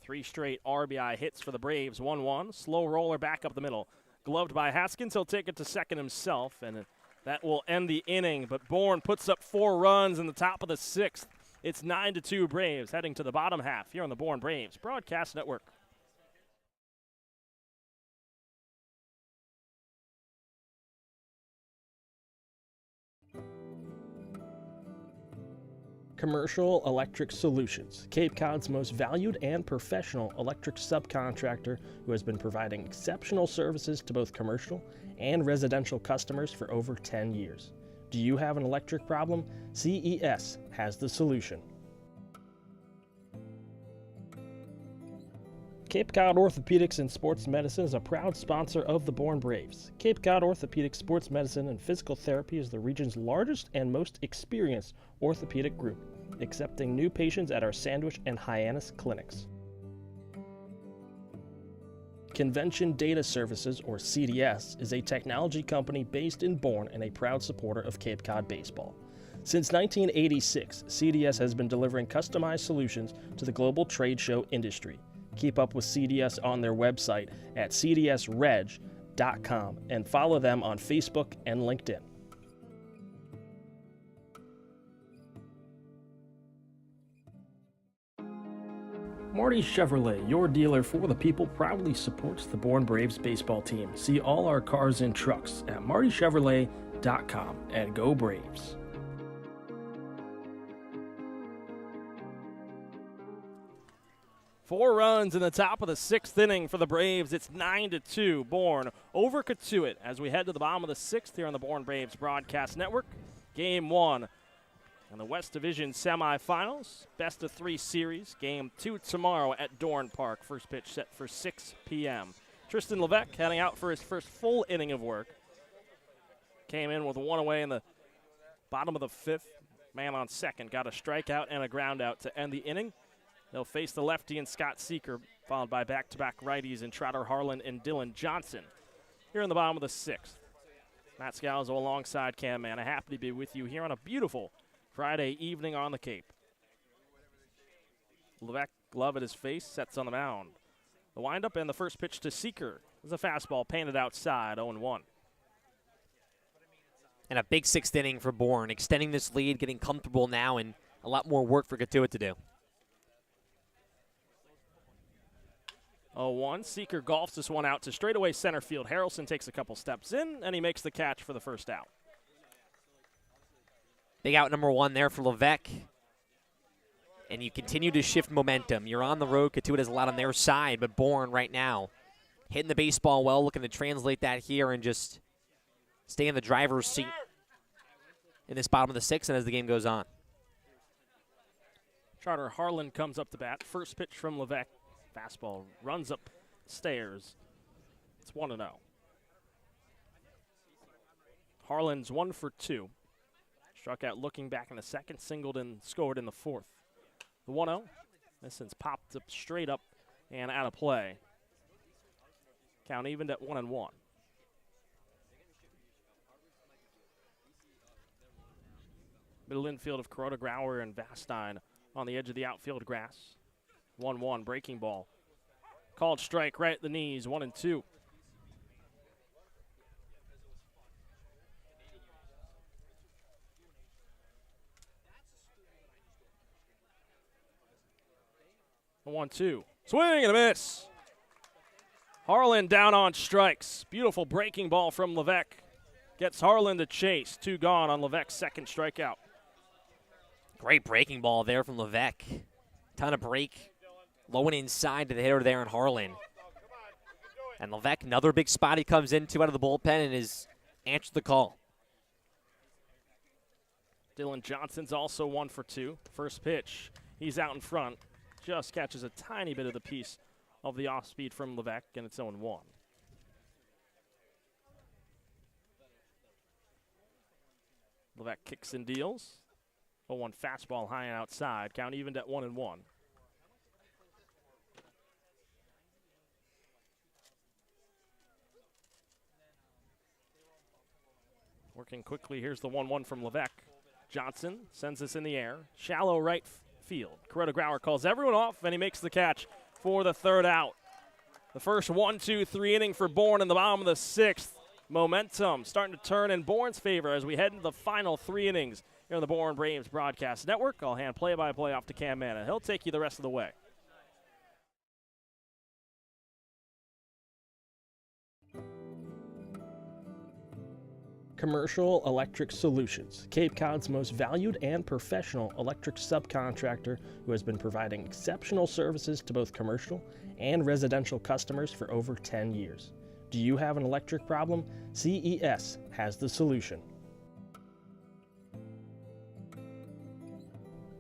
3 straight RBI hits for the Braves. 1-1. Slow roller back up the middle. Gloved by Haskins. He'll take it to second himself, and that will end the inning. But Bourne puts up 4 runs in the top of the 6th. It's 9-2 Braves, heading to the bottom half here on the Bourne Braves Broadcast Network. Commercial Electric Solutions, Cape Cod's most valued and professional electric subcontractor who has been providing exceptional services to both commercial and residential customers for over 10 years. Do you have an electric problem? CES has the solution. Cape Cod Orthopedics and Sports Medicine is a proud sponsor of the Bourne Braves. Cape Cod Orthopedics, Sports Medicine, and Physical Therapy is the region's largest and most experienced orthopedic group, accepting new patients at our Sandwich and Hyannis clinics. Convention Data Services, or CDS, is a technology company based in Bourne and a proud supporter of Cape Cod baseball. Since 1986, CDS has been delivering customized solutions to the global trade show industry. Keep up with CDS on their website at cdsreg.com and follow them on Facebook and LinkedIn. Marty Chevrolet, your dealer for the people, proudly supports the Bourne Braves baseball team. See all our cars and trucks at martychevrolet.com. CCBL.com, and go Braves. Four runs in the top of the sixth inning for the Braves. It's 9-2. Bourne over Cotuit as we head to the bottom of the sixth here on the Bourne Braves Broadcast Network. Game 1 in the West Division semifinals. Best of 3 series. Game 2 tomorrow at Dorn Park. First pitch set for 6 p.m. Tristan Levesque heading out for his first full inning of work. Came in with one away in the bottom of the fifth. Man on second. Got a strikeout and a ground out to end the inning. They'll face the lefty and Scott Seeker, followed by back-to-back righties in Trotter Harlan and Dylan Johnson. Here in the bottom of the sixth. Matt Scalzo alongside Cam Manna. Happy to be with you here on a beautiful Friday evening on the Cape. Levesque, glove at his face, sets on the mound. The windup and the first pitch to Seeker is a fastball painted outside, 0-1. And a big sixth inning for Bourne, extending this lead, getting comfortable now, and a lot more work for Cotuit to do. 0-1. Seeker golfs this one out to straightaway center field. Harrelson takes a couple steps in, and he makes the catch for the first out. Big out number 1 there for Levesque. And you continue to shift momentum. You're on the road. Cotuit has a lot on their side, but Bourne right now hitting the baseball well, looking to translate that here and just stay in the driver's seat in this bottom of the sixth and as the game goes on. Trotter Harlan comes up to bat. First pitch from Levesque. Fastball runs up stairs. It's 1-0. Harlan's 1 for 2. Struck out looking back in the second, singled and scored in the fourth. The 1-0. This one's popped up straight up and out of play. Count evened at 1-1. Middle infield of Corota, Grauer, and Vastine on the edge of the outfield grass. 1-1, breaking ball. Called strike right at the knees, 1-2. The 1-2. Swing and a miss. Harlan down on strikes. Beautiful breaking ball from Levesque. Gets Harlan to chase. 2 gone on Levesque's second strikeout. Great breaking ball there from Levesque. Ton of break. Low and inside to the hitter there in Harlan. And Levesque, another big spot he comes into out of the bullpen and is answered the call. Dylan Johnson's also 1 for 2. First pitch, he's out in front. Just catches a tiny bit of the piece of the off speed from Levesque, and it's 0-1. Levesque kicks and deals. 0-1 fastball high and outside. Count evened at 1-1. Working quickly, here's the 1-1 from Levesque. Johnson sends this in the air. Shallow right field. Coretta Grauer calls everyone off, and he makes the catch for the third out. The first 1-2-3 inning for Bourne in the bottom of the sixth. Momentum starting to turn in Bourne's favor as we head into the final 3 innings here on the Bourne Braves Broadcast Network. I'll hand play-by-play off to Cam Manna. He'll take you the rest of the way. Commercial Electric Solutions, Cape Cod's most valued and professional electric subcontractor who has been providing exceptional services to both commercial and residential customers for over 10 years. Do you have an electric problem? CES has the solution.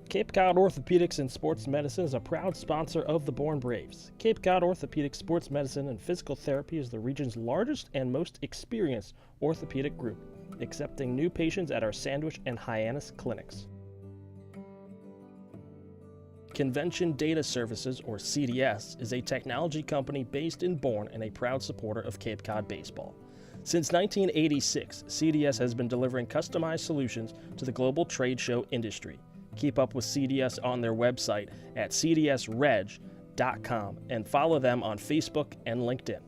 Cape Cod Orthopedics and Sports Medicine is a proud sponsor of the Bourne Braves. Cape Cod Orthopedic Sports Medicine and Physical Therapy is the region's largest and most experienced orthopedic group, accepting new patients at our Sandwich and Hyannis clinics. Convention Data Services, or CDS, is a technology company based in Bourne and a proud supporter of Cape Cod baseball. Since 1986, CDS has been delivering customized solutions to the global trade show industry. Keep up with CDS on their website at cdsreg.com and follow them on Facebook and LinkedIn.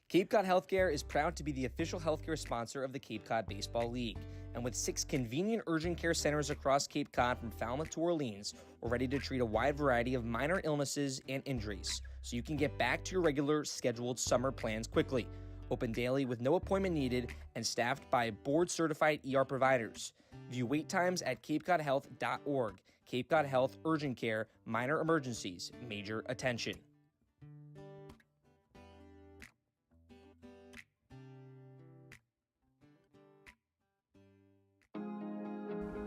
Cape Cod Healthcare is proud to be the official healthcare sponsor of the Cape Cod Baseball League. And with 6 convenient urgent care centers across Cape Cod from Falmouth to Orleans, we're ready to treat a wide variety of minor illnesses and injuries, so you can get back to your regular scheduled summer plans quickly. Open daily with no appointment needed and staffed by board-certified ER providers. View wait times at capecodhealth.org. Cape Cod Health Urgent Care, minor emergencies, major attention.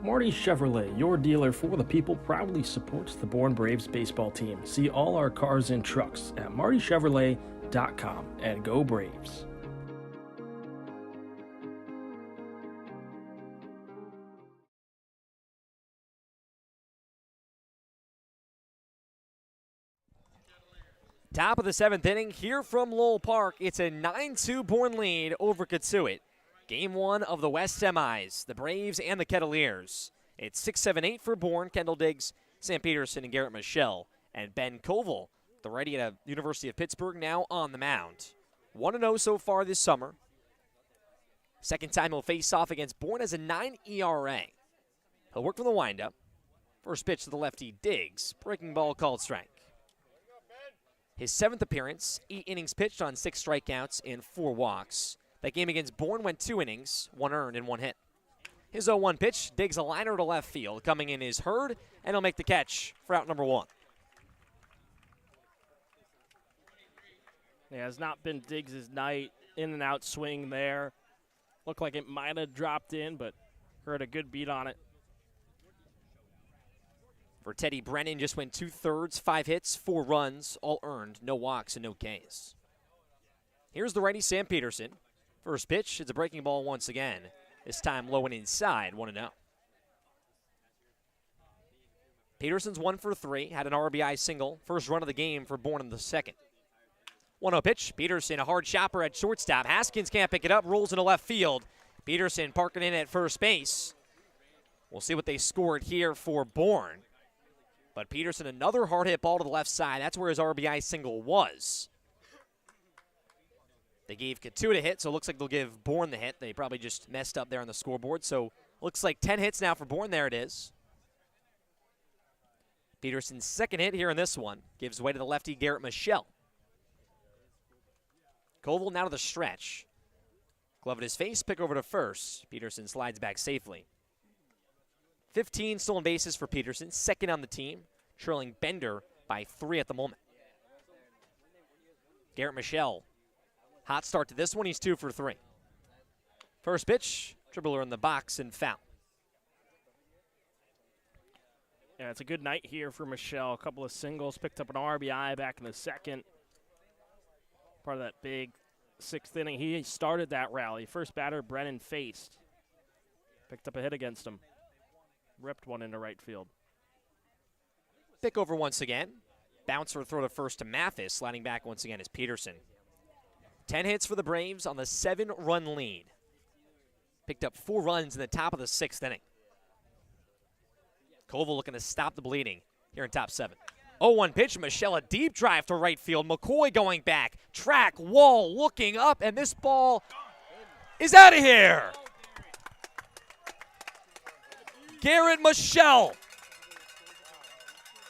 Marty Chevrolet, your dealer for the people, proudly supports the Bourne Braves baseball team. See all our cars and trucks at martychevrolet.com, and go Braves. Top of the 7th inning here from Lowell Park. It's a 9-2 Bourne lead over Cotuit. Game 1 of the West Semis, the Braves and the Kettleers. It's 6-7-8 for Bourne. Kendall Diggs, Sam Peterson, and Garrett Michelle. And Ben Koval, the righty at University of Pittsburgh, now on the mound. 1-0 so far this summer. Second time he'll face off against Bourne as a 9 ERA. He'll work from the windup. First pitch to the lefty, Diggs. Breaking ball called strike. His 7th appearance, 8 innings pitched on 6 strikeouts and 4 walks. That game against Bourne went 2 innings, 1 earned and 1 hit. His 0-1 pitch, Diggs a liner to left field. Coming in is Hurd, and he'll make the catch for out number 1. Yeah, it's not been Diggs' night. In and out swing there. Looked like it might have dropped in, but Hurd a good beat on it. For Teddy Brennan, just went 2/3, 5 hits, 4 runs, all earned, no walks and no Ks. Here's the righty Sam Peterson. First pitch, it's a breaking ball once again. This time low and inside, 1-0. Peterson's 1 for 3, had an RBI single. First run of the game for Bourne in the second. 1-0 pitch, Peterson, a hard chopper at shortstop. Haskins can't pick it up, rolls into left field. Peterson parking in at first base. We'll see what they scored here for Bourne. But Peterson, another hard hit ball to the left side. That's where his RBI single was. They gave Cotuit a hit, so it looks like they'll give Bourne the hit. They probably just messed up there on the scoreboard. So looks like 10 hits now for Bourne. There it is. Peterson's second hit here in this one gives way to the lefty Garrett Michelle. Koval now to the stretch. Glove at his face, pick over to first. Peterson slides back safely. 15 stolen bases for Peterson, second on the team, trailing Bender by 3 at the moment. Garrett Michelle, hot start to this one. He's 2 for 3. First pitch, dribbler in the box and foul. Yeah, it's a good night here for Michelle. A couple of singles, picked up an RBI back in the second. Part of that big 6th inning. He started that rally. First batter Brennan faced. Picked up a hit against him. Ripped one into right field. Pick over once again. Bouncer throw to first to Mathis. Sliding back once again is Peterson. 10 hits for the Braves on the 7-run lead. Picked up 4 runs in the top of the 6th inning. Koval looking to stop the bleeding here in top 7. 0-1 pitch. Michelle, a deep drive to right field. McCoy going back. Track, wall, looking up, and this ball is out of here. Garrett Michelle.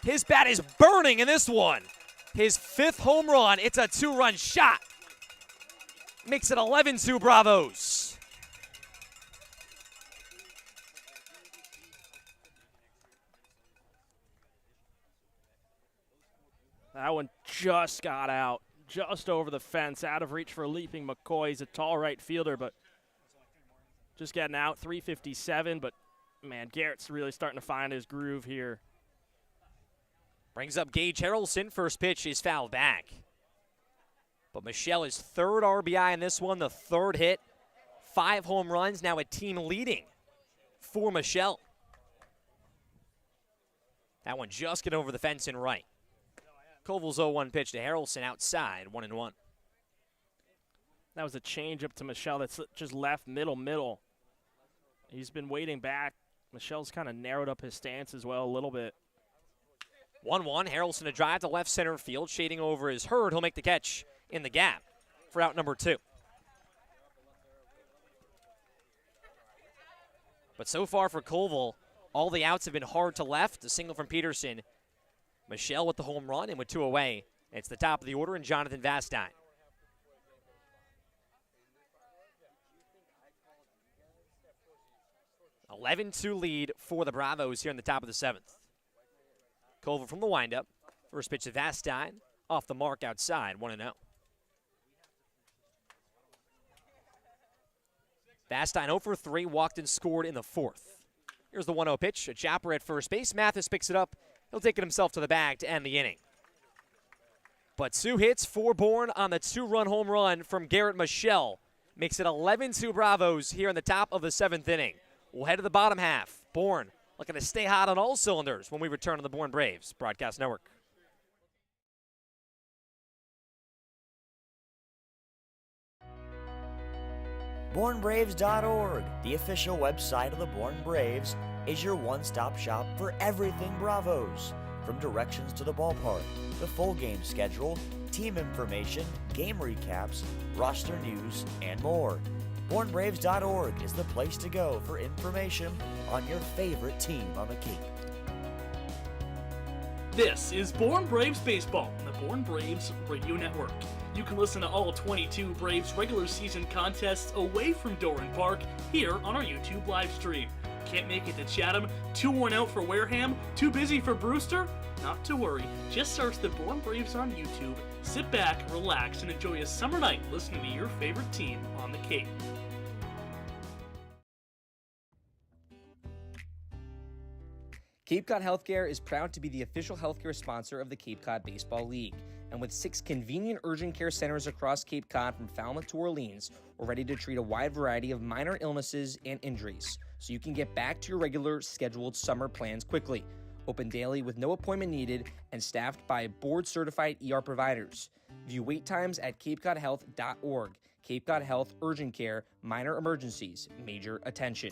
His bat is burning in this one. His 5th home run. It's a 2-run shot. Makes it 11-2 Bravos. That one just got out, just over the fence, out of reach for leaping McCoy. He's a tall right fielder, but just getting out, 357, but man, Garrett's really starting to find his groove here. Brings up Gage Harrelson. First pitch is fouled back. But Michelle is 3rd RBI in this one, the 3rd hit. 5 home runs, now a team leading for Michelle. That one just get over the fence and right. Koval's 0-1 pitch to Harrelson outside, 1-1. That was a changeup to Michelle that's just left middle. He's been waiting back. Michelle's kind of narrowed up his stance as well a little bit. 1-1, Harrelson to drive to left center field, shading over his Hurd. He'll make the catch in the gap for out number 2. But so far for Colville, all the outs have been hard to left. A single from Peterson. Michelle with the home run, and with 2 away, it's the top of the order and Jonathan Vastine. 11-2 lead for the Bravos here in the top of the 7th. Colville from the windup. First pitch to Vastine. Off the mark outside, 1-0. Vastine 0 for 3, walked and scored in the 4th. Here's the 1-0 pitch. A chopper at first base. Mathis picks it up. He'll take it himself to the bag to end the inning. But 2 hits for Bourne on the 2-run home run from Garrett Michelle. Makes it 11-2 Bravos here in the top of the 7th inning. We'll head to the bottom half. Bourne looking to stay hot on all cylinders when we return to the Bourne Braves Broadcast Network. BourneBraves.org, the official website of the Bourne Braves, is your one-stop shop for everything Bravos. From directions to the ballpark, the full game schedule, team information, game recaps, roster news, and more. BourneBraves.org is the place to go for information on your favorite team on the Cape. This is Bourne Braves Baseball on the Bourne Braves Radio Network. You can listen to all 22 Braves regular season contests away from Doran Park here on our YouTube live stream. Can't make it to Chatham? Too worn out for Wareham? Too busy for Brewster? Not to worry. Just search the Bourne Braves on YouTube, sit back, relax, and enjoy a summer night listening to your favorite team on the Cape. Cape Cod Healthcare is proud to be the official healthcare sponsor of the Cape Cod Baseball League. And with 6 convenient urgent care centers across Cape Cod from Falmouth to Orleans, we're ready to treat a wide variety of minor illnesses and injuries, so you can get back to your regular scheduled summer plans quickly. Open daily with no appointment needed and staffed by board-certified ER providers. View wait times at capecodhealth.org. Cape Cod Health Urgent Care, minor emergencies, major attention.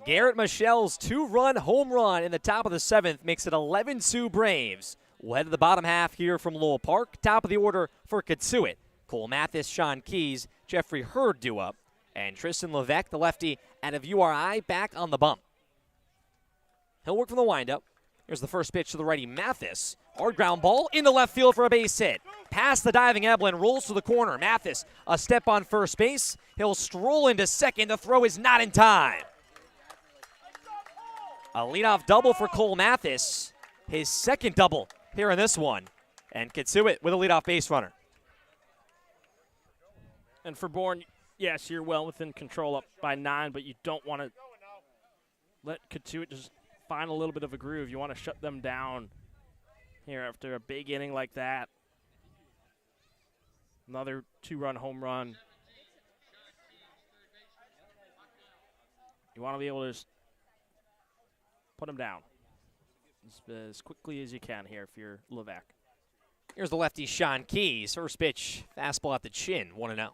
Garrett Michelle's 2-run home run in the top of the 7th makes it 11-2 Braves. We'll head to the bottom half here from Lowell Park. Top of the order for Cotuit. Cole Mathis, Sean Keys, Jeffrey Hurd due up, and Tristan Levesque, the lefty, out of URI, back on the bump. He'll work from the windup. Here's the first pitch to the righty, Mathis. Hard ground ball into left field for a base hit. Past the diving Eblin, rolls to the corner. Mathis, a step on first base. He'll stroll into second. The throw is not in time. A leadoff double for Cole Mathis. His second double here in this one. And Cotuit with a leadoff base runner. And for Bourne, yes, you're well within control up by 9, but you don't want to let Cotuit just find a little bit of a groove. You want to shut them down here after a big inning like that. Another 2-run home run. You want to be able to just put them down as quickly as you can here if you're Levesque. Here's the lefty, Sean Keys. First pitch, fastball at the chin, 1-0.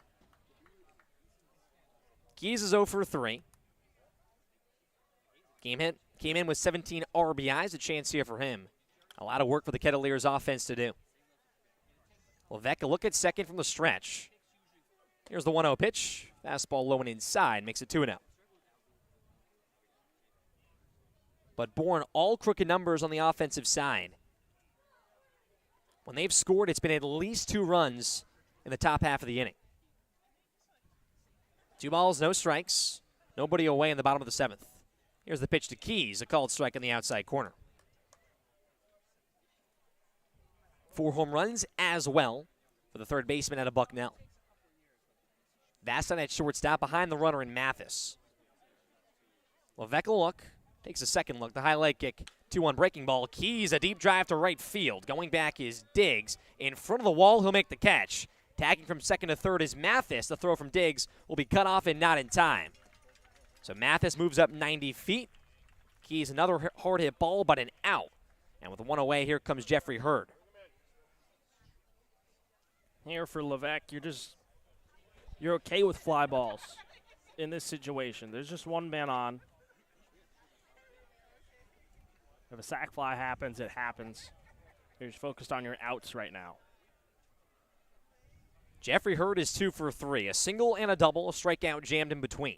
Keys is 0 for 3. Came in with 17 RBIs, a chance here for him. A lot of work for the Kettleers offense to do. Levesque a look at second from the stretch. Here's the 1-0 pitch. Fastball low and inside, makes it 2-0. But Bourne all crooked numbers on the offensive side. When they've scored, it's been at least 2 runs in the top half of the inning. 2 balls, no strikes. Nobody away in the bottom of the 7th. Here's the pitch to Keys, a called strike in the outside corner. 4 home runs as well for the third baseman out of Bucknell. Vastine at shortstop behind the runner in Mathis. Levesque will look. Takes a second look. The highlight kick, 2-1 breaking ball. Keys, a deep drive to right field. Going back is Diggs. In front of the wall, he'll make the catch. Tagging from second to third is Mathis. The throw from Diggs will be cut off and not in time. So Mathis moves up 90 feet. Keys, another hard hit ball, but an out. And with 1 away, here comes Jeffrey Hurd. Here for Levesque, you're okay with fly balls in this situation. There's just one man on. If a sack fly happens, it happens. You're just focused on your outs right now. Jeffrey Hurd is 2 for 3. A single and a double, a strikeout jammed in between.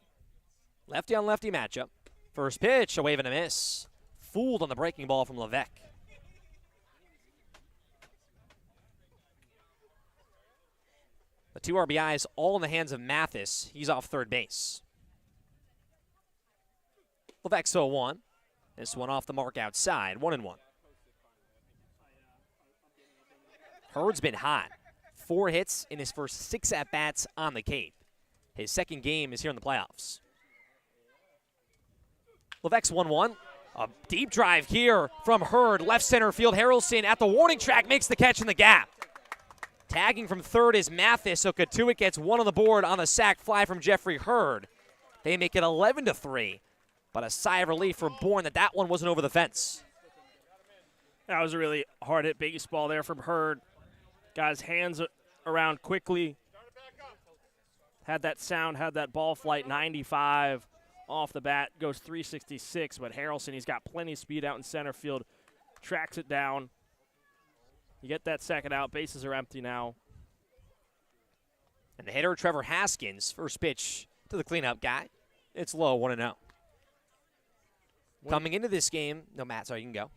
Lefty on lefty matchup. First pitch, a wave and a miss. Fooled on the breaking ball from Levesque. The 2 RBIs all in the hands of Mathis. He's off third base. Levesque's 0-1. This one off the mark outside, 1-1. Hurd's been hot. 4 hits in his first 6 at-bats on the Cape. His second game is here in the playoffs. Levesque's 1-1. A deep drive here from Hurd. Left center field. Harrelson at the warning track makes the catch in the gap. Tagging from third is Mathis, so Cotuit gets 1 on the board on the sac fly from Jeffrey Hurd. They make it 11-3, but a sigh of relief for Bourne that one wasn't over the fence. That was a really hard-hit baseball there from Hurd. Got his hands around quickly. Had that sound, had that ball flight, 95 off the bat, goes 366, but Harrelson, he's got plenty of speed out in center field, tracks it down. You get that second out, bases are empty now. And the hitter, Trevor Haskins, first pitch to the cleanup guy. It's low, 1-0. Coming into this game, no, Matt, sorry, you can go.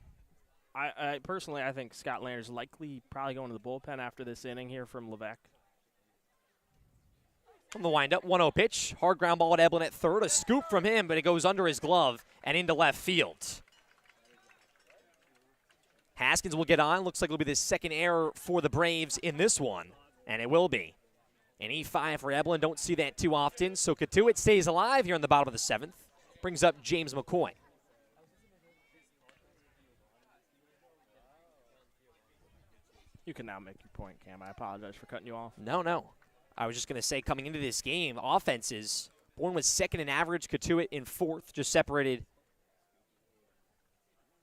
I personally, I think Scott Lander's likely probably going to the bullpen after this inning here from Levesque. From the windup, 1-0 pitch. Hard ground ball at Eblin at third. A scoop from him, but it goes under his glove and into left field. Haskins will get on. Looks like it'll be the second error for the Braves in this one, and it will be. An E5 for Eblin. Don't see that too often, so Cotuit stays alive here in the bottom of the 7th. Brings up James McCoy. You can now make your point, Cam. I apologize for cutting you off. No. I was just going to say, coming into this game, offenses, Bourne was second in average, Cotuit in 4th, just separated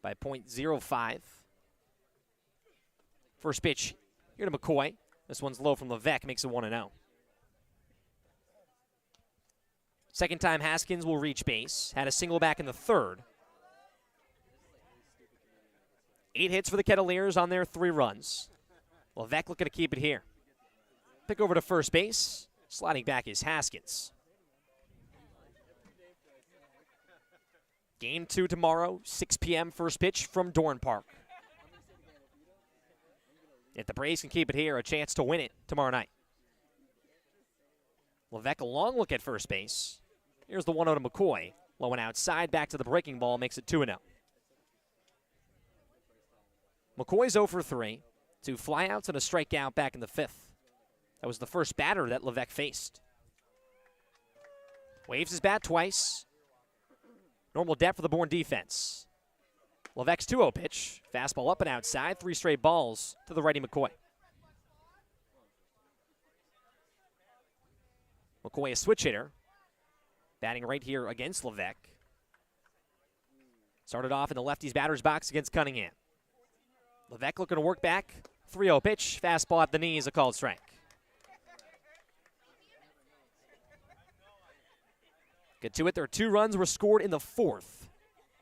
by .05. First pitch here to McCoy. This one's low from Levesque, makes it 1-0. Second time Haskins will reach base. Had a single back in the 3rd. 8 hits for the Kettleers on their 3 runs. Levesque looking to keep it here. Pick over to first base. Sliding back is Haskins. Game 2 tomorrow, 6 p.m. first pitch from Dorn Park. If the Braves can keep it here, a chance to win it tomorrow night. Levesque a long look at first base. Here's the 1-0 to McCoy. Low and outside, back to the breaking ball, makes it 2-0. McCoy's 0 for 3. 2 flyouts and a strikeout back in the 5th. That was the first batter that Levesque faced. Waves his bat twice. Normal depth for the Bourne defense. Levesque's 2-0 pitch. Fastball up and outside. 3 straight balls to the righty McCoy. McCoy a switch hitter. Batting right here against Levesque. Started off in the lefty's batter's box against Cunningham. Levesque looking to work back. 3-0 pitch. Fastball at the knees, a called strike. Cotuit, their 2 runs were scored in the 4th.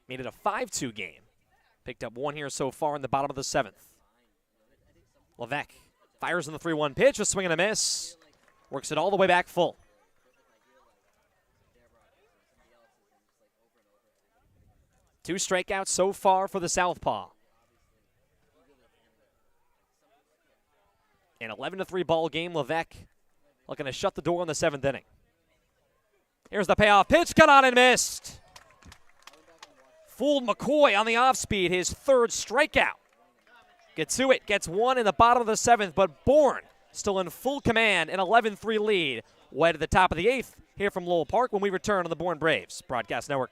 Made it a 5-2 game. Picked up 1 here so far in the bottom of the 7th. Levesque fires in the 3-1 pitch, a swing and a miss. Works it all the way back full. Two strikeouts so far for the Southpaw. An 11-3 ball game. Levesque looking to shut the door in the 7th inning. Here's the payoff pitch, got on and missed. Fooled McCoy on the off speed, his 3rd strikeout. Cotuit gets 1 in the bottom of the 7th, but Bourne still in full command, an 11-3 lead. Way to the top of the 8th here from Lowell Park when we return on the Bourne Braves Broadcast Network.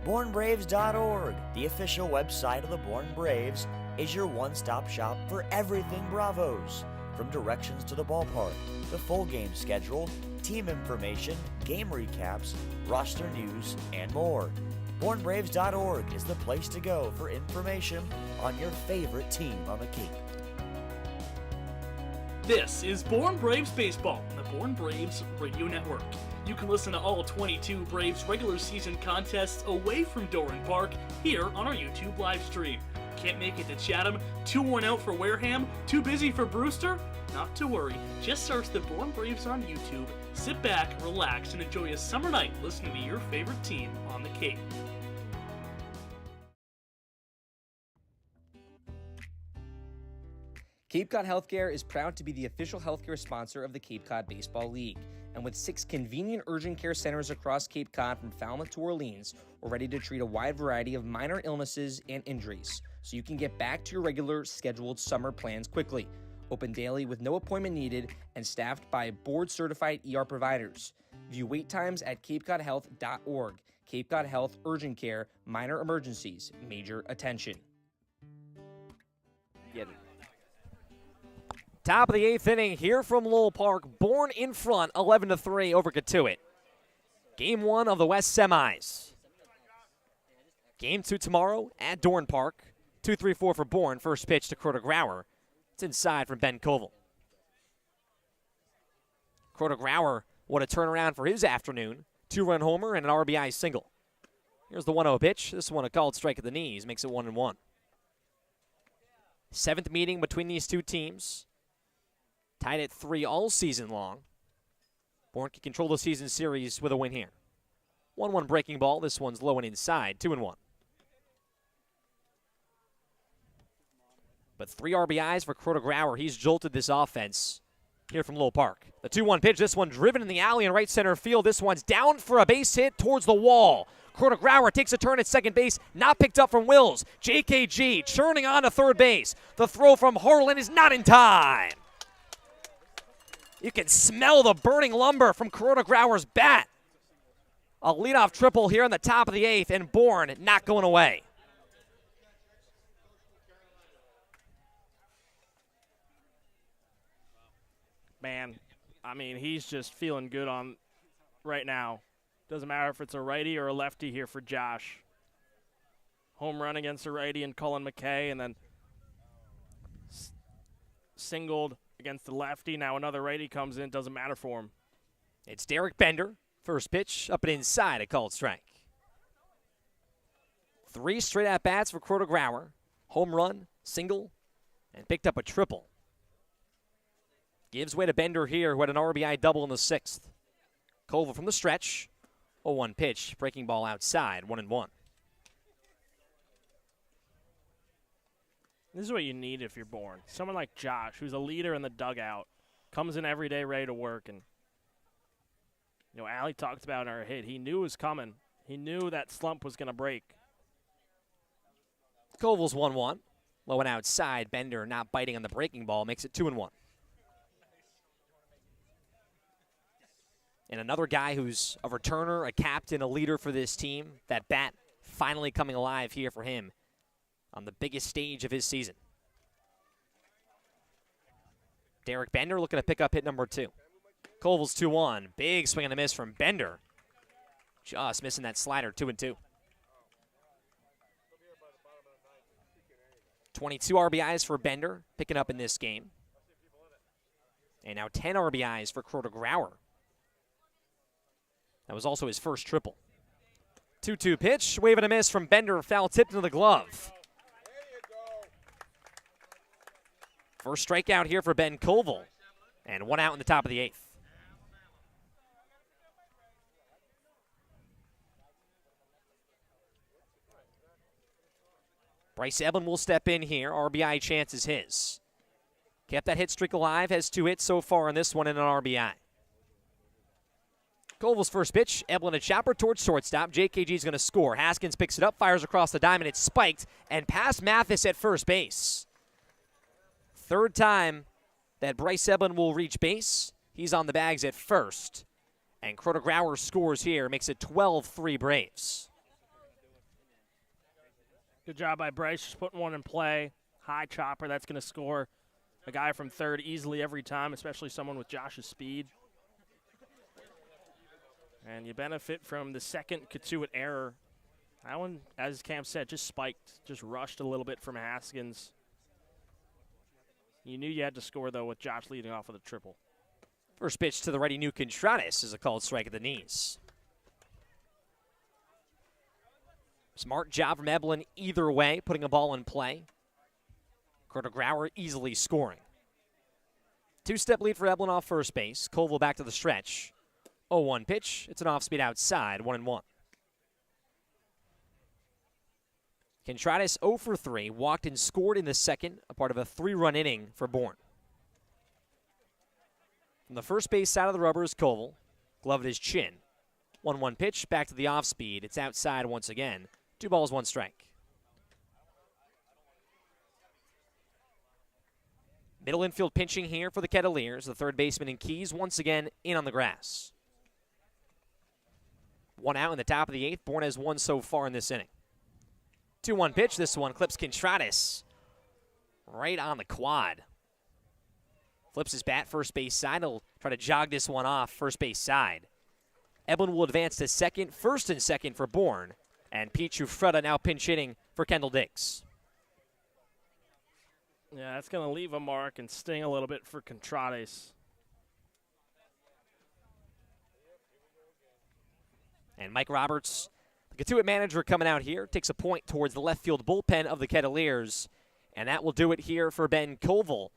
BourneBraves.org, the official website of the Bourne Braves, is your one-stop shop for everything Bravos. From directions to the ballpark, the full game schedule, team information, game recaps, roster news, and more. BourneBraves.org is the place to go for information on your favorite team on the Cape. This is Bourne Braves Baseball on the Bourne Braves Radio Network. You can listen to all 22 Braves regular season contests away from Doran Park here on our YouTube live stream. Can't make it to Chatham? 2-1 out for Wareham? Too busy for Brewster? Not to worry, just search the Bourne Braves on YouTube, sit back, relax, and enjoy a summer night listening to your favorite team on the Cape. Cape Cod Healthcare is proud to be the official healthcare sponsor of the Cape Cod Baseball League. And with 6 convenient urgent care centers across Cape Cod from Falmouth to Orleans, we're ready to treat a wide variety of minor illnesses and injuries, so you can get back to your regular scheduled summer plans quickly. Open daily with no appointment needed and staffed by board-certified ER providers. View wait times at capecodhealth.org. Cape Cod Health Urgent Care, minor emergencies, major attention. Get it. Top of the 8th inning here from Lowell Park. Bourne in front, 11-3 over Cotuit. Game 1 of the West Semis. Game 2 tomorrow at Dorn Park. 2-3-4 for Bourne. First pitch to Crota Grauer. It's inside from Ben Koval. Crota Grauer, what a turnaround for his afternoon. 2-run homer and an RBI single. Here's the 1-0 pitch. This one a called strike at the knees. Makes it 1-1. 7th meeting between these two teams. Tied at 3 all season long. Bourne can control the season series with a win here. 1-1 breaking ball. This one's low and inside. 2-1. But 3 RBIs for Crota Grauer. He's jolted this offense here from Lowell Park. The 2-1 pitch. This one driven in the alley in right center field. This one's down for a base hit towards the wall. Crota Grauer takes a turn at second base. Not picked up from Wills. JKG churning on to third base. The throw from Harlan is not in time. You can smell the burning lumber from Crota Grauer's bat. A leadoff triple here in the top of the 8th, and Bourne not going away. Man, I mean, he's just feeling good on right now. Doesn't matter if it's a righty or a lefty here for Josh. Home run against a righty and Cullen McKay, and then singled against the lefty. Now another righty comes in. Doesn't matter for him. It's Derek Bender. First pitch up and inside, a called strike. 3 straight at-bats for Crota Grauer. Home run, single, and picked up a triple. Gives way to Bender here, who had an RBI double in the 6th. Koval from the stretch. 0-1 pitch, breaking ball outside, 1-1. This is what you need if you're Bourne. Someone like Josh, who's a leader in the dugout, comes in every day ready to work. And, you know, Allie talked about in her hit. He knew it was coming. He knew that slump was going to break. Koval's 1-1. Low and outside. Bender not biting on the breaking ball. Makes it 2-1. And another guy who's a returner, a captain, a leader for this team. That bat finally coming alive here for him on the biggest stage of his season. Derek Bender looking to pick up hit number 2. Koval's 2-1. Big swing and a miss from Bender. Just missing that slider, 2-2. 22 RBIs for Bender, picking up in this game. And now 10 RBIs for Crota Grauer. That was also his first triple. 2-2 pitch, wave and a miss from Bender, foul tipped into the glove. First strikeout here for Ben Koval, and 1 out in the top of the 8th. Bryce Eblin will step in here. RBI chance is his. Kept that hit streak alive, has 2 hits so far in this one and an RBI. Koval's first pitch, Eblin a chopper towards shortstop. JKG's going to score. Haskins picks it up, fires across the diamond. It's spiked and past Mathis at first base. Third time that Bryce Eblin will reach base. He's on the bags at first. And Crota Grauer scores here, makes it 12-3 Braves. Good job by Bryce, just putting one in play. High chopper, that's going to score a guy from third easily every time, especially someone with Josh's speed. And you benefit from the second Cotuit error. That one, as Cam said, just spiked, just rushed a little bit from Haskins. You knew you had to score, though, with Josh leading off with a triple. First pitch to the righty New Contratus is a called strike at the knees. Smart job from Eblin either way, putting a ball in play. Carter Grauer easily scoring. Two-step lead for Eblin off first base. Colville back to the stretch. 0-1 pitch. It's an off-speed outside, 1-1. Contratus 0 for 3, walked and scored in the second, a part of a 3-run inning for Bourne. From the first base side of the rubber is Colville, glove at his chin. 1-1 pitch, back to the off-speed. It's outside once again. 2 balls, 1 strike. Middle infield pinching here for the Kettleers. The third baseman in Keys once again in on the grass. 1 out in the top of the 8th. Bourne has 1 so far in this inning. 2-1 pitch. This one clips Contratus right on the quad. Flips his bat first base side. He'll try to jog this one off first base side. Eblin will advance to second. First and second for Bourne. And Pete Giuffreda now pinch hitting for Kendall Diggs. Yeah, that's going to leave a mark and sting a little bit for Contratus. And Mike Roberts, the Cotuit manager, coming out here, takes a point towards the left field bullpen of the Kettleers. And that will do it here for Ben Colville.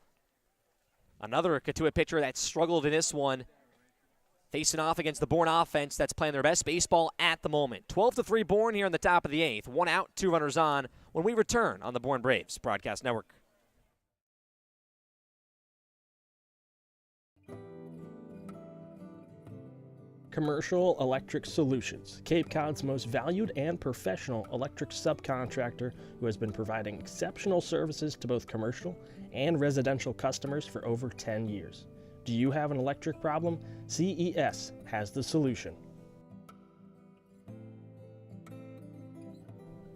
Another Cotuit pitcher that struggled in this one, facing off against the Bourne offense that's playing their best baseball at the moment. 12-3 Bourne here in the top of the 8th. 1 out, 2 runners on when we return on the Bourne Braves Broadcast Network. Commercial Electric Solutions, Cape Cod's most valued and professional electric subcontractor who has been providing exceptional services to both commercial and residential customers for over 10 years. Do you have an electric problem? CES has the solution.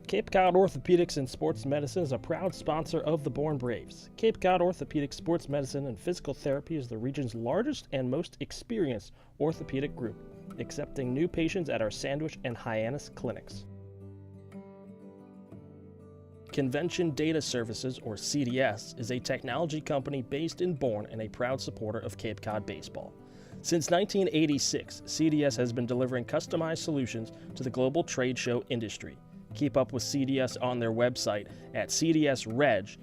Cape Cod Orthopedics and Sports Medicine is a proud sponsor of the Bourne Braves. Cape Cod Orthopedic Sports Medicine and Physical Therapy is the region's largest and most experienced orthopedic group, accepting new patients at our Sandwich and Hyannis clinics. Convention Data Services, or CDS, is a technology company based in Bourne and a proud supporter of Cape Cod baseball. Since 1986, CDS has been delivering customized solutions to the global trade show industry. Keep up with CDS on their website at cdsreg.com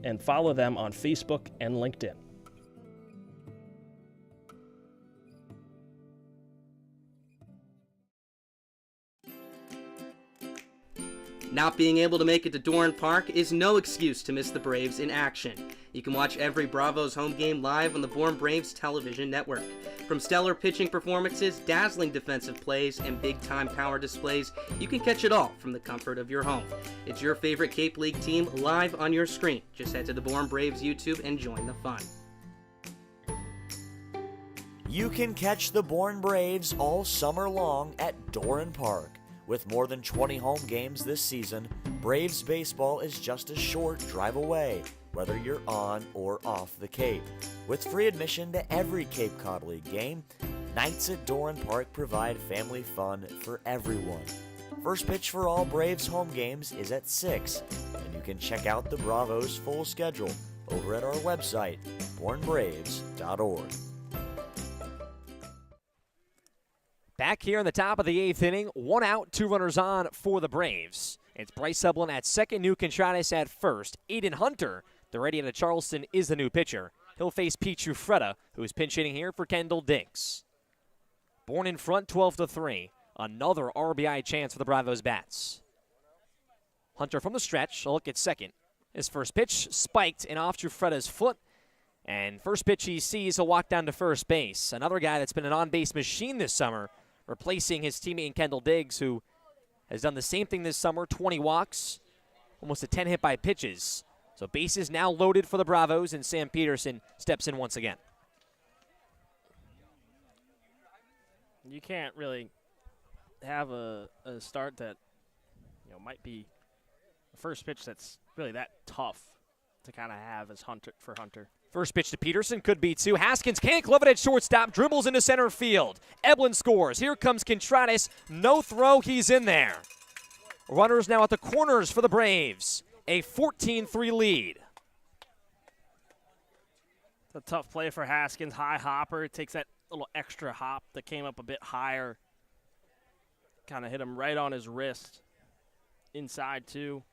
and follow them on Facebook and LinkedIn. Not being able to make it to Doran Park is no excuse to miss the Braves in action. You can watch every Bravos home game live on the Bourne Braves television network. From stellar pitching performances, dazzling defensive plays, and big-time power displays, you can catch it all from the comfort of your home. It's your favorite Cape League team live on your screen. Just head to the Bourne Braves YouTube and join the fun. You can catch the Bourne Braves all summer long at Doran Park. With more than 20 home games this season, Braves baseball is just a short drive away, whether you're on or off the Cape. With free admission to every Cape Cod League game, nights at Doran Park provide family fun for everyone. First pitch for all Braves home games is at 6, and you can check out the Bravos' full schedule over at our website, bournebraves.org. Back here in the top of the 8th inning, 1 out, 2 runners on for the Braves. It's Bryce Eblin at second, New Contratus at first. Aiden Hunter, the ready out of Charleston, is the new pitcher. He'll face Pete Giuffreda, who's pinch hitting here for Kendall Diggs. Bourne in front, 12-3. Another RBI chance for the Bravos bats. Hunter from the stretch, a look at second. His first pitch spiked and off Giuffreda's foot. And first pitch he sees, he'll walk down to first base. Another guy that's been an on-base machine this summer, replacing his teammate in Kendall Diggs, who has done the same thing this summer, 20 walks, almost a 10 hit by pitches. So bases now loaded for the Bravos, and Sam Peterson steps in once again. You can't really have a start that might be the first pitch that's really that tough to kind of have as Hunter. First pitch to Peterson, could be two. Haskins can't glove it at shortstop, dribbles into center field. Eblin scores. Here comes Contratus. No throw, he's in there. Runners now at the corners for the Braves. A 14-3 lead. A tough play for Haskins. High hopper. It takes that little extra hop that came up a bit higher. Kind of hit him right on his wrist. Inside, too.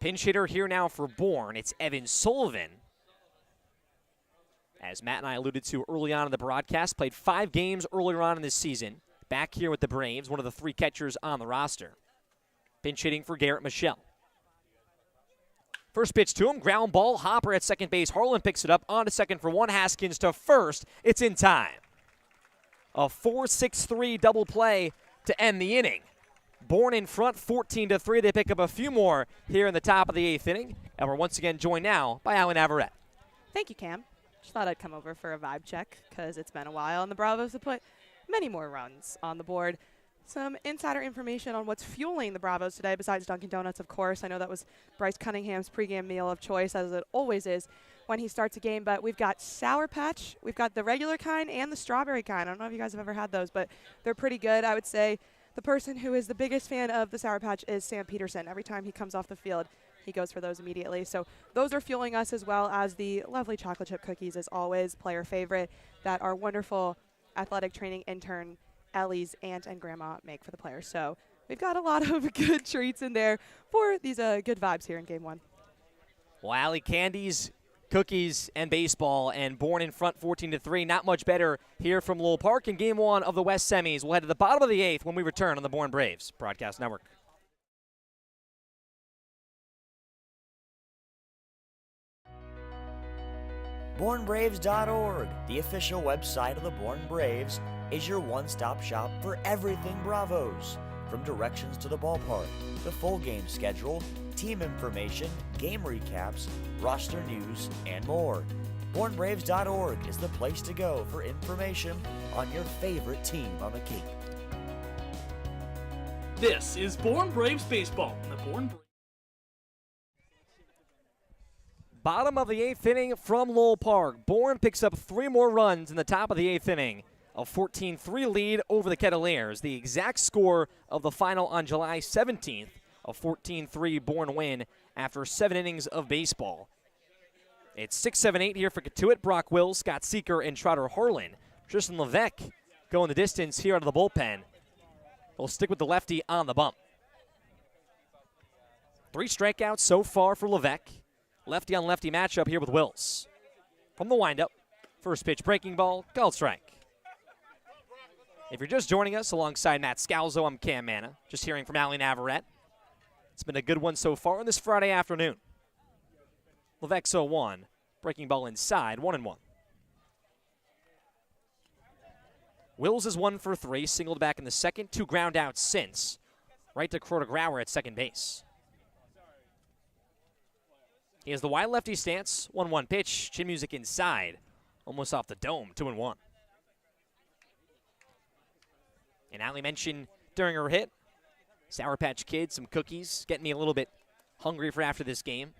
Pinch hitter here now for Bourne. It's Evan Sullivan. As Matt and I alluded to early on in the broadcast, played 5 games earlier on in this season. Back here with the Braves, one of the 3 catchers on the roster. Pinch hitting for Garrett Michelle. First pitch to him, ground ball, Hopper at second base. Harlan picks it up, on to second for one, Haskins to first. It's in time. A 4-6-3 double play to end the inning. Bourne in front, 14-3. They pick up a few more here in the top of the 8th inning. And we're once again joined now by Allie Navarrete. Thank you, Cam. Just thought I'd come over for a vibe check because it's been a while, and the Bravos have put many more runs on the board. Some insider information on what's fueling the Bravos today, besides Dunkin' Donuts, of course. I know that was Bryce Cunningham's pregame meal of choice, as it always is when he starts a game. But we've got Sour Patch, we've got the regular kind and the strawberry kind. I don't know if you guys have ever had those, but they're pretty good. I would say the person who is the biggest fan of the Sour Patch is Sam Peterson. Every time he comes off the field, he goes for those immediately. So those are fueling us, as well as the lovely chocolate chip cookies, as always, player favorite, that our wonderful athletic training intern Ellie's aunt and grandma make for the players. So we've got a lot of good treats in there for these good vibes here in Game 1. Well, Allie, candies, cookies, and baseball, and Bourne in front 14-3. Not much better here from Lowell Park in Game 1 of the West Semis. We'll head to the bottom of the 8th when we return on the Bourne Braves Broadcast Network. BourneBraves.org, the official website of the Bourne Braves, is your one-stop shop for everything Bravos. From directions to the ballpark, the full game schedule, team information, game recaps, roster news, and more. BourneBraves.org is the place to go for information on your favorite team on the Cape. This is Bourne Braves Baseball. The Bourne Braves. Bottom of the 8th inning from Lowell Park. Bourne picks up 3 more runs in the top of the 8th inning. A 14-3 lead over the Kettleers. The exact score of the final on July 17th. A 14-3 Bourne win after 7 innings of baseball. It's 6-7-8 here for Cotuit. Brock Wills, Scott Seeker, and Trotter Harlan. Tristan Levesque going the distance here out of the bullpen. They'll stick with the lefty on the bump. 3 strikeouts so far for Levesque. Lefty on lefty matchup here with Wills. From the windup, first pitch breaking ball, called strike. If you're just joining us alongside Matt Scalzo, I'm Cam Manna. Just hearing from Allie Navarrete. It's been a good one so far on this Friday afternoon. Levesque 0-1, breaking ball inside, 1-1. Wills is 1 for 3, singled back in the second, 2 ground outs since. Right to Kroder-Grauer at second base. He has the wide lefty stance, 1-1 pitch, chin music inside, almost off the dome, 2-1. And Allie mentioned during her hit, Sour Patch Kids, some cookies, getting me a little bit hungry for after this game.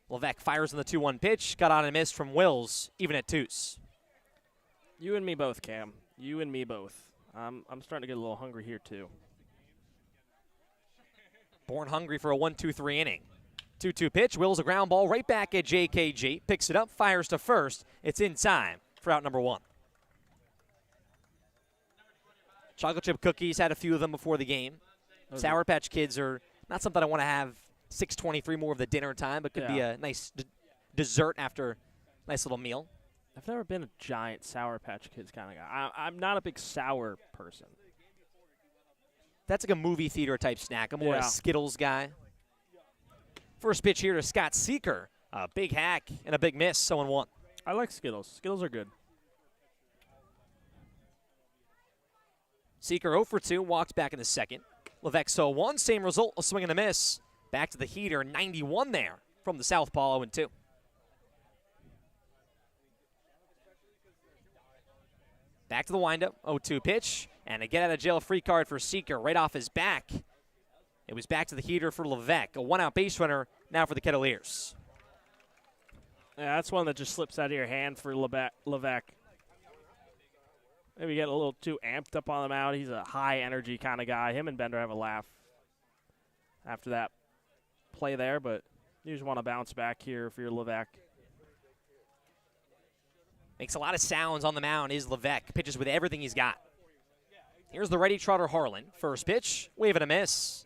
Levesque fires on the 2-1 pitch, got on and missed from Wills, even at 2s. You and me both, Cam. You and me both. I'm starting to get a little hungry here, too. Bourne hungry for a 1-2-3 inning. 2-2 pitch, Wills a ground ball right back at JKG. Picks it up, fires to first. It's in time for out number 1. Chocolate chip cookies, had a few of them before the game. Sour Patch Kids are not something I want to have 6:23 more of the dinner time, but could be a nice dessert after a nice little meal. I've never been a giant Sour Patch Kids kind of guy. I'm not a big sour person. That's like a movie theater type snack. I'm more a Skittles guy. First pitch here to Scott Seeker. A big hack and a big miss, 0-1. I like Skittles. Skittles are good. Seeker 0 for 2, walks back in the second. Levesque 0-1, same result, a swing and a miss. Back to the heater, 91 there from the southpaw, 0-2. Back to the windup, 0-2 pitch. And a get-out-of-jail-free card for Seeker right off his back. It was back to the heater for Levesque. A one-out base runner now for the Kettleers. Yeah, that's one that just slips out of your hand for Levesque. Maybe get a little too amped up on him out. He's a high-energy kind of guy. Him and Bender have a laugh after that play there, but you just want to bounce back here if you're Levesque. Makes a lot of sounds on the mound is Levesque. Pitches with everything he's got. Here's the ready trotter Harlan. First pitch, wave and a miss.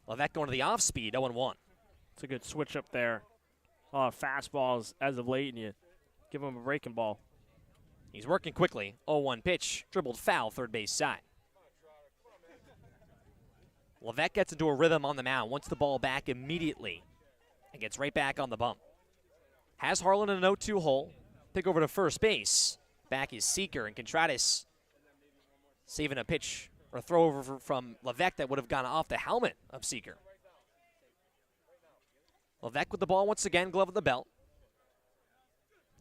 Levesque going to the off speed, 0-1. It's a good switch up there. Fastballs as of late, and you give him a breaking ball. He's working quickly. 0-1 pitch, dribbled foul, third base side. Levesque gets into a rhythm on the mound, wants the ball back immediately, and gets right back on the bump. Has Harlan in an 0-2 hole. Pick over to first base. Back is Seeker, and Contreras saving a pitch or a throw over from Levesque that would have gone off the helmet of Seeker. Levesque with the ball once again, glove of the belt.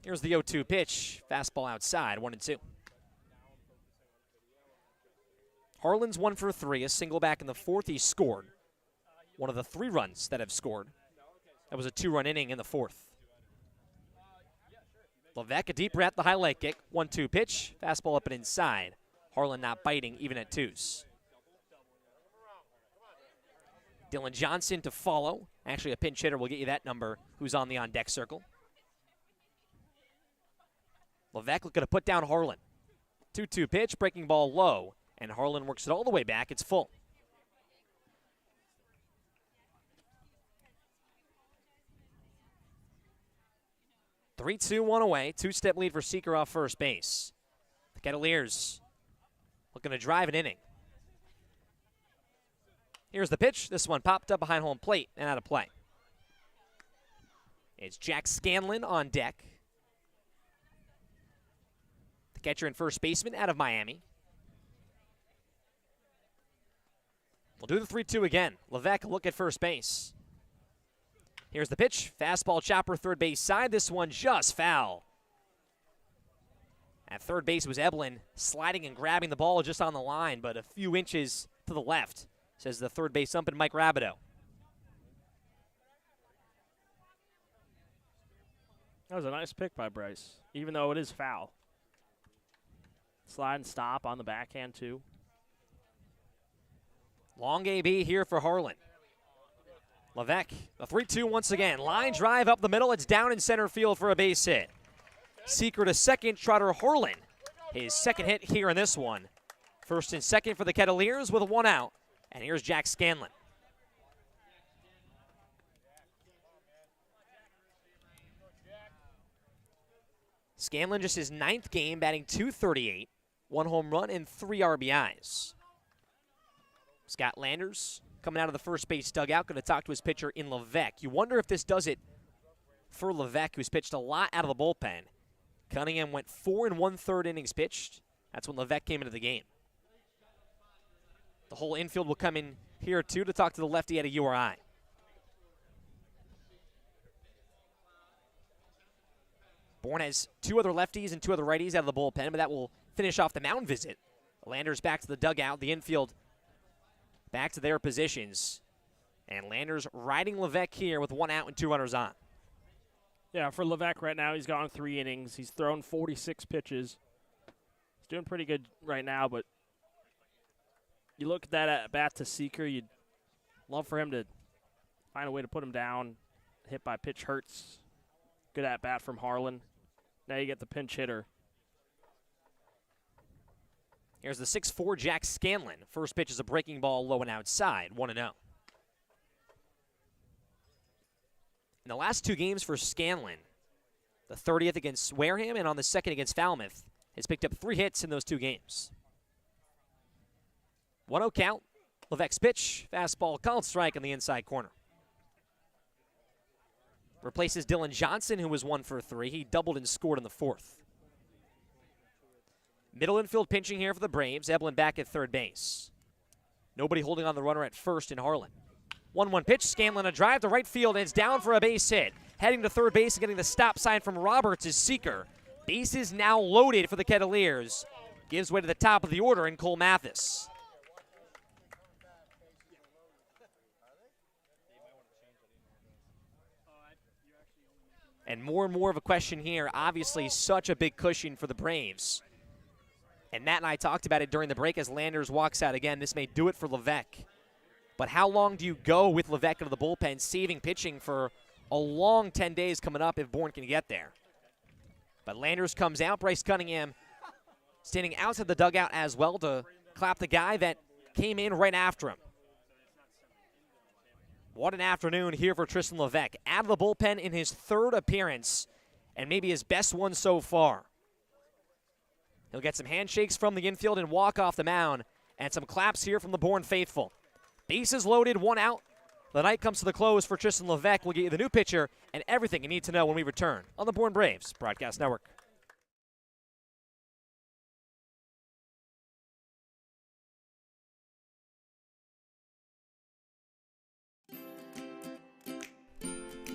Here's the 0-2 pitch. Fastball outside, 1-2. Harlan's 1 for 3, a single back in the fourth. He scored. One of the 3 runs that have scored. That was a 2-run inning in the fourth. Levesque, a deep breath, the highlight kick. 1-2 pitch, fastball up and inside. Harlan not biting, even at 2s. Dylan Johnson to follow. Actually, a pinch hitter will get you that number, who's on the on-deck circle. Levesque looking to put down Harlan. 2-2 pitch, breaking ball low, and Harlan works it all the way back. It's full. Three, 2-1 away. 2-step lead for Seeker off first base. The Kettleers looking to drive an inning. Here's the pitch. This one popped up behind home plate and out of play. It's Jack Scanlon on deck. The catcher and first baseman out of Miami. We'll do the 3-2 again. Levesque look at first base. Here's the pitch. Fastball chopper, third base side. This one just foul. At third base was Eblin sliding and grabbing the ball just on the line, but a few inches to the left, says the third base ump and Mike Rabideau. That was a nice pick by Bryce, even though it is foul. Slide and stop on the backhand, too. Long AB here for Harlan. Levesque, the 3-2 once again. Line drive up the middle. It's down in center field for a base hit. Seeker to second, Trotter Harlan. His second hit here in this one. First and second for the Kettleers with 1 out. And here's Jack Scanlon. Scanlon just his 9th game, batting .238, 1 home run and 3 RBIs. Scott Landers coming out of the first base dugout, going to talk to his pitcher in Levesque. You wonder if this does it for Levesque, who's pitched a lot out of the bullpen. Cunningham went 4 1/3 innings pitched. That's when Levesque came into the game. The whole infield will come in here, too, to talk to the lefty at a URI. Bourne has 2 other lefties and 2 other righties out of the bullpen, but that will finish off the mound visit. Landers back to the dugout, the infield back to their positions. And Landers riding Levesque here with 1 out and 2 runners on. Yeah, for Levesque right now, he's gone 3 innings. He's thrown 46 pitches. He's doing pretty good right now, but you look at that at bat to Seeker, you'd love for him to find a way to put him down. Hit by pitch hurts. Good at bat from Harlan. Now you get the pinch hitter. Here's the 6'4" Jack Scanlon. First pitch is a breaking ball low and outside, 1-0. In the last 2 games for Scanlon, the 30th against Wareham and on the 2nd against Falmouth, has picked up 3 hits in those 2 games. 1-0 count. Levesque's pitch. Fastball called strike in the inside corner. Replaces Dylan Johnson, who was 1 for 3. He doubled and scored in the 4th. Middle infield pinching here for the Braves. Eblin back at third base. Nobody holding on the runner at first in Harlan. 1-1 pitch. Scanlon a drive to right field, and it's down for a base hit. Heading to third base and getting the stop sign from Roberts is Seeker. Bases now loaded for the Kettleers. Gives way to the top of the order in Cole Mathis. And more of a question here. Obviously, such a big cushion for the Braves. And Matt and I talked about it during the break as Landers walks out again. This may do it for Levesque. But how long do you go with Levesque into the bullpen, saving pitching for a long 10 days coming up if Bourne can get there? But Landers comes out. Bryce Cunningham standing outside the dugout as well to clap the guy that came in right after him. What an afternoon here for Tristan Levesque. Out of the bullpen in his third appearance and maybe his best one so far. He'll get some handshakes from the infield and walk off the mound, and some claps here from the Bourne faithful. Bases loaded, one out. The night comes to the close for Tristan Levesque. We'll get you the new pitcher and everything you need to know when we return on the Bourne Braves Broadcast Network.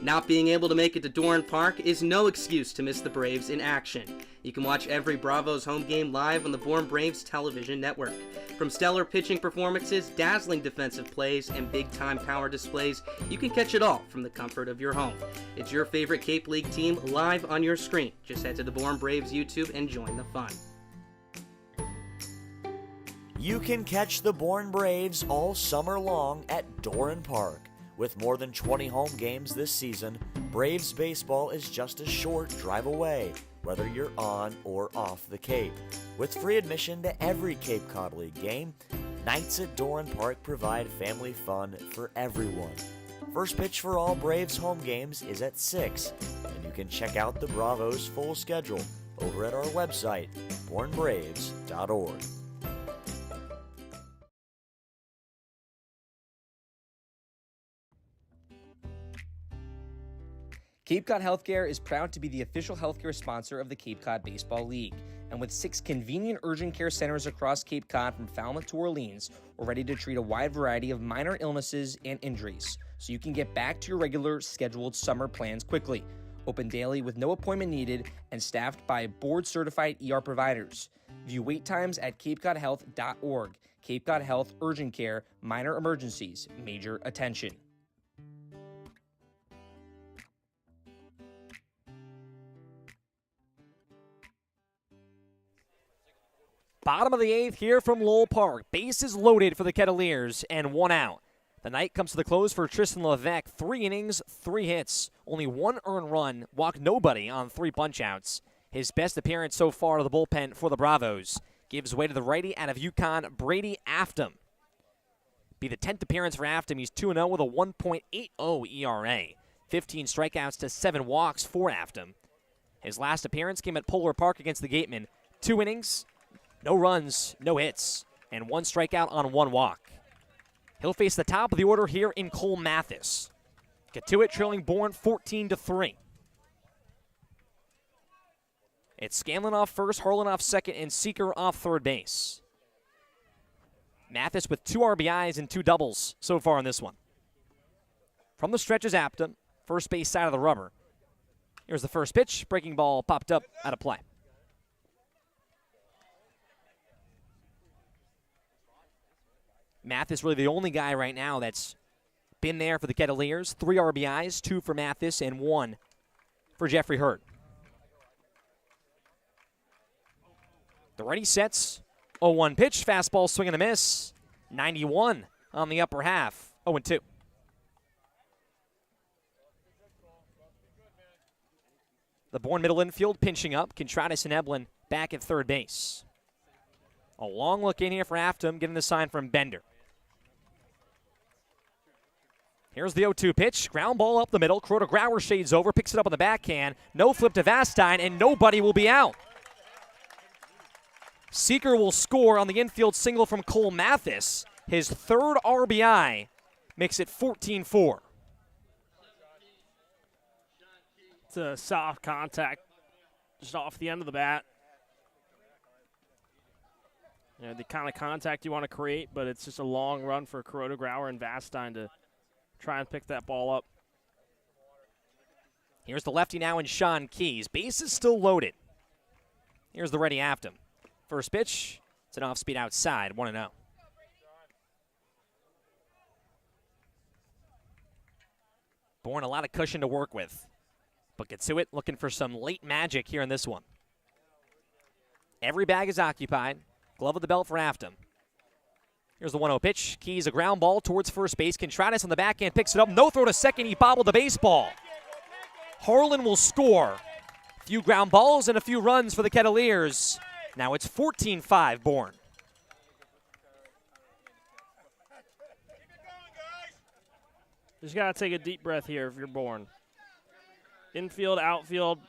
Not being able to make it to Doran Park is no excuse to miss the Braves in action. You can watch every Bravos home game live on the Bourne Braves television network. From stellar pitching performances, dazzling defensive plays, and big-time power displays, you can catch it all from the comfort of your home. It's your favorite Cape League team live on your screen. Just head to the Bourne Braves YouTube and join the fun. You can catch the Bourne Braves all summer long at Doran Park. With more than 20 home games this season, Braves baseball is just a short drive away, whether you're on or off the Cape. With free admission to every Cape Cod League game, nights at Doran Park provide family fun for everyone. First pitch for all Braves home games is at 6, and you can check out the Bravos' full schedule over at our website, bournebraves.org. Cape Cod Healthcare is proud to be the official healthcare sponsor of the Cape Cod Baseball League. And with 6 convenient urgent care centers across Cape Cod from Falmouth to Orleans, we're ready to treat a wide variety of minor illnesses and injuries, so you can get back to your regular scheduled summer plans quickly. Open daily with no appointment needed and staffed by board-certified ER providers. View wait times at capecodhealth.org. Cape Cod Health Urgent Care, minor emergencies, major attention. Bottom of the 8th here from Lowell Park. Bases loaded for the Kettleers and one out. The night comes to the close for Tristan Levesque. 3 innings, 3 hits, only 1 earned run, walked nobody on 3 punch-outs. His best appearance so far to the bullpen for the Bravos. Gives way to the righty out of UConn, Brady Afton. Be the 10th appearance for Afton. He's 2-0 with a 1.80 ERA. 15 strikeouts to 7 walks for Afton. His last appearance came at Polar Park against the Gatemen. 2 innings, no runs, no hits, and 1 strikeout on 1 walk. He'll face the top of the order here in Cole Mathis. Cotuit trailing Bourne 14-3. It's Scanlon off first, Harlan off second, and Seeker off third base. Mathis with 2 RBIs and 2 doubles so far in this one. From the stretch is Apta, first base side of the rubber. Here's the first pitch. Breaking ball popped up out of play. Mathis really the only guy right now that's been there for the Kettleers. 3 RBIs, 2 for Mathis, and 1 for Jeffrey Hurd. The righty sets. 0-1 pitch. Fastball swing and a miss. 91 on the upper half. 0-2. The Bourne middle infield pinching up. Contreras and Eblin back at third base. A long look in here for Afton, getting the sign from Bender. Here's the 0-2 pitch. Ground ball up the middle. Crota Grauer shades over, picks it up on the backhand. No flip to Vastine, and nobody will be out. Seeker will score on the infield single from Cole Mathis. His 3rd RBI makes it 14-4. It's a soft contact just off the end of the bat. You know, the kind of contact you want to create, but it's just a long run for Crota Grauer and Vastine to try and pick that ball up. Here's the lefty now in Sean Keys. Base is still loaded. Here's the ready Afton. First pitch, it's an off-speed outside, 1-0. Bourne a lot of cushion to work with. But Cotuit looking for some late magic here in this one. Every bag is occupied. Glove of the belt for Afton. Here's the 1-0 pitch. Keys a ground ball towards first base. Contreras on the backhand picks it up. No throw to second. He bobbled the baseball. Harlan will score. A few ground balls and a few runs for the Kettleers. Now it's 14-5 Bourne. Just got to take a deep breath here if you're Bourne. Infield, outfield,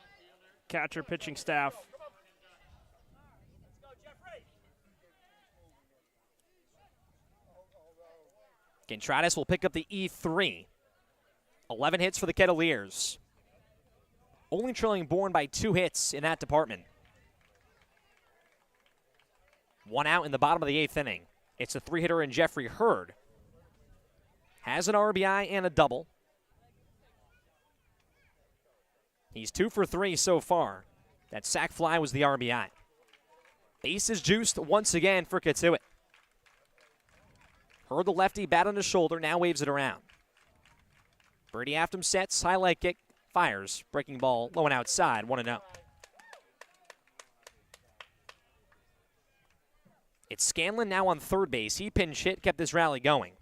catcher, pitching staff. Contreras will pick up the E3. 11 hits for the Kettleers. Only trailing Bourne by 2 hits in that department. 1 out in the bottom of the 8th inning. It's a 3-hitter in Jeffrey Hurd. Has an RBI and a double. He's 2 for 3 so far. That sac fly was the RBI. Base is juiced once again for Cotuit. Hurd the lefty, bat on his shoulder, now waves it around. Brady Afton sets, highlight kick, fires. Breaking ball low and outside, 1-0. It's Scanlon now on third base. He pinch hit, kept this rally going.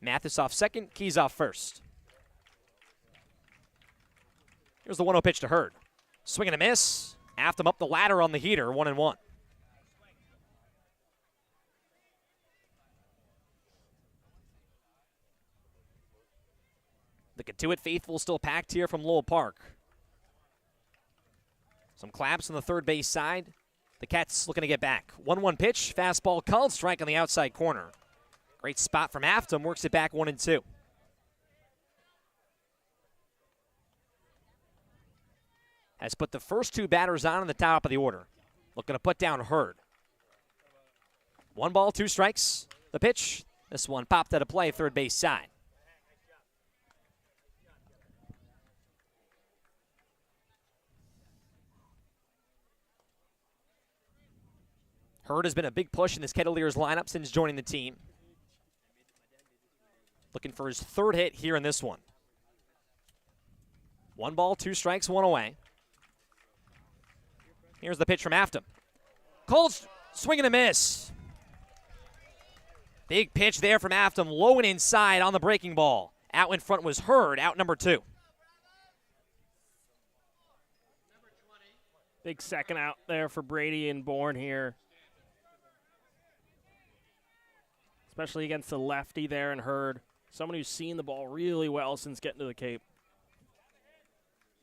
Mathis off second, Keys off first. Here's the 1-0 pitch to Hurd. Swing and a miss. Afton up the ladder on the heater, 1-1. The Cotuit faithful still packed here from Lowell Park. Some claps on the third base side. The Cats looking to get back. 1-1 pitch, fastball called, strike on the outside corner. Great spot from Afton, works it back 1-2. Has put the first 2 batters on the top of the order. Looking to put down Hurd. 1 ball, 2 strikes. The pitch, this one popped out of play, third base side. Hurd has been a big push in this Kettleers lineup since joining the team. Looking for his 3rd hit here in this one. 1 ball, 2 strikes, 1 away. Here's the pitch from Afton. Cold swing and a miss. Big pitch there from Afton, low and inside on the breaking ball. Out in front was Hurd, out number 2. Big second out there for Brady and Bourne here. Especially against the lefty there and Hurd. Someone who's seen the ball really well since getting to the Cape.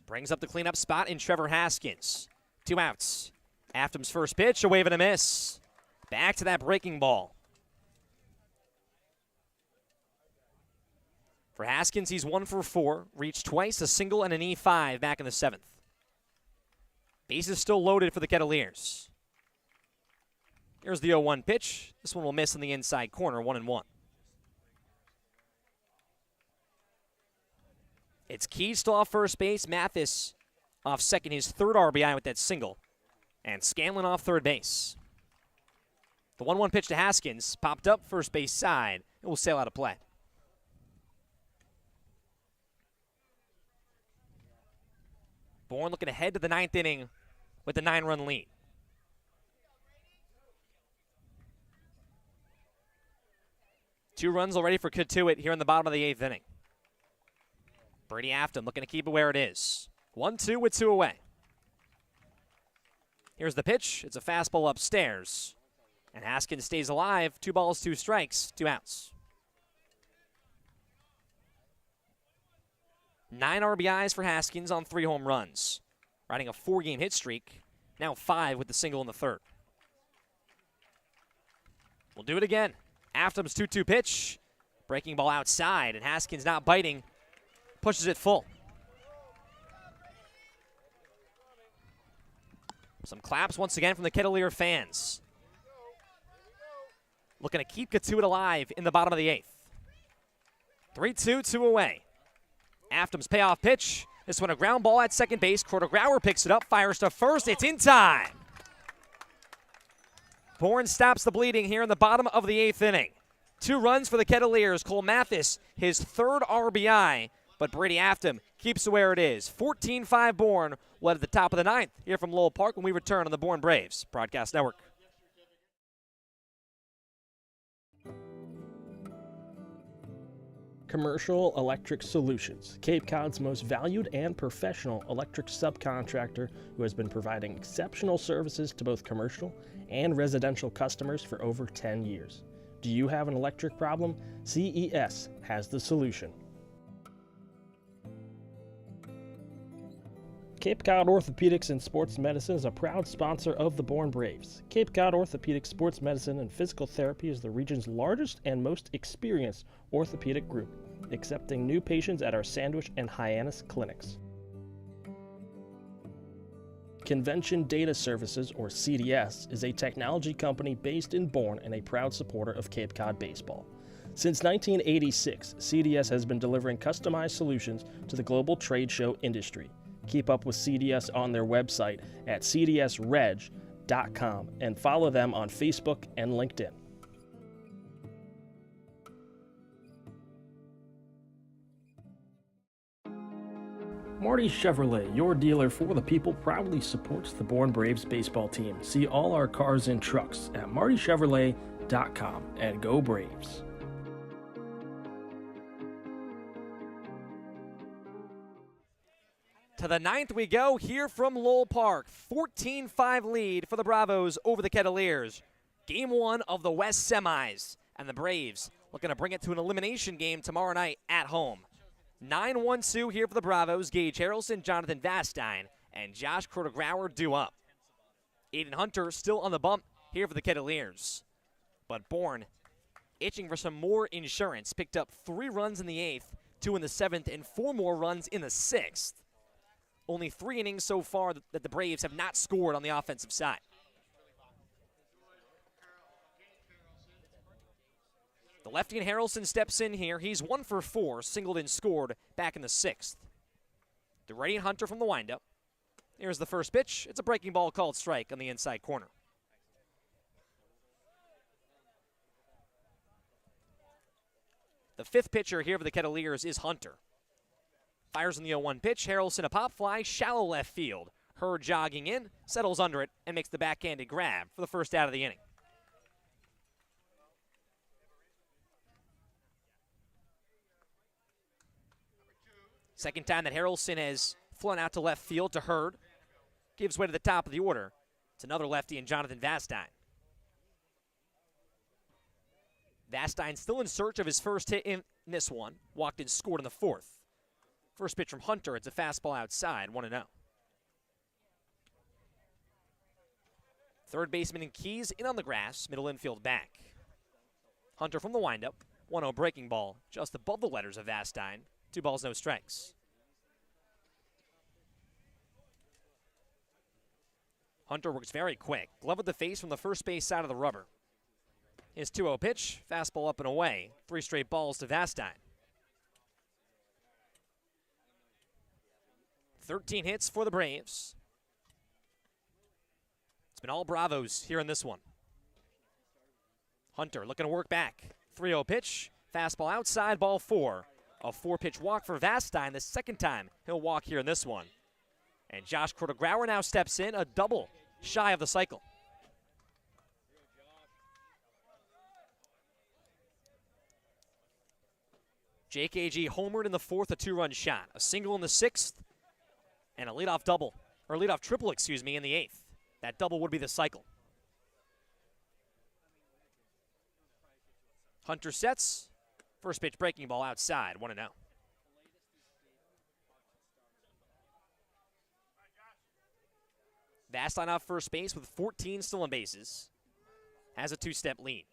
Brings up the cleanup spot in Trevor Haskins. 2 outs. Afton's first pitch, a wave and a miss. Back to that breaking ball. For Haskins, he's 1 for 4. Reached twice, a single and an E5 back in the 7th. Base is still loaded for the Kettleers. Here's the 0-1 pitch. This one will miss in the inside corner, 1-1. It's Keys still off first base. Mathis off second, his 3rd RBI with that single. And Scanlon off third base. The 1-1 pitch to Haskins, popped up first base side. It will sail out of play. Bourne looking ahead to the 9th inning with the 9-run lead. Two runs already for Cotuit here in the bottom of the 8th inning. Brady Afton looking to keep it where it is. 1-2 with 2 away. Here's the pitch. It's a fastball upstairs. And Haskins stays alive. 2 balls, 2 strikes, 2 outs. 9 RBIs for Haskins on 3 home runs. Riding a 4-game hit streak. Now 5 with the single in the 3rd. We'll do it again. Afton's 2-2 pitch. Breaking ball outside, and Haskins not biting. Pushes it full. Some claps once again from the Kettleer fans. Looking to keep Cotuit alive in the bottom of the 8th. 3-2, 2 away. Afton's payoff pitch. This one a ground ball at second base. Grauer picks it up, fires to first. It's in time. Bourne stops the bleeding here in the bottom of the 8th inning. 2 runs for the Kettleers. Cole Mathis, his 3rd RBI, but Brady Afton keeps it where it is. 14-5 Bourne, led at the top of the 9th here from Lowell Park when we return on the Bourne Braves Broadcast Network. Commercial Electric Solutions, Cape Cod's most valued and professional electric subcontractor who has been providing exceptional services to both commercial and residential customers for over 10 years. Do you have an electric problem? CES has the solution. Cape Cod Orthopedics and Sports Medicine is a proud sponsor of the Bourne Braves. Cape Cod Orthopedic Sports Medicine and Physical Therapy is the region's largest and most experienced orthopedic group, accepting new patients at our Sandwich and Hyannis clinics. Convention Data Services, or CDS, is a technology company based in Bourne and a proud supporter of Cape Cod baseball. Since 1986, CDS has been delivering customized solutions to the global trade show industry. Keep up with CDS on their website at cdsreg.com and follow them on Facebook and LinkedIn. Marty Chevrolet, your dealer for the people, proudly supports the Bourne Braves baseball team. See all our cars and trucks at martychevrolet.com and go Braves. To the ninth we go here from Lowell Park. 14-5 lead for the Bravos over the Kettleers. Game 1 of the West Semis. And the Braves looking to bring it to an elimination game tomorrow night at home. 9-1-2 here for the Bravos. Gage Harrelson, Jonathan Vastine, and Josh Kroeger-Grauer due up. Aiden Hunter still on the bump here for the Kettleers. But Bourne itching for some more insurance. Picked up 3 runs in the 8th, 2 in the 7th, and 4 more runs in the 6th. Only 3 innings so far that the Braves have not scored on the offensive side. The lefty and Harrelson steps in here. He's 1 for 4, singled and scored back in the 6th. The righty and Hunter from the windup. Here's the first pitch. It's a breaking ball called strike on the inside corner. The 5th pitcher here for the Kettleers is Hunter. Fires in the 0-1 pitch. Harrelson a pop fly, shallow left field. Hurd jogging in, settles under it, and makes the backhanded grab for the first out of the inning. Second time that Harrelson has flown out to left field to Hurd. Gives way to the top of the order. It's another lefty in Jonathan Vastine. Vastine still in search of his first hit in this one. Walked and scored in the 4th. First pitch from Hunter, it's a fastball outside, 1-0. Third baseman and Keys in on the grass, middle infield back. Hunter from the windup, 1-0 breaking ball, just above the letters of Vastine. 2 balls, no strikes. Hunter works very quick. Glove with the face from the first base side of the rubber. His 2-0 pitch, fastball up and away. 3 straight balls to Vastine. 13 hits for the Braves. It's been all Bravos here in this one. Hunter looking to work back. 3-0 pitch, fastball outside, ball 4. A 4-pitch walk for Vastine, the second time he'll walk here in this one. And Josh Kroeger-Grauer now steps in, a double shy of the cycle. JKG homered in the 4th, a 2-run shot. A single in the 6th, and a leadoff triple, in the 8th. That double would be the cycle. Hunter sets. First pitch breaking ball outside, 1-0. Vastine off first base with 14 stolen bases. Has a 2-step lead.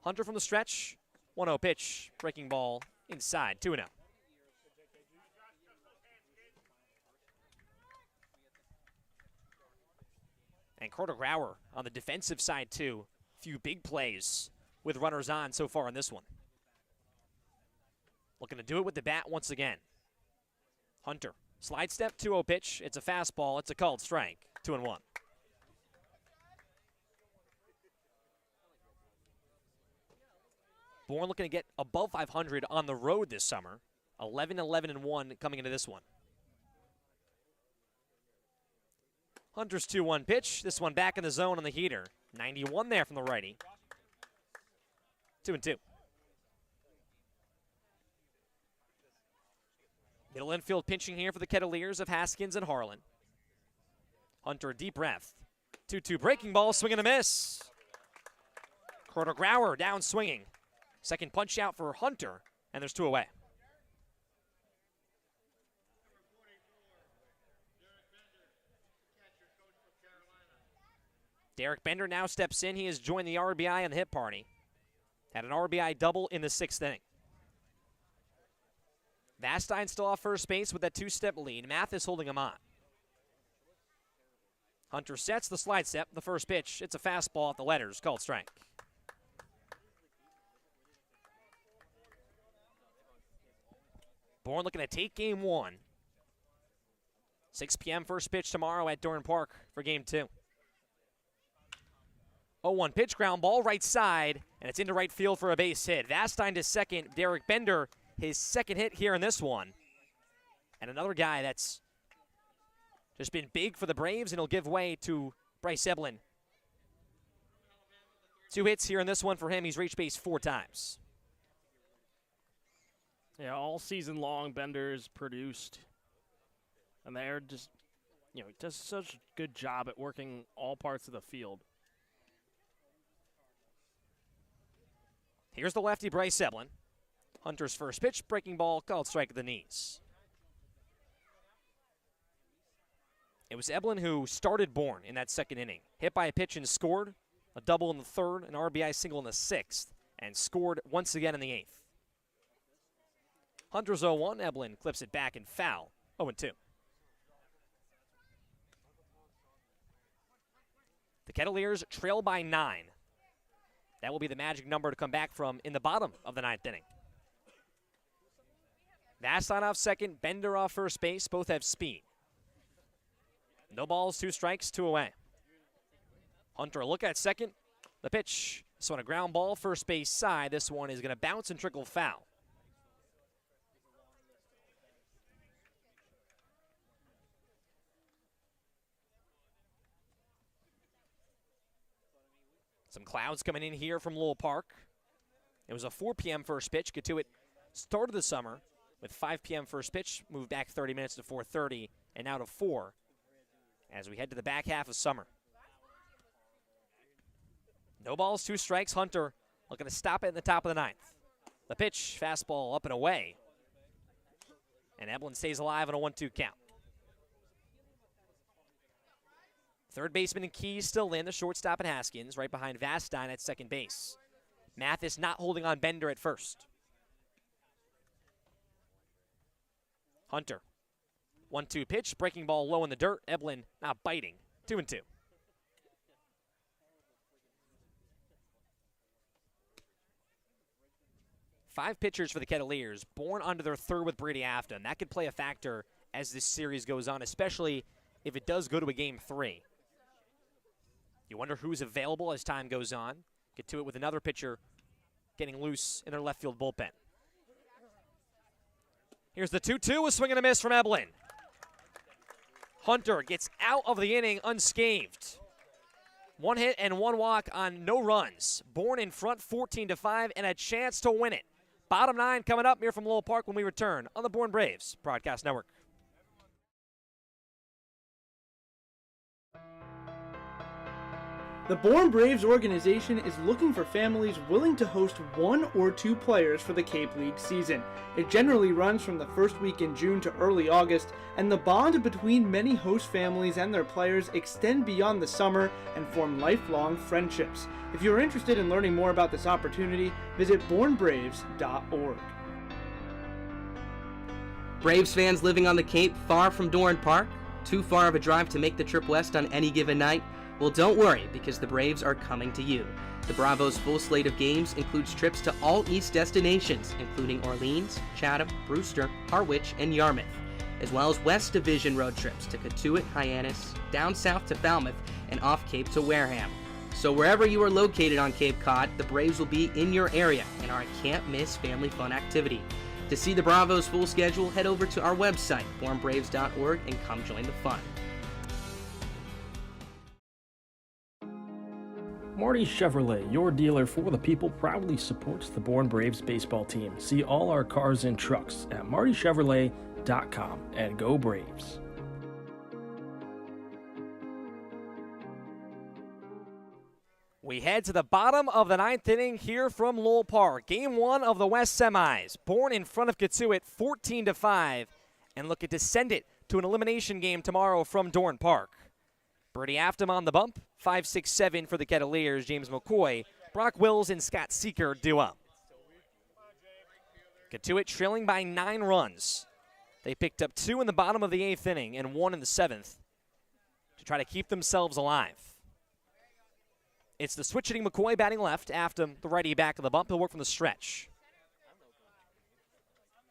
Hunter from the stretch. 1-0 pitch. Breaking ball inside, 2-0. And Kroeger-Grauer on the defensive side, too. Few big plays with runners on so far in this one. Looking to do it with the bat once again. Hunter, slide step, 2-0 pitch. It's a fastball. It's a called strike. 2-1. Bourne looking to get above 500 on the road this summer. 11-11-1 coming into this one. Hunter's 2-1 pitch. This one back in the zone on the heater. 91 there from the righty. 2-2. Middle infield pitching here for the Kettleers of Haskins and Harlan. Hunter, deep breath. 2-2 breaking ball, swing and a miss. Carter Grauer down swinging. Second punch out for Hunter, and there's 2 away. Derek Bender now steps in. He has joined the RBI and the hit party. Had an RBI double in the 6th inning. Vastine still off first base with that 2-step lead. Mathis holding him on. Hunter sets the slide step, the first pitch. It's a fastball at the letters, called strike. Bourne looking to take game 1. 6 p.m. first pitch tomorrow at Dorn Park for game 2. 0-1 pitch, ground ball, right side, and it's into right field for a base hit. Vastine to second. Derek Bender, his second hit here in this one. And another guy that's just been big for the Braves, and he'll give way to Bryce Eblin. 2 hits here in this one for him. He's reached base 4 times. Yeah, all season long, Bender's produced. And they're just, he does such a good job at working all parts of the field. Here's the lefty, Bryce Eblin. Hunter's first pitch, breaking ball, called strike at the knees. It was Eblin who started Bourne in that 2nd inning. Hit by a pitch and scored. A double in the 3rd, an RBI single in the 6th, and scored once again in the 8th. Hunter's 0-1, Eblin clips it back and foul, 0-2. The Kettleers trail by 9. That will be the magic number to come back from in the bottom of the 9th inning. Vastine off second, Bender off first base. Both have speed. No balls, 2 strikes, 2 away. Hunter a look at second. The pitch. This one a ground ball, first base side. This one is going to bounce and trickle foul. Some clouds coming in here from Lowell Park. It was a 4 p.m. first pitch. Cotuit started the summer with 5 p.m. first pitch, moved back 30 minutes to 4:30, and now to 4 as we head to the back half of summer. No balls, 2 strikes. Hunter looking to stop it in the top of the 9th. The pitch, fastball up and away. And Eblin stays alive on a 1-2 count. Third baseman and Keys still in, the shortstop and Haskins, right behind Vastine at second base. Mathis not holding on Bender at first. Hunter. 1-2 pitch, breaking ball low in the dirt. Eblin not biting. 2-2. Five pitchers for the Kettleers, born onto their 3rd with Brady Afton. That could play a factor as this series goes on, especially if it does go to a game 3. You wonder who's available as time goes on. Get to it with another pitcher getting loose in their left field bullpen. Here's the 2-2, a swing and a miss from Eblin. Hunter gets out of the inning unscathed. 1 hit and 1 walk on no runs. Bourne in front 14-5 and a chance to win it. Bottom 9 coming up here from Lowell Park when we return on the Bourne Braves Broadcast Network. The Bourne Braves organization is looking for families willing to host 1 or 2 players for the Cape League season. It generally runs from the first week in June to early August, and the bond between many host families and their players extend beyond the summer and form lifelong friendships. If you are interested in learning more about this opportunity, visit bournebraves.org. Braves fans living on the Cape far from Dorn Park? Too far of a drive to make the trip west on any given night? Well, don't worry, because the Braves are coming to you. The Bravos' full slate of games includes trips to all East destinations, including Orleans, Chatham, Brewster, Harwich, and Yarmouth, as well as West Division road trips to Cotuit, Hyannis, down south to Falmouth, and off Cape to Wareham. So wherever you are located on Cape Cod, the Braves will be in your area and are a can't-miss family fun activity. To see the Bravos' full schedule, head over to our website, bournebraves.org, and come join the fun. Marty Chevrolet, your dealer for the people, proudly supports the Bourne Braves baseball team. See all our cars and trucks at Marty Chevrolet BraveSbaseball.com, and go Braves. We head to the bottom of the 9th inning here from Lowell Park. Game 1 of the West Semis. Bourne in front of Cotuit 14-5, and looking to send it to an elimination game tomorrow from Dorn Park. Brady Afton on the bump, 5-6-7 for the Kettleers. James McCoy, Brock Wills, and Scott Seeker due up. Cotuit trailing by 9 runs. They picked up 2 in the bottom of the 8th inning and 1 in the 7th to try to keep themselves alive. It's the switch-hitting McCoy batting left. Afton, the righty back of the bump. He'll work from the stretch.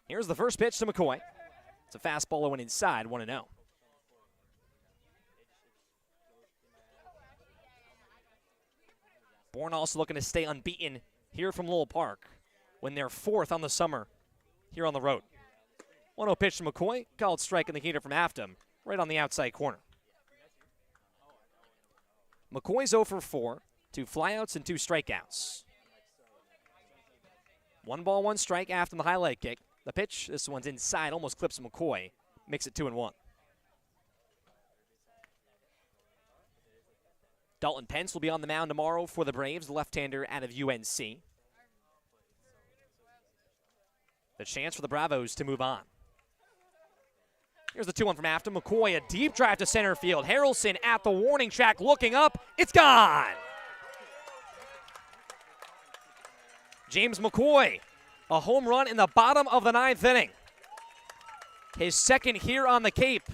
Here's the first pitch to McCoy. It's a fastball that went inside, 1-0. Bourne also looking to stay unbeaten here from Lowell Park when they're 4th on the summer here on the road. 1-0 pitch to McCoy. Called strike in the heater from Afton, right on the outside corner. McCoy's 0 for 4. 2 flyouts and 2 strikeouts. 1 ball, 1 strike after the highlight kick. The pitch, this one's inside, almost clips McCoy. Makes it 2-1. Dalton Pence will be on the mound tomorrow for the Braves, the left-hander out of UNC. The chance for the Bravos to move on. Here's the 2-1 from Afton. McCoy, a deep drive to center field. Harrelson at the warning track, looking up. It's gone! James McCoy, a home run in the bottom of the 9th inning. His second here on the Cape.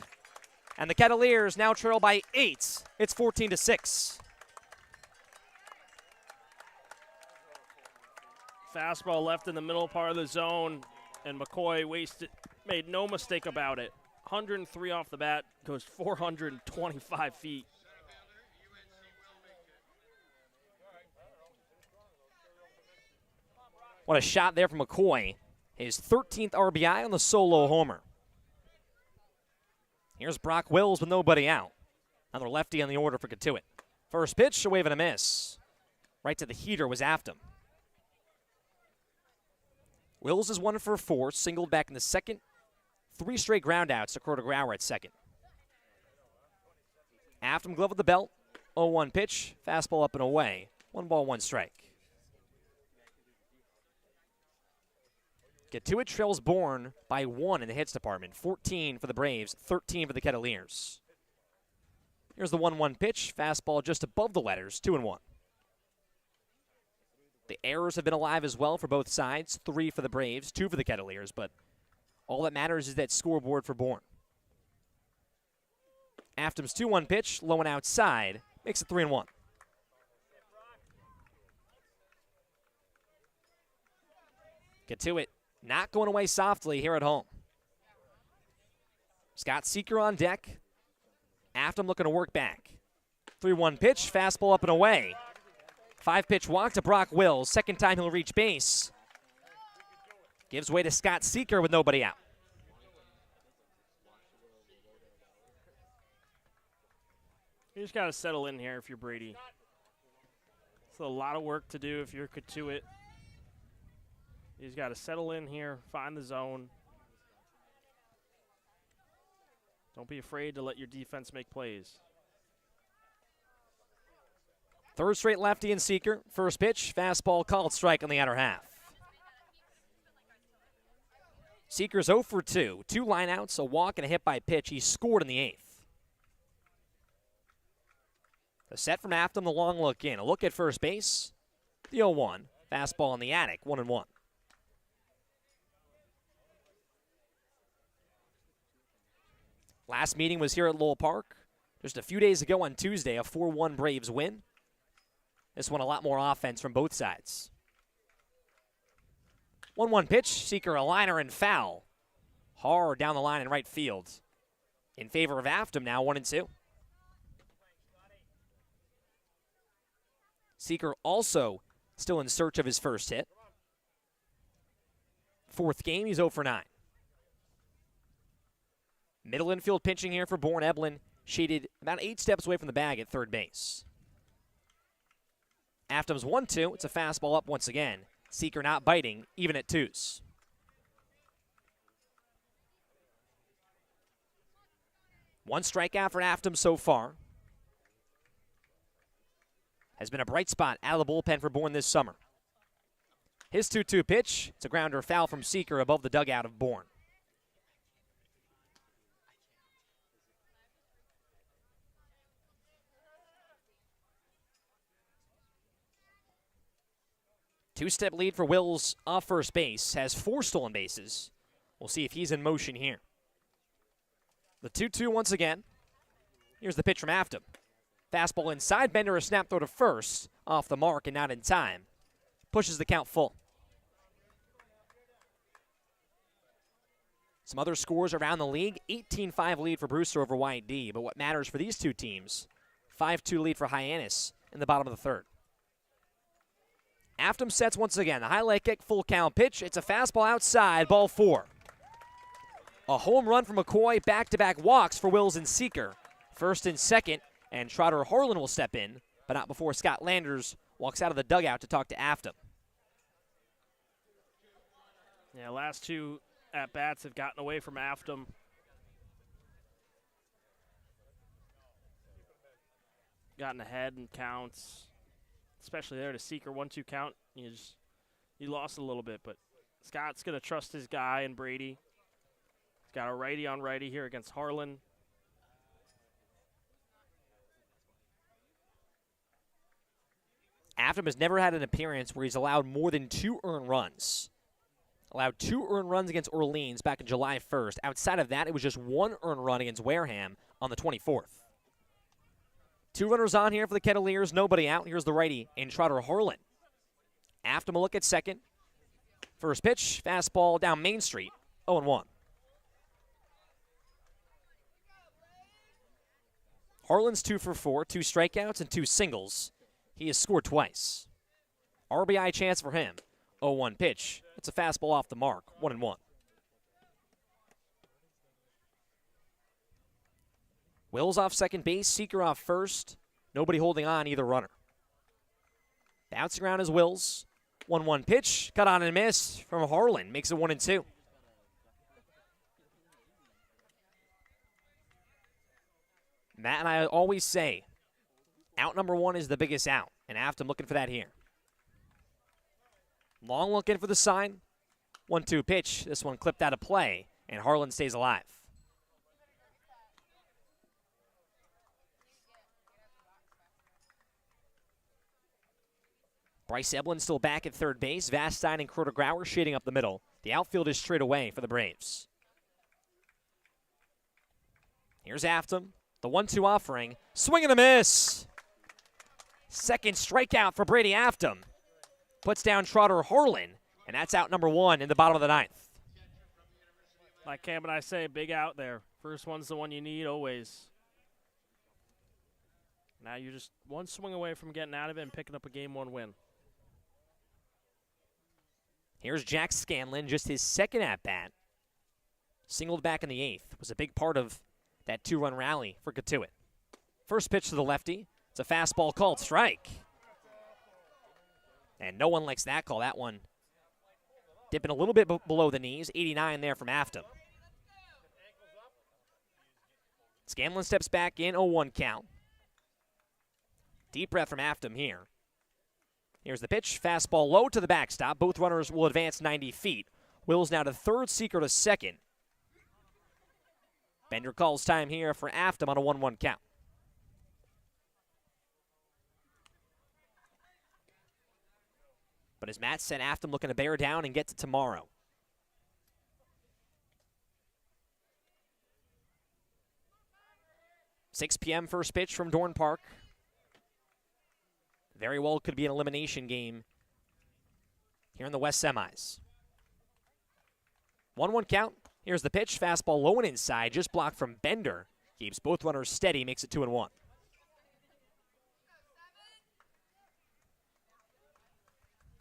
And the Kettleers now trail by 8. It's 14-6. Fastball left in the middle part of the zone, and McCoy made no mistake about it. 103 off the bat, goes 425 feet. What a shot there from McCoy. His 13th RBI on the solo homer. Here's Brock Wills with nobody out. Another lefty on the order for Cotuit. First pitch, a wave and a miss. Right to the heater was Afton. Wills is 1 for 4, singled back in the second. 3 straight groundouts to Curtis Grauer at second. Afton glove with the belt. 0-1 pitch, fastball up and away. 1 ball, 1 strike. Cotuit trails Bourne by 1 in the hits department. 14 for the Braves, 13 for the Kettleers. Here's the 1-1 pitch. Fastball just above the letters, 2-1. The errors have been alive as well for both sides. 3 for the Braves, 2 for the Kettleers, but all that matters is that scoreboard for Bourne. Afton's 2-1 pitch, low and outside, makes it 3-1. Cotuit not going away softly here at home. Scott Seeker on deck. Afton looking to work back. 3-1 pitch, fastball up and away. 5-pitch walk to Brock Wills. Second time he'll reach base. Gives way to Scott Seeker with nobody out. You just got to settle in here if you're Brady. It's a lot of work to do if you're Cotuit. You just got to settle in here, find the zone. Don't be afraid to let your defense make plays. Third straight lefty and Seeker. First pitch, fastball called strike on the outer half. Seeker's 0 for 2. 2 lineouts, a walk, and a hit by pitch. He scored in the 8th. The set from Afton, the long look in. A look at first base. The 0-1. Fastball in the attic, 1-1. Last meeting was here at Lowell Park. Just a few days ago on Tuesday, a 4-1 Braves win. This one a lot more offense from both sides. 1-1 pitch, Seeker a liner and foul. Hard down the line in right field. In favor of Afton now, 1-2. Seeker also still in search of his first hit. 4th game, he's 0 for 9. Middle infield pitching here for Bourne. Eblin shaded about 8 steps away from the bag at third base. Afton's 1-2. It's a fastball up once again. Seeker not biting, even at 2s. One strikeout for Afton so far. Has been a bright spot out of the bullpen for Bourne this summer. His 2-2 pitch. It's a grounder foul from Seeker above the dugout of Bourne. Two-step lead for Wills off first base. Has 4 stolen bases. We'll see if he's in motion here. The 2-2 once again. Here's the pitch from Afton. Fastball inside. Bender a snap throw to first. Off the mark and not in time. Pushes the count full. Some other scores around the league. 18-5 lead for Brewster over White D. But what matters for these two teams, 5-2 lead for Hyannis in the bottom of the third. Afton sets once again. The highlight kick, full count pitch. It's a fastball outside, ball 4. A home run from McCoy, back-to-back walks for Wills and Seeker. First and second, and Trotter Harlan will step in, but not before Scott Landers walks out of the dugout to talk to Afton. Yeah, last 2 at-bats have gotten away from Afton. Gotten ahead in counts, especially there to Seeker 1-2 count. You lost a little bit, but Scott's going to trust his guy and Brady. He's got a righty on righty here against Harlan. Afton has never had an appearance where he's allowed more than 2 earned runs. Allowed 2 earned runs against Orleans back in July 1st. Outside of that, it was just 1 earned run against Wareham on the 24th. 2 runners on here for the Kettleers, nobody out. Here's the righty in Trotter Harlan. Afton will look at second. First pitch, fastball down Main Street, 0-1. Harlan's 2 for 4, 2 strikeouts and 2 singles. He has scored twice. RBI chance for him. 0-1 pitch. It's a fastball off the mark. 1-1. Wills off second base. Seeker off first. Nobody holding on either runner. Bouncing around is Wills. 1-1 pitch. Cut on and miss from Harlan. Makes it 1-2. Matt and I always say, out number 1 is the biggest out, and Afton looking for that here. Long looking for the sign. 1-2 pitch. This one clipped out of play, and Harlan stays alive. Bryce Eblin still back at third base. Vastine and Kroder Grauer shading up the middle. The outfield is straight away for the Braves. Here's Afton. The 1-2 offering. Swing and a miss. Second strikeout for Brady Afton. Puts down Trotter Harlan, and that's out number 1 in the bottom of the 9th. Like Cam and I say, big out there. First one's the one you need always. Now you're just 1 swing away from getting out of it and picking up a Game 1 win. Here's Jack Scanlon, just his second at-bat. Singled back in the 8th. Was a big part of that 2-run rally for Cotuit. First pitch to the lefty. It's a fastball called strike. And no one likes that call. That one dipping a little bit below the knees. 89 there from Afton. Scanlon steps back in. 0-1 count. Deep breath from Afton here. Here's the pitch. Fastball low to the backstop. Both runners will advance 90 feet. Wills now to third, Seeker to second. Bender calls time here for Afton on a 1-1 count. But as Matt said, Afton looking to bear down and get to tomorrow. $6 p.m. first pitch from Dorn Park. Very well could be an elimination game here in the West semis. 1-1 count. Here's the pitch. Fastball low and inside. Just blocked from Bender. Keeps both runners steady. Makes it 2-1.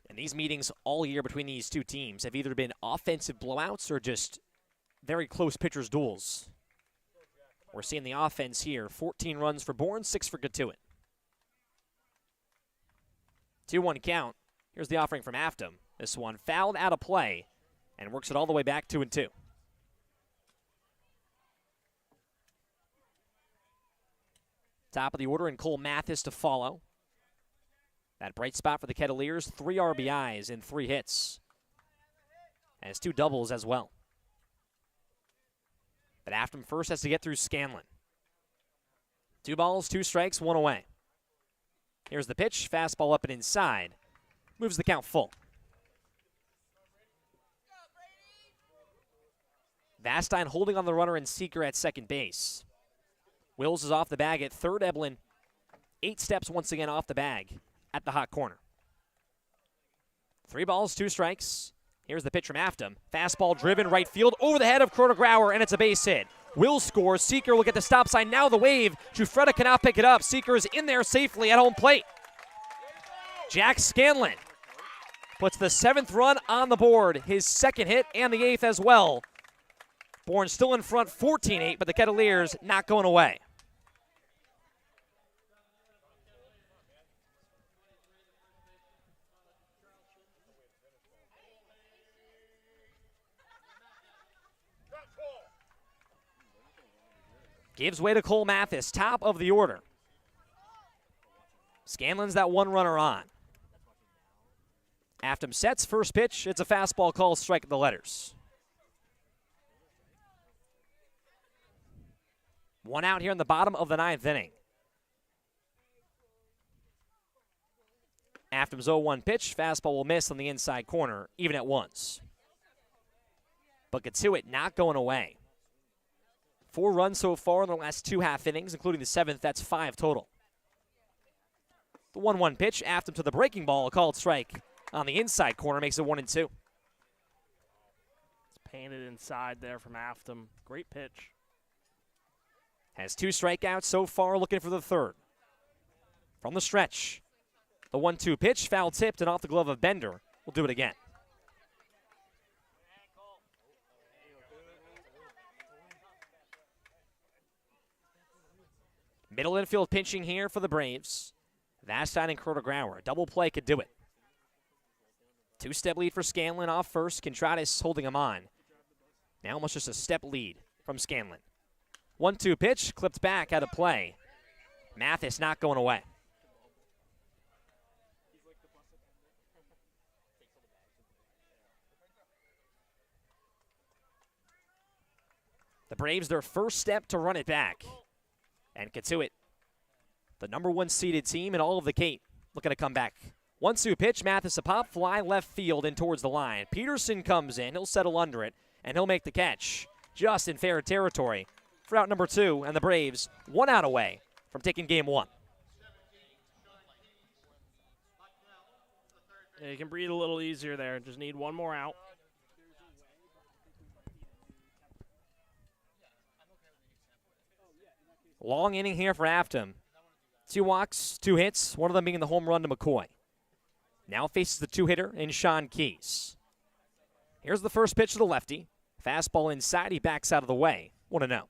And these meetings all year between these two teams have either been offensive blowouts or just very close pitchers' duels. We're seeing the offense here. 14 runs for Bourne, 6 for Cotuit. 2-1 count. Here's the offering from Afton. This one fouled out of play and works it all the way back 2-2. Top of the order, and Cole Mathis to follow. That bright spot for the Kettleers, 3 RBIs and 3 hits. And it's 2 doubles as well. But Afton first has to get through Scanlon. 2 balls, 2 strikes, 1 away. Here's the pitch, fastball up and inside. Moves the count full. Vastine holding on the runner and Seeker at second base. Wills is off the bag at third. Eblin 8 steps once again off the bag at the hot corner. 3 balls, 2 strikes. Here's the pitch from Afton. Fastball driven right field over the head of Grauer, and it's a base hit. Will scores. Seeker will get the stop sign. Now the wave. Giuffreda cannot pick it up. Seeker is in there safely at home plate. Jack Scanlon puts the 7th run on the board. His 2nd hit and the 8th as well. Bourne still in front 14-8, but the Kettleers not going away. Gives way to Cole Mathis, top of the order. Scanlon's that 1 runner on. Afton sets, first pitch. It's a fastball call, strike at the letters. 1 out here in the bottom of the 9th inning. Afton's 0-1 pitch. Fastball will miss on the inside corner, even at ones. But Cotuit not going away. 4 runs so far in the last 2 half innings, including the 7th. That's 5 total. The 1-1 pitch, Afton to the breaking ball, a called strike on the inside corner, makes it 1-2. It's painted inside there from Afton. Great pitch. Has 2 strikeouts so far, looking for the 3rd. From the stretch, the 1-2 pitch, foul tipped and off the glove of Bender. We'll do it again. Middle infield pinching here for the Braves. Vastine and Grauer. Double play could do it. 2-step lead for Scanlon off first. Contreras holding him on. Now almost just a step lead from Scanlon. 1-2 pitch, clipped back out of play. Mathis not going away. The Braves, their first step to run it back. And Cotuit, the number 1 seeded team in all of the Cape, looking to come back. 1-2 pitch, Mathis a pop, fly left field in towards the line. Peterson comes in, he'll settle under it, and he'll make the catch. Just in fair territory for out number 2, and the Braves 1 out away from taking game 1. Yeah, you can breathe a little easier there. Just need 1 more out. Long inning here for Afton. 2 walks, 2 hits, one of them being the home run to McCoy. Now faces the 2-hitter in Sean Keys. Here's the first pitch to the lefty. Fastball inside, he backs out of the way. 1-0.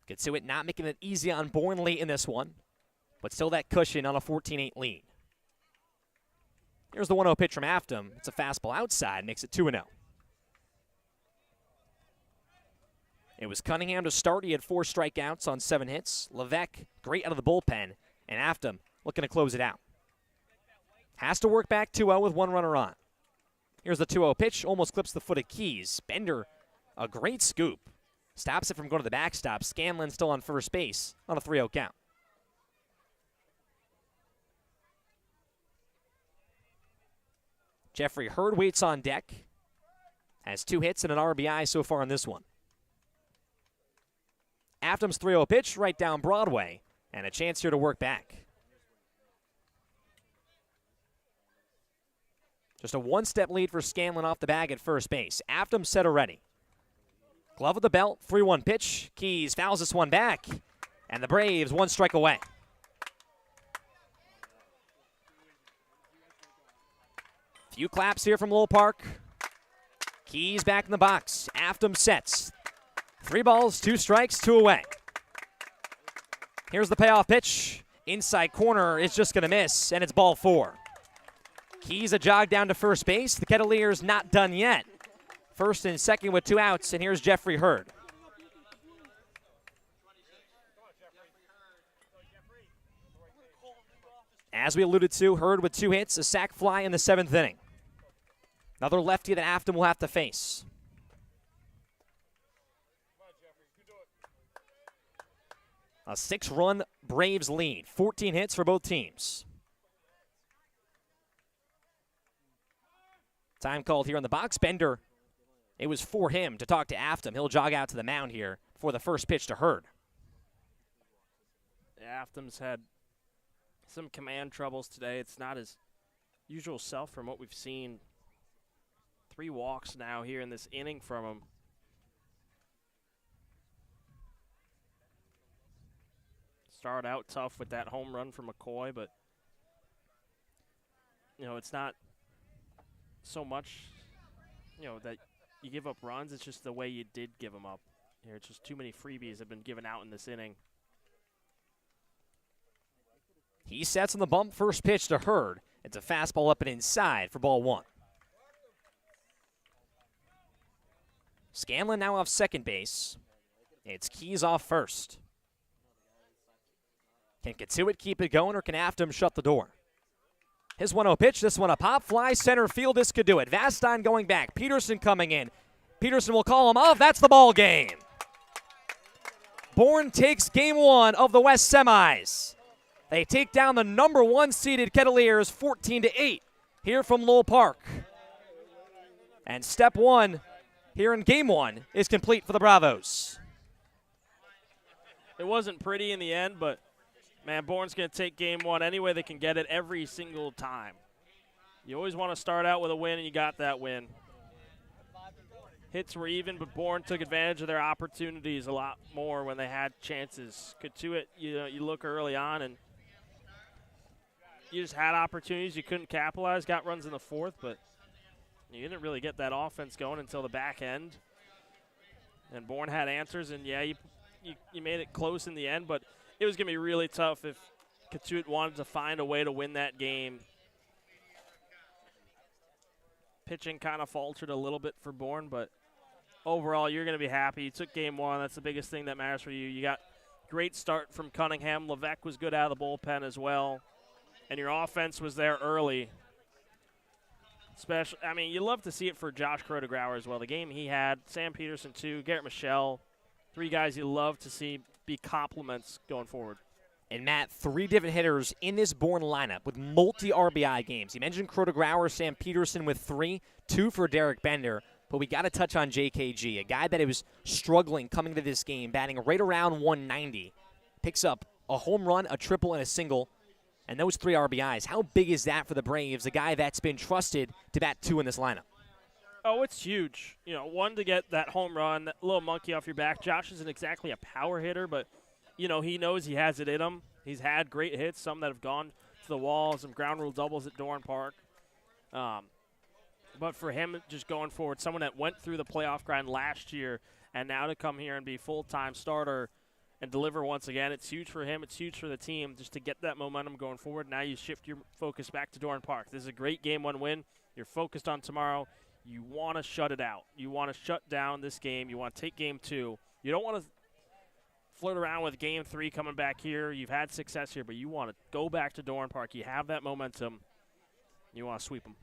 Cotuit not making it easy on Bourne late in this one, but still that cushion on a 14-8 lead. Here's the 1-0 pitch from Afton. It's a fastball outside, makes it 2-0. It was Cunningham to start. He had 4 strikeouts on 7 hits. Levesque, great out of the bullpen. And Afton looking to close it out. Has to work back 2-0 with 1 runner on. Here's the 2-0 pitch. Almost clips the foot of Keys. Bender, a great scoop. Stops it from going to the backstop. Scanlon still on first base on a 3-0 count. Jeffrey Hurd waits on deck. Has 2 hits and an RBI so far in this one. Afton's 3-0 pitch right down Broadway, and a chance here to work back. Just a 1-step lead for Scanlon off the bag at first base. Afton set already. Glove of the belt, 3-1 pitch. Keys fouls this one back, and the Braves 1 strike away. Few claps here from Lowell Park. Keys back in the box. Afton sets. 3 balls, 2 strikes, 2 away. Here's the payoff pitch. Inside corner is just going to miss, and it's ball 4. Keys a jog down to first base. The Kettleers not done yet. First and second with 2 outs, and here's Jeffrey Hurd. As we alluded to, Hurd with 2 hits, a sac fly in the 7th inning. Another lefty that Afton will have to face. A 6-run Braves lead, 14 hits for both teams. Time called here on the box. Bender, it was for him to talk to Afton. He'll jog out to the mound here for the first pitch to Hurd. Afton's had some command troubles today. It's not his usual self from what we've seen. 3 walks now here in this inning from him. Started out tough with that home run from McCoy, but it's not so much that you give up runs. It's just the way you did give them up. Here, it's just too many freebies have been given out in this inning. He sets on the bump, first pitch to Hurd. It's a fastball up and inside for ball 1. Scanlon now off second base. It's Keys off first. Can Cotuit keep it going, or can Afton shut the door? His 1-0 pitch, this one a pop fly, center field, this could do it. Vastine going back, Peterson coming in. Peterson will call him off, that's the ball game. Bourne takes game 1 of the West semis. They take down the number 1 seeded Kettleers 14-8 here from Lowell Park. And step 1 here in game 1 is complete for the Bravos. It wasn't pretty in the end, but man, Bourne's going to take game 1 any way they can get it every single time. You always want to start out with a win, and you got that win. Hits were even, but Bourne took advantage of their opportunities a lot more when they had chances. Cotuit, you look early on, and you just had opportunities. You couldn't capitalize. Got runs in the 4th, but you didn't really get that offense going until the back end. And Bourne had answers, and yeah, you made it close in the end, but it was going to be really tough if Cotuit wanted to find a way to win that game. Pitching kind of faltered a little bit for Bourne, but overall, you're going to be happy. You took game 1. That's the biggest thing that matters for you. You got great start from Cunningham. Levesque was good out of the bullpen as well. And your offense was there early. You love to see it for Josh Crodegrauer as well. The game he had, Sam Peterson too, Garrett Michelle, 3 guys you love to see be compliments going forward. And Matt, 3 different hitters in this Bourne lineup with multi-RBI games. You mentioned Crodegrauer, Sam Peterson with 3, 2 for Derek Bender. But we got to touch on JKG, a guy that was struggling coming to this game, batting right around 190. Picks up a home run, a triple, and a single. And those 3 RBIs, how big is that for the Braves, a guy that's been trusted to bat 2 in this lineup? Oh, it's huge. One, to get that home run, that little monkey off your back. Josh isn't exactly a power hitter, but, he knows he has it in him. He's had great hits, some that have gone to the wall, some ground rule doubles at Dorn Park. But for him, just going forward, someone that went through the playoff grind last year and now to come here and be full-time starter and deliver once again, it's huge for him. It's huge for the team just to get that momentum going forward. Now you shift your focus back to Dorn Park. This is a great game 1 win. You're focused on tomorrow. You want to shut it out. You want to shut down this game. You want to take game 2. You don't want to flirt around with game 3 coming back here. You've had success here, but you want to go back to Dorn Park. You have that momentum. You want to sweep them.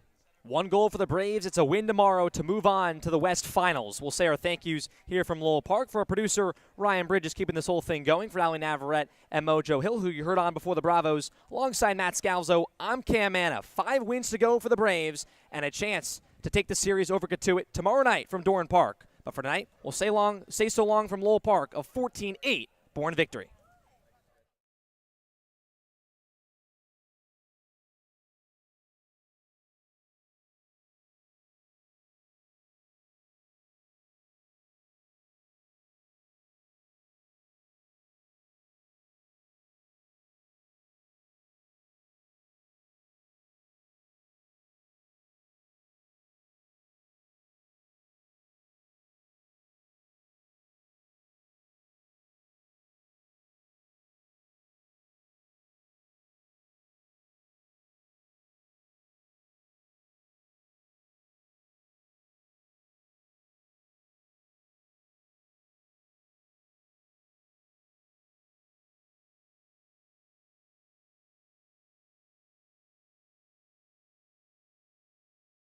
1 goal for the Braves. It's a win tomorrow to move on to the West Finals. We'll say our thank yous here from Lowell Park. For our producer, Ryan Bridges, keeping this whole thing going. For Ali Navarrete and Mojo Hill, who you heard on before the Bravos. Alongside Matt Scalzo, I'm Cam Manna. 5 wins to go for the Braves and a chance to take the series over Cotuit tomorrow night from Dorn Park. But for tonight, we'll say so long from Lowell Park of 14-8 Bourne victory.